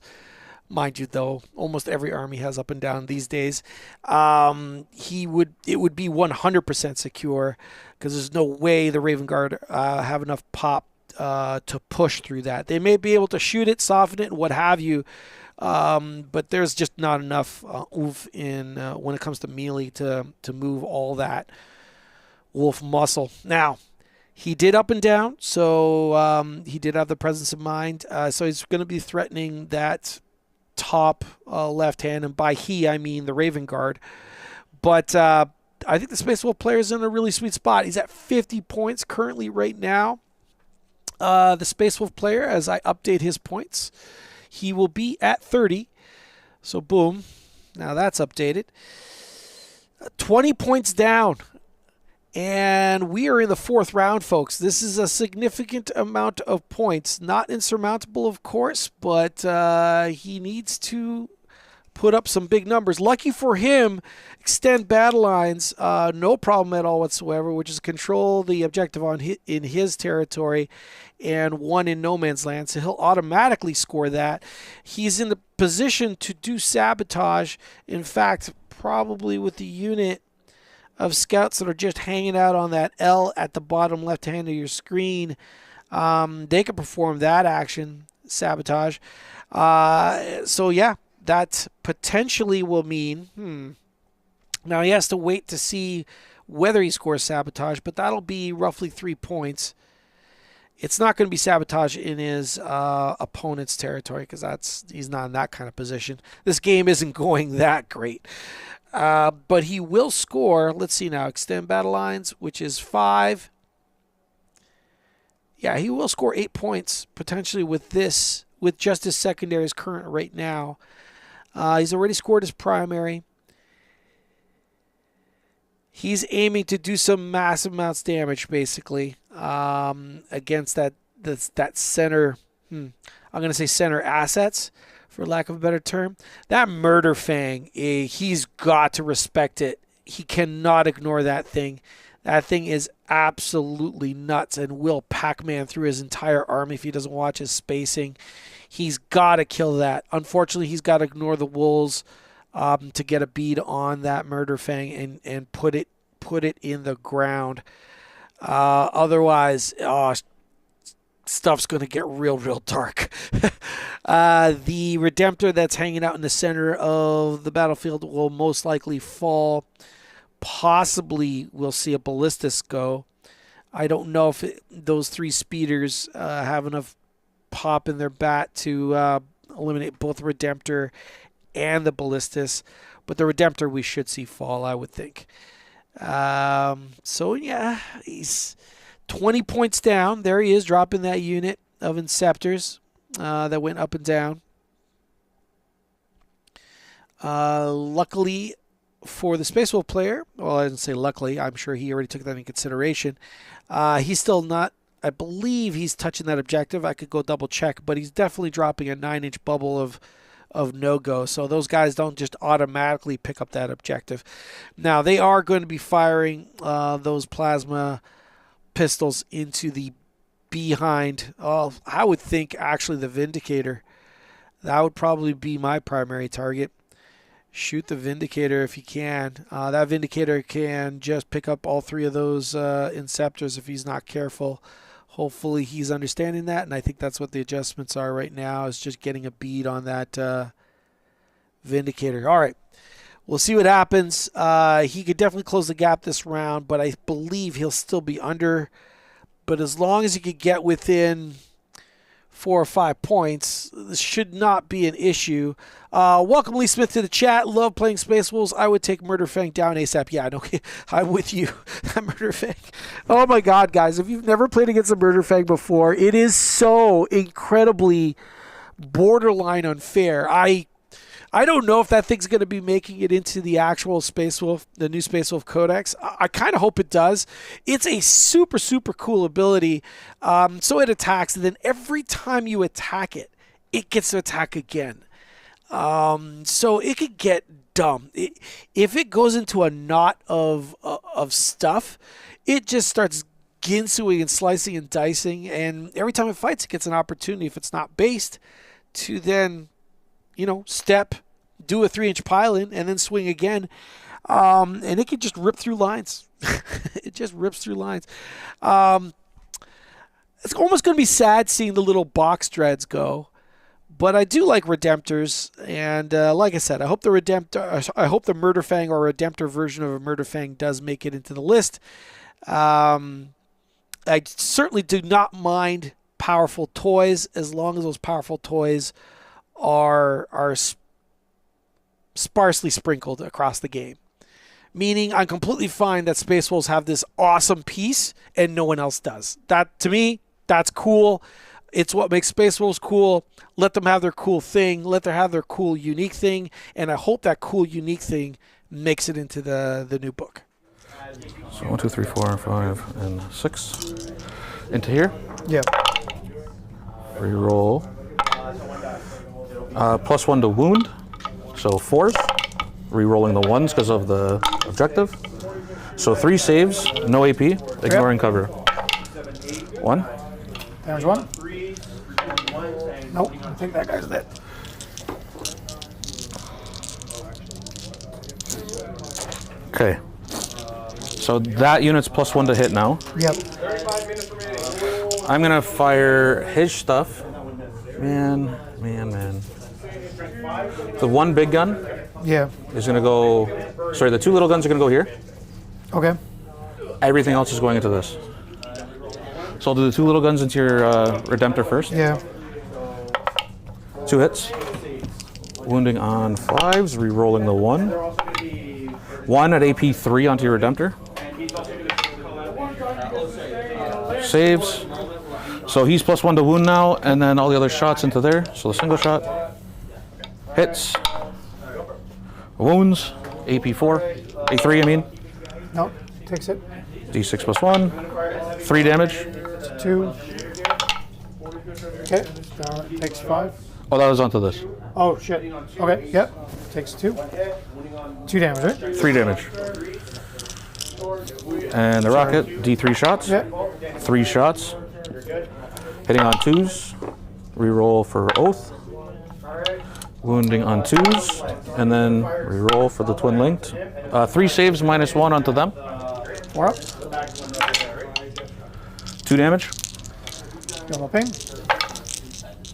mind you, though, almost every army has up and down these days, it would be 100% secure because there's no way the Raven Guard have enough pop to push through that. They may be able to shoot it, soften it, and what have you, but there's just not enough oomph in when it comes to melee to move all that wolf muscle. Now, he did up and down, so he did have the presence of mind. So he's going to be threatening that top left hand, and by he I mean the Raven Guard. But I think the Space Wolf player is in a really sweet spot. He's at 50 points currently right now. The Space Wolf player, as I update his points, he will be at 30. So boom, now that's updated. 20 points down. And we are in the 4th round, folks. This is a significant amount of points. Not insurmountable, of course, but he needs to put up some big numbers. Lucky for him, extend battle lines, no problem at all whatsoever, which is control the objective in his territory and 1 in no man's land. So he'll automatically score that. He's in the position to do sabotage. In fact, probably with the unit of scouts that are just hanging out on that L at the bottom left hand of your screen, they can perform that action, sabotage. So yeah, that potentially will mean, now he has to wait to see whether he scores sabotage, but that'll be roughly 3 points. It's not going to be sabotage in his opponent's territory because he's not in that kind of position. This game isn't going that great. But he will score, let's see now, extend battle lines, which is 5. Yeah, he will score 8 points potentially with this, with just his secondary as current right now. He's already scored his primary. He's aiming to do some massive amounts of damage, basically, against that center. I'm going to say center assets, for lack of a better term. That Murder Fang, he's got to respect it. He cannot ignore that thing. That thing is absolutely nuts and will Pac-Man through his entire army if he doesn't watch his spacing. He's got to kill that. Unfortunately, he's got to ignore the wolves to get a bead on that Murder Fang and put it in the ground. Otherwise, stuff's going to get real dark. The Redemptor that's hanging out in the center of the battlefield will most likely fall. Possibly we'll see a Ballistus go. I don't know if those 3 speeders have enough pop in their bat to eliminate both Redemptor and the Ballistus, but the Redemptor we should see fall, I would think. So yeah, he's 20 points down. There he is, dropping that unit of Inceptors that went up and down. Luckily for the Space Wolf player, well, I didn't say luckily, I'm sure he already took that in consideration. He's still not, I believe he's touching that objective. I could go double check, but he's definitely dropping a 9-inch bubble of no-go. So those guys don't just automatically pick up that objective. Now, they are going to be firing those plasma pistols into the behind. I would think, actually, the Vindicator. That would probably be my primary target. Shoot the Vindicator if you can. That Vindicator can just pick up all 3 of those Inceptors if he's not careful. Hopefully he's understanding that, and I think that's what the adjustments are right now, is just getting a bead on that Vindicator. All right, we'll see what happens. He could definitely close the gap this round, but I believe he'll still be under. But as long as he could get within 4 or 5 points, this should not be an issue. Welcome, Lee Smith, to the chat. Love playing Space Wolves. I would take Murder Fang down ASAP. Yeah, no, I'm with you. Murder Fang. Oh my God, guys! If you've never played against a Murder Fang before, it is so incredibly borderline unfair. I don't know if that thing's going to be making it into the actual Space Wolf, the new Space Wolf Codex. I kind of hope it does. It's a super cool ability. So it attacks, and then every time you attack it, it gets to attack again. So it could get dumb. If it goes into a knot of stuff, it just starts ginsuing and slicing and dicing, and every time it fights, it gets an opportunity, if it's not based, to then, step, do a 3-inch pile-in, and then swing again. And it can just rip through lines. It just rips through lines. It's almost going to be sad seeing the little box dreads go. But I do like Redemptors, and like I said, I hope the Murder Fang or Redemptor version of a Murder Fang does make it into the list. I certainly do not mind powerful toys, as long as those powerful toys are sparsely sprinkled across the game. Meaning, I'm completely fine that Space Wolves have this awesome piece and no one else does. That, to me, that's cool. It's what makes Space Wolves cool. Let them have their cool thing. Let them have their cool, unique thing. And I hope that cool, unique thing makes it into the new book. So 1, 2, 3, 4, 5, and 6. Into here? Yeah. Reroll. +1 to wound. So 4s. Rerolling the 1s because of the objective. So 3 saves, no AP, ignoring cover. 1. Damage 1. Nope, I think that guy's dead. Okay. So that unit's +1 to hit now. Yep. I'm gonna fire his stuff. Man. The 1 big gun Yeah. is gonna go. Sorry, the 2 little guns are gonna go here. Okay. Everything else is going into this. So I'll do the 2 little guns into your Redemptor first. Yeah. 2 hits. Wounding on 5s, re-rolling the 1. 1 at AP 3 onto your Redemptor. Saves. So he's +1 to wound now, and then all the other shots into there. So the single shot. Hits. Wounds. AP 4. A3, I mean. No, takes it. D6 +1. 3 damage. 2. Okay, takes 5. Oh, that was onto this. Oh, shit. Okay, yep. Takes 2. 2 damage, right? 3 damage. And the rocket, D3 shots. Yep. 3 shots. Hitting on 2s. Reroll for Oath. Wounding on 2s. And then reroll for the twin linked. 3 saves -1 onto them. 4 up. 2 damage. Give him a ping.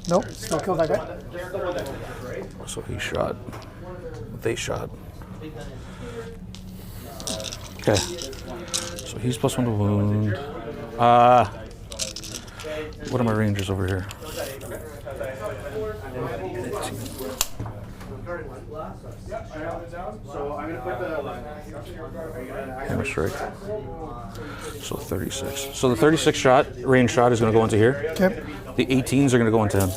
Nope, still killed that guy. So he shot. They shot. Okay. So he's +1 to wound. What are my rangers over here? Hammer strike. So 36. So the 36 shot, range shot, is going to go into here. Okay. The 18s are going to go into him.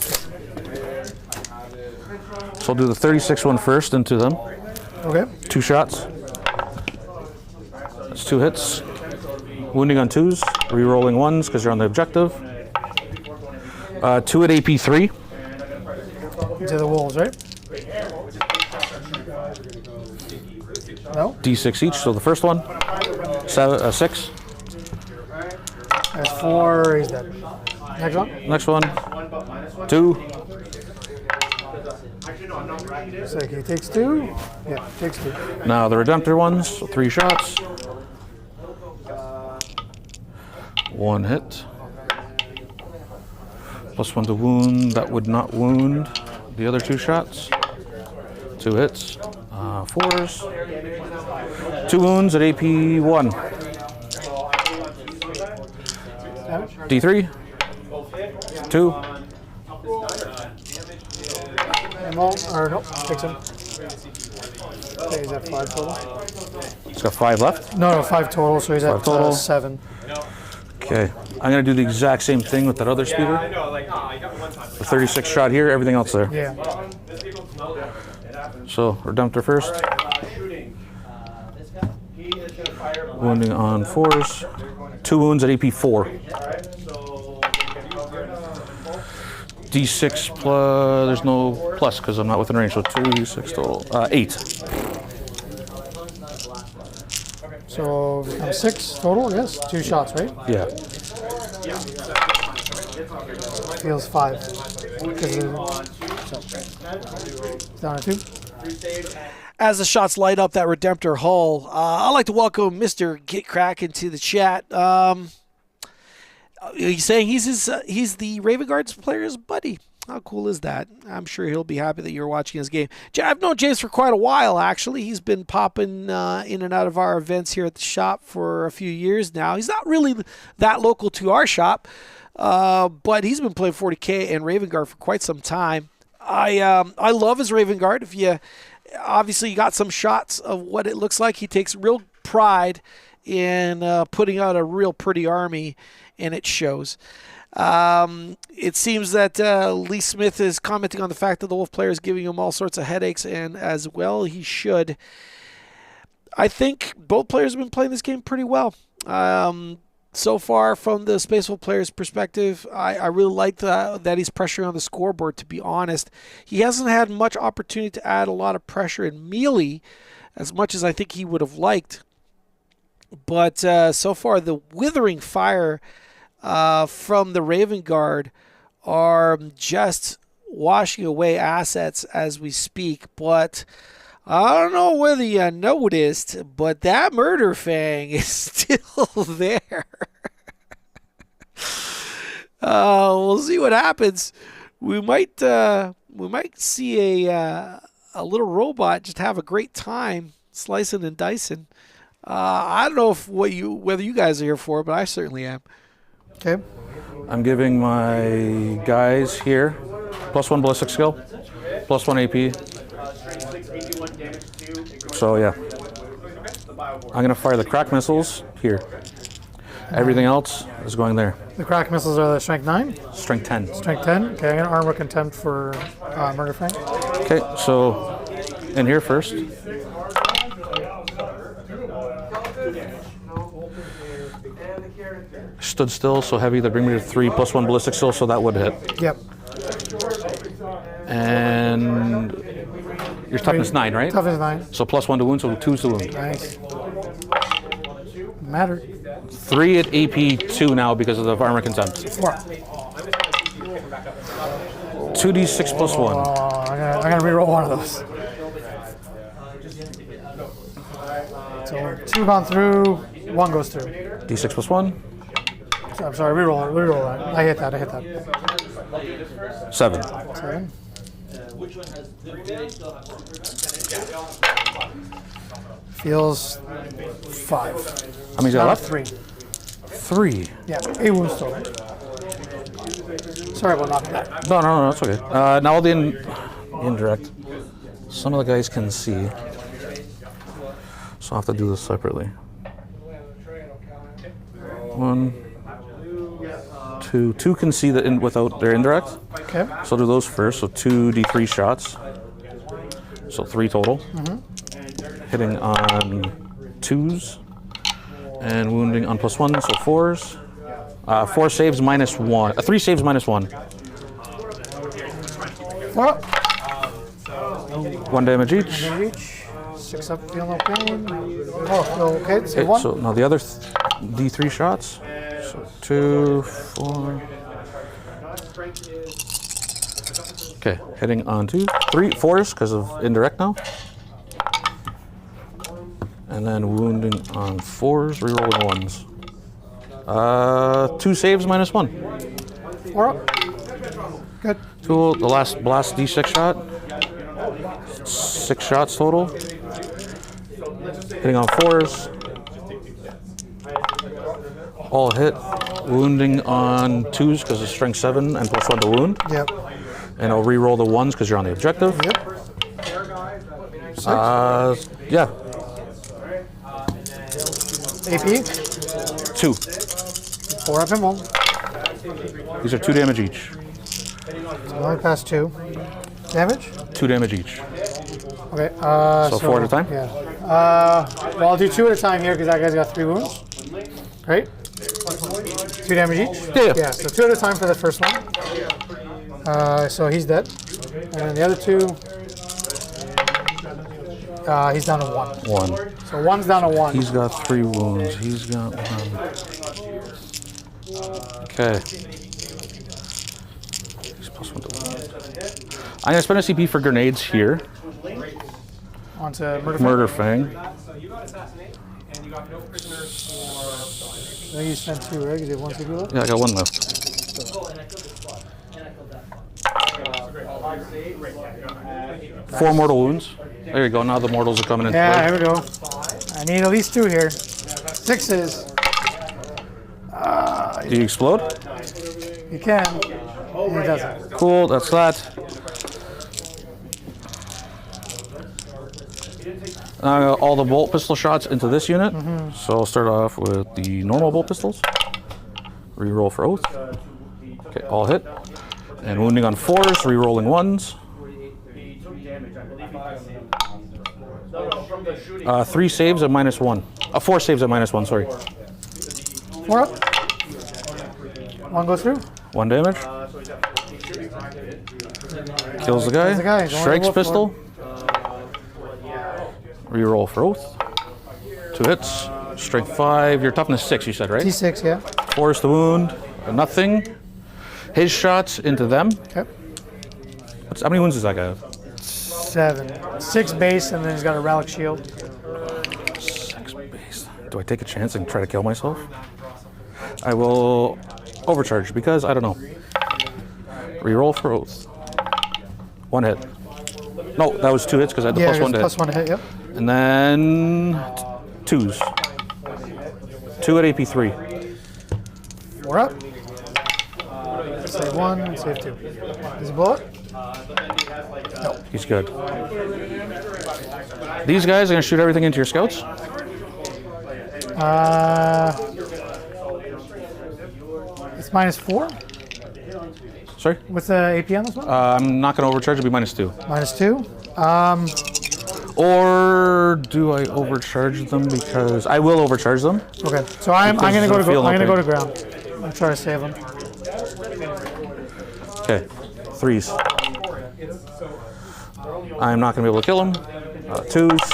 So I'll do the 36 one first into them. Okay. 2 shots. That's 2 hits. Wounding on 2s. Re-rolling 1s because you're on the objective. 2 at AP 3. Into the wolves, right? No? D6 each. So the first one. 6. That's 4. He's dead. Next one? Next one. 2. So he takes 2. Yeah, takes 2. Now the Redemptor ones. So 3 shots. 1 hit. +1 to wound. That would not wound the other 2 shots. 2 hits. 4s. 2 wounds at AP 1. D3. 2. Ammo, or nope, takes him. Okay, he's at 5 total. He's got 5 left. No, 5 total, so he's at 5 total. 7. Okay. I'm going to do the exact same thing with that other speeder. The 36 shot here, everything else there. Yeah. So, Redemptor first. Wounding on 4s. 2 wounds at AP 4. D6 plus, there's no plus because I'm not within range, so 2d6 total. 8. So becomes 6 total, yes? 2 shots, right? Yeah. Heals 5. Down to 2. As the shots light up that Redemptor hull, I'd like to welcome Mr. Get Kraken to the chat. He's saying he's the Raven Guards player's buddy. How cool is that? I'm sure he'll be happy that you're watching his game. I've known James for quite a while, actually. He's been popping in and out of our events here at the shop for a few years now. He's not really that local to our shop, but he's been playing 40K and Raven Guard for quite some time. I love his Raven Guard. If you obviously got some shots of what it looks like, he takes real pride in putting out a real pretty army, and it shows. It seems that Lee Smith is commenting on the fact that the Wolf player is giving him all sorts of headaches, and as well he should. I think both players have been playing this game pretty well. So far, from the Space Wolf player's perspective, I really like that he's pressuring on the scoreboard, to be honest. He hasn't had much opportunity to add a lot of pressure in melee, as much as I think he would have liked. But so far, the withering fire from the Raven Guard are just washing away assets as we speak. But I don't know whether you noticed, but that Murder Fang is still there. We'll see what happens. We might see a little robot just have a great time slicing and dicing. I don't know whether you guys are here for it, but I certainly am. Okay. I'm giving my guys here +1 ballistic skill, +1 AP. So yeah, I'm gonna fire the crack missiles here. Everything else is going there. The crack missiles are the strength 9, Strength 10. strength 10. Okay, I'm gonna armor contempt for murder fang. Okay, so in here first. Stood still, so heavy. They bring me to 3 +1 ballistic skill, so that would hit. Yep. And your toughness 9, right? Toughness 9. So +1 to wound, so 2 to wound. Nice. Matter. 3 at AP 2 now because of the armor contempt. 4. 2d6 +1. I'm gonna reroll one of those. So 2 gone through, 1 goes through. D6 +1. So, I'm sorry, reroll that. I hit that. 7. 7. Feels 5. How many's got Not left? 3. 3. Yeah, 8 wounds total. Sorry about knocking that. No, that's okay. Now the indirect. Some of the guys can see. So I'll have to do this separately. 1, 2. 2 can see the without their indirect. Okay. So I'll do those first. So 2 D3 shots. So 3 total. Hitting on 2s. And wounding on +1, so 4s. 4 saves -1. 3 saves -1. 4. 1 damage each. Reach. 6 up, feel no pain. Oh, okay, so Okay, 1. so now the other D3 shots. So 2, 4. Okay, hitting on 2, 3, 4s because of indirect now. And then wounding on 4s, rerolling 1s. 2 saves -1. 4 up. Good. Cool. The last blast D6 shot. 6 shots total. Hitting on 4s. All hit. Wounding on 2s because of strength 7 and +1 to wound. Yep. And I'll re-roll the 1s because you're on the objective. Yep. Yeah. AP. 2. 4 up and 1. These are 2 damage each. So only past 2. Damage? 2 damage each. Okay. So 4 at a time? Yeah. Well, I'll do 2 at a time here because that guy's got 3 wounds. Right? 2 damage each? Yeah. So 2 at a time for the first one. So he's dead. And then the other 2, he's down to 1. 1. So 1's down to 1. He's got 3 wounds. He's got 1. Okay. He's +1 to wound. I'm going to spend a CP for grenades here. On to Murder Fang. Murder Fang. I think you spent 2, right? Because you have 1 CP left? Yeah, I got 1 left. 4 mortal wounds. There you go. Now the mortals are coming into Yeah, play. here we go. I need at least 2 here. 6s. Do you explode? You can. And he doesn't. Cool, that's that. All the bolt pistol shots into this unit. So I'll start off with the normal bolt pistols. Reroll for oath. Okay, all hit. And wounding on 4s, rerolling 1s. 3 saves at -1. 4 saves at -1, sorry. 4 up. 1 goes through. 1 damage. Kills the guy. Kills the guy. Don't Shrike's roll for pistol. Reroll for oath. 2 hits. Strength 5. Your toughness 6, you said, right? T6, yeah. 4 is the wound. Nothing. His shots into them. Okay. How many wounds does that guy have? 7. 6 base, and then he's got a relic shield. 6 base. Do I take a chance and try to kill myself? I will overcharge because I don't know. Reroll for oath. 1 hit. No, that was 2 hits because I had the +1 to hit. +1 to hit, yep. And then 2s. 2 at AP3. 4 up. Save 1 and save 2. Is it bullet? No. He's good. These guys are going to shoot everything into your scouts? It's -4 Sorry? with the AP on this one? I'm not going to overcharge, it'll be -2. -2. Or do I overcharge them? Because I will overcharge them. Okay, so I'm going to go to Feel I'm going to no go to ground. I'm trying to save them. Okay, 3s. I'm not going to be able to kill him. 2s.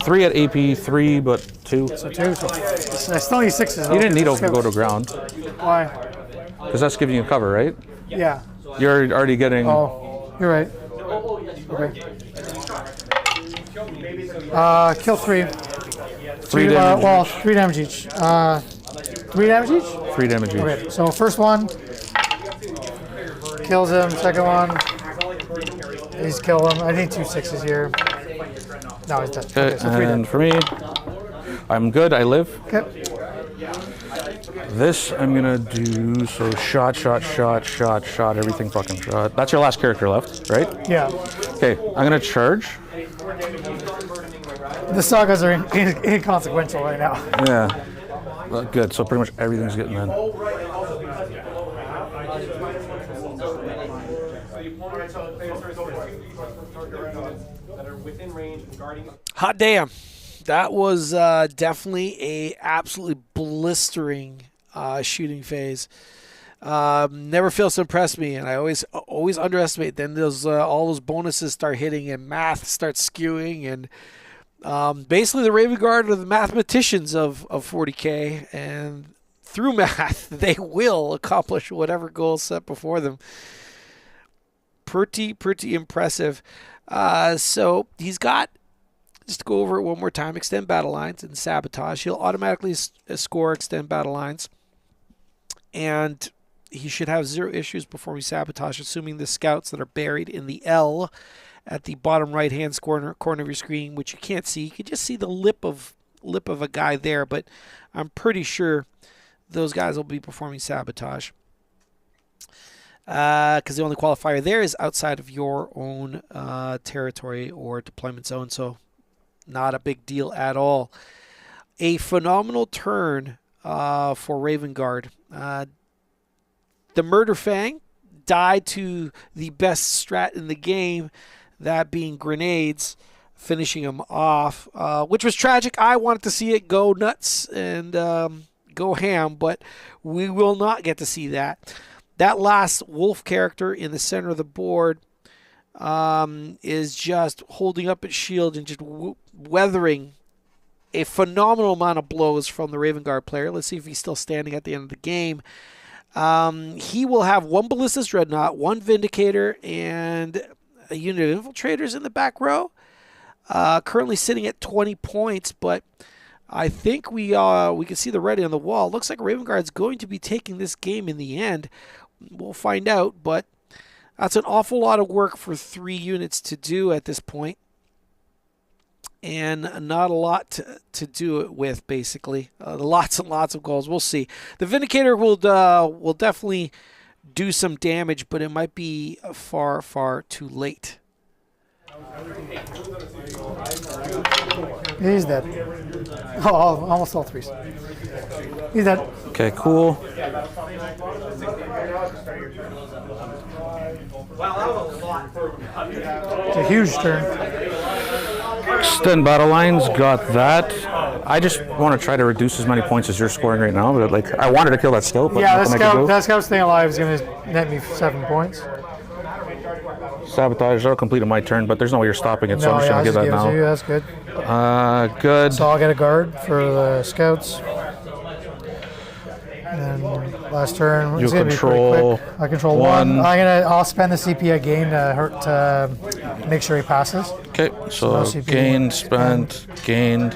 3 at AP3, but 2. So 2. So I still need 6s. You didn't need to go to ground. Why? Because that's giving you cover, right? Yeah. You're already getting... Oh, you're right. Okay. Kill 3. 3 damage. Well, 3 damage each. 3 damage each? 3 damage each. Okay, so first one kills him. Second one, he's killed him. I need 2 6s here. No, he's dead. Okay, So 3 and dead. for me, I'm good. I live. Okay. This I'm gonna do so shot, everything fucking shot. That's your last character left, right? Yeah. Okay, I'm gonna charge. The sagas are inconsequential right now. Yeah. Well, good. So pretty much everything's getting in. Hot damn. That was definitely a absolutely blistering shooting phase. Never fails to impress me, and I always underestimate. Then those all those bonuses start hitting, and math starts skewing, and basically the Raven Guard are the mathematicians of 40K, and through math they will accomplish whatever goals set before them. Pretty impressive. So he's got, just to go over it one more time, extend battle lines and sabotage. He'll automatically score extend battle lines, and he should have 0 issues performing sabotage, assuming the scouts that are buried in the L at the bottom right-hand corner of your screen, which you can't see. You can just see the lip of a guy there, but I'm pretty sure those guys will be performing sabotage. Because the only qualifier there is outside of your own territory or deployment zone, so not a big deal at all. A phenomenal turn for Raven Guard. The Murder Fang died to the best strat in the game, that being grenades, finishing him off, which was tragic. I wanted to see it go nuts and go ham, but we will not get to see that. That last wolf character in the center of the board is just holding up its shield and just weathering a phenomenal amount of blows from the Raven Guard player. Let's see if he's still standing at the end of the game. He will have 1 Ballistus Dreadnought, 1 Vindicator, and a unit of Infiltrators in the back row. Currently sitting at 20 points, but I think we can see the writing on the wall. Looks like Raven Guard's going to be taking this game in the end. We'll find out, but that's an awful lot of work for 3 units to do at this point, and not a lot to do it with, basically. Lots and lots of goals. We'll see. The Vindicator will definitely do some damage, but it might be far too late. He's dead. Oh, almost all 3s. He's dead. Okay, cool. It's a huge turn. Extend battle lines, got that. I just want to try to reduce as many points as you're scoring right now, but like I wanted to kill that scout, but Yeah, nothing I could do. that scout staying alive is going to net me 7 points. Sabotage, I'll complete my turn, but there's no way you're stopping it, so I'm just going to give that now. You. That's good. Good. So I'll get a guard for the scouts. And then last turn, You it's gonna control be pretty quick. I control 1. I'll spend the CP again to make sure he passes. Okay, so no CP. gained, spent, gained.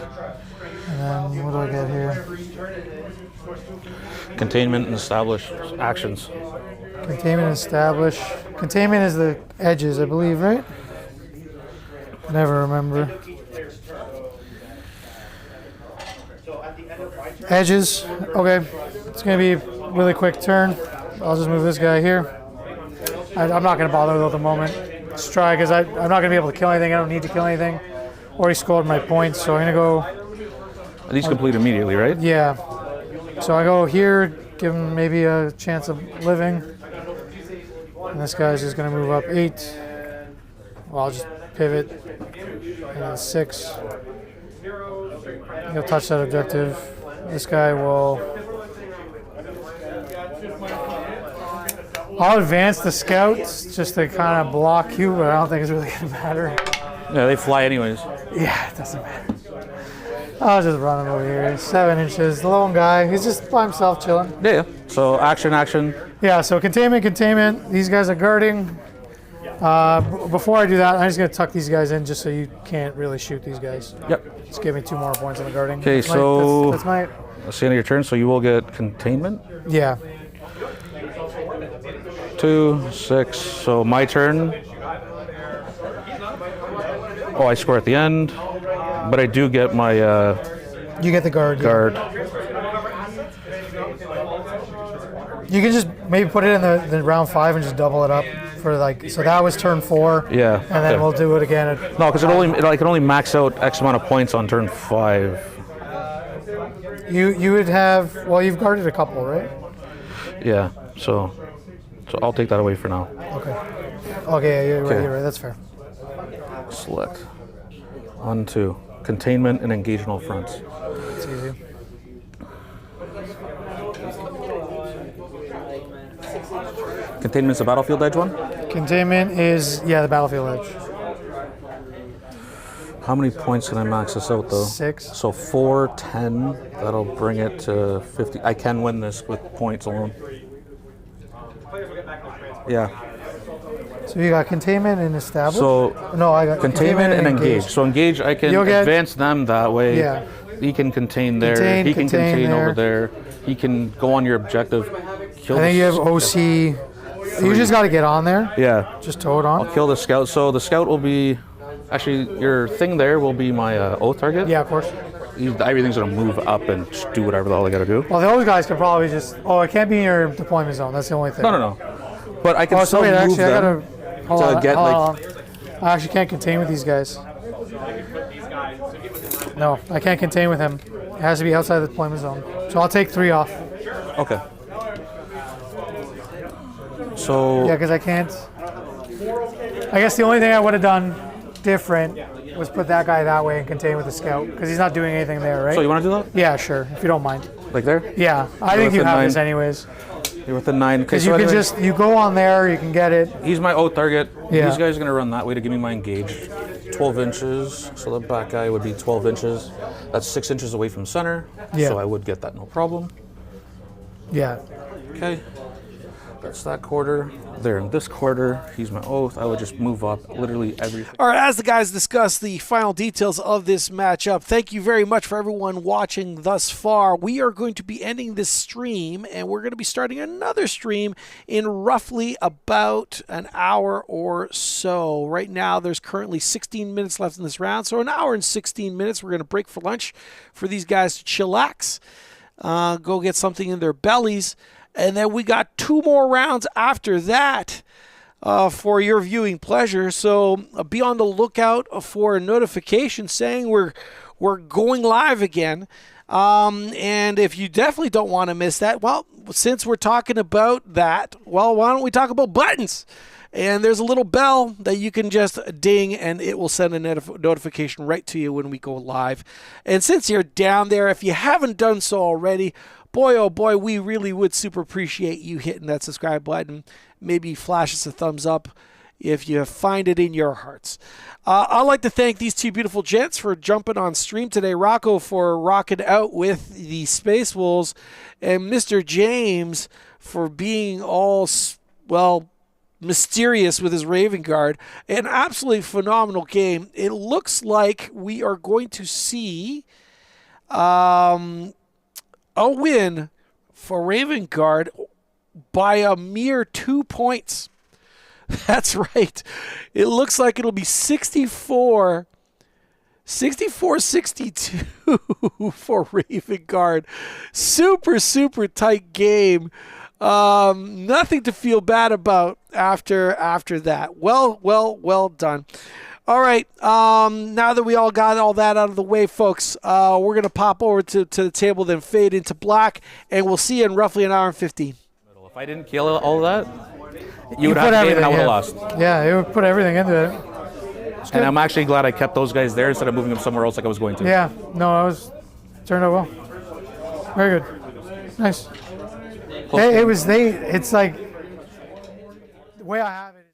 And then what do I get here? Containment and establish actions. Containment and establish. Containment is the edges, I believe, right? Never remember. Edges. Okay. It's going to be a really quick turn. I'll just move this guy here. I'm not going to bother with it at the moment. Let's try because I'm not going to be able to kill anything. I don't need to kill anything. Already scored my points, so I'm going to go. These complete immediately, right? Yeah. So I go here, give him maybe a chance of living. And this guy's just going to move up 8. Well, I'll just pivot. And then 6. He'll touch that objective. This guy will. I'll advance the scouts just to kind of block you, but I don't think it's really going to matter. Yeah, they fly anyways. Yeah, it doesn't matter. I'll just run him over here. 7 inches. The lone guy. He's just by himself chilling. Yeah. So action. Yeah, so containment. These guys are guarding. Before I do that, I'm just going to tuck these guys in just so you can't really shoot these guys. Yep. Just give me 2 more points on the guarding. Okay, so that's my. That's the end of your turn, so you will get containment. Yeah. 2, 6. So my turn. Oh, I score at the end, but I do get my You get the guard. guard. Yeah. You can just maybe put it in the round 5 and just double it up for like. So that was turn 4. Yeah. And then we'll do it again. No, because it can only max out X amount of points on turn 5. You would have. Well, you've guarded a couple, right? Yeah. So I'll take that away for now. Okay. Okay, yeah, Okay. you're right. That's fair. Select. On to containment and engage in all fronts. It's easy. Containment's a battlefield edge one. Containment is the battlefield edge. How many points can I max this out though? 6. So 4, 10. That'll bring it to 50. I can win this with points alone. Yeah. So you got containment and establish. So no, I got containment and engage. So engage, I can advance them that way. Yeah. He can contain there. He can contain over there. He can go on your objective. Kill I think you have OC. You just got to get on there. Yeah. Just tow it on. I'll kill the scout. So the scout will be, actually, your thing there will be my oath target. Yeah, of course. Everything's gonna move up and just do whatever the hell they gotta do. Well, those guys can probably just. Oh, it can't be in your deployment zone. That's the only thing. No. But I can still wait, move actually, them to get like. I actually can't contain with these guys. No, I can't contain with him. It has to be outside the deployment zone. So I'll take 3 off. Okay. So. Yeah, because I can't. I guess the only thing I would have done different was put that guy that way and contain with the scout because he's not doing anything there, right? So you want to do that? Yeah, sure. If you don't mind. Like there? Yeah, I think you have this anyways. You're within 9. Because you can just go on there, you can get it. He's my oath target. Yeah. These guys are gonna run that way to give me my engage. 12 inches. So the back guy would be 12 inches. That's 6 inches away from center. Yeah. So I would get that no problem. Yeah. Okay. That's that quarter. There in this quarter, he's my oath. I would just move up literally everything. All right, as the guys discuss the final details of this matchup, thank you very much for everyone watching thus far. We are going to be ending this stream, and we're going to be starting another stream in roughly about an hour or so. Right now, there's currently 16 minutes left in this round, so an hour and 16 minutes. We're going to break for lunch for these guys to chillax, go get something in their bellies. And then we got 2 more rounds after that for your viewing pleasure. So be on the lookout for a notification saying we're going live again. And if you definitely don't want to miss that, well, since we're talking about that, well, why don't we talk about buttons? And there's a little bell that you can just ding, and it will send a notification right to you when we go live. And since you're down there, if you haven't done so already, boy, oh boy, we really would super appreciate you hitting that subscribe button. Maybe flash us a thumbs up if you find it in your hearts. I'd like to thank these 2 beautiful gents for jumping on stream today. Rocco for rocking out with the Space Wolves, and Mr. James for being all, well, mysterious with his Raven Guard. An absolutely phenomenal game. It looks like we are going to see a win for Raven Guard by a mere 2 points. That's right. It looks like it'll be 64 64-62 for Raven Guard. Super, super tight game. Nothing to feel bad about after that. Well done. All right. Now that we all got all that out of the way, folks, we're going to pop over to the table, then fade into black, and we'll see you in roughly an hour and 15. If I didn't kill all that, you would have to pay and I would have lost. Yeah, it would put everything into it. And I'm actually glad I kept those guys there instead of moving them somewhere else like I was going to. Yeah, no, turned out well. Very good. Nice. It's like, the way I have it.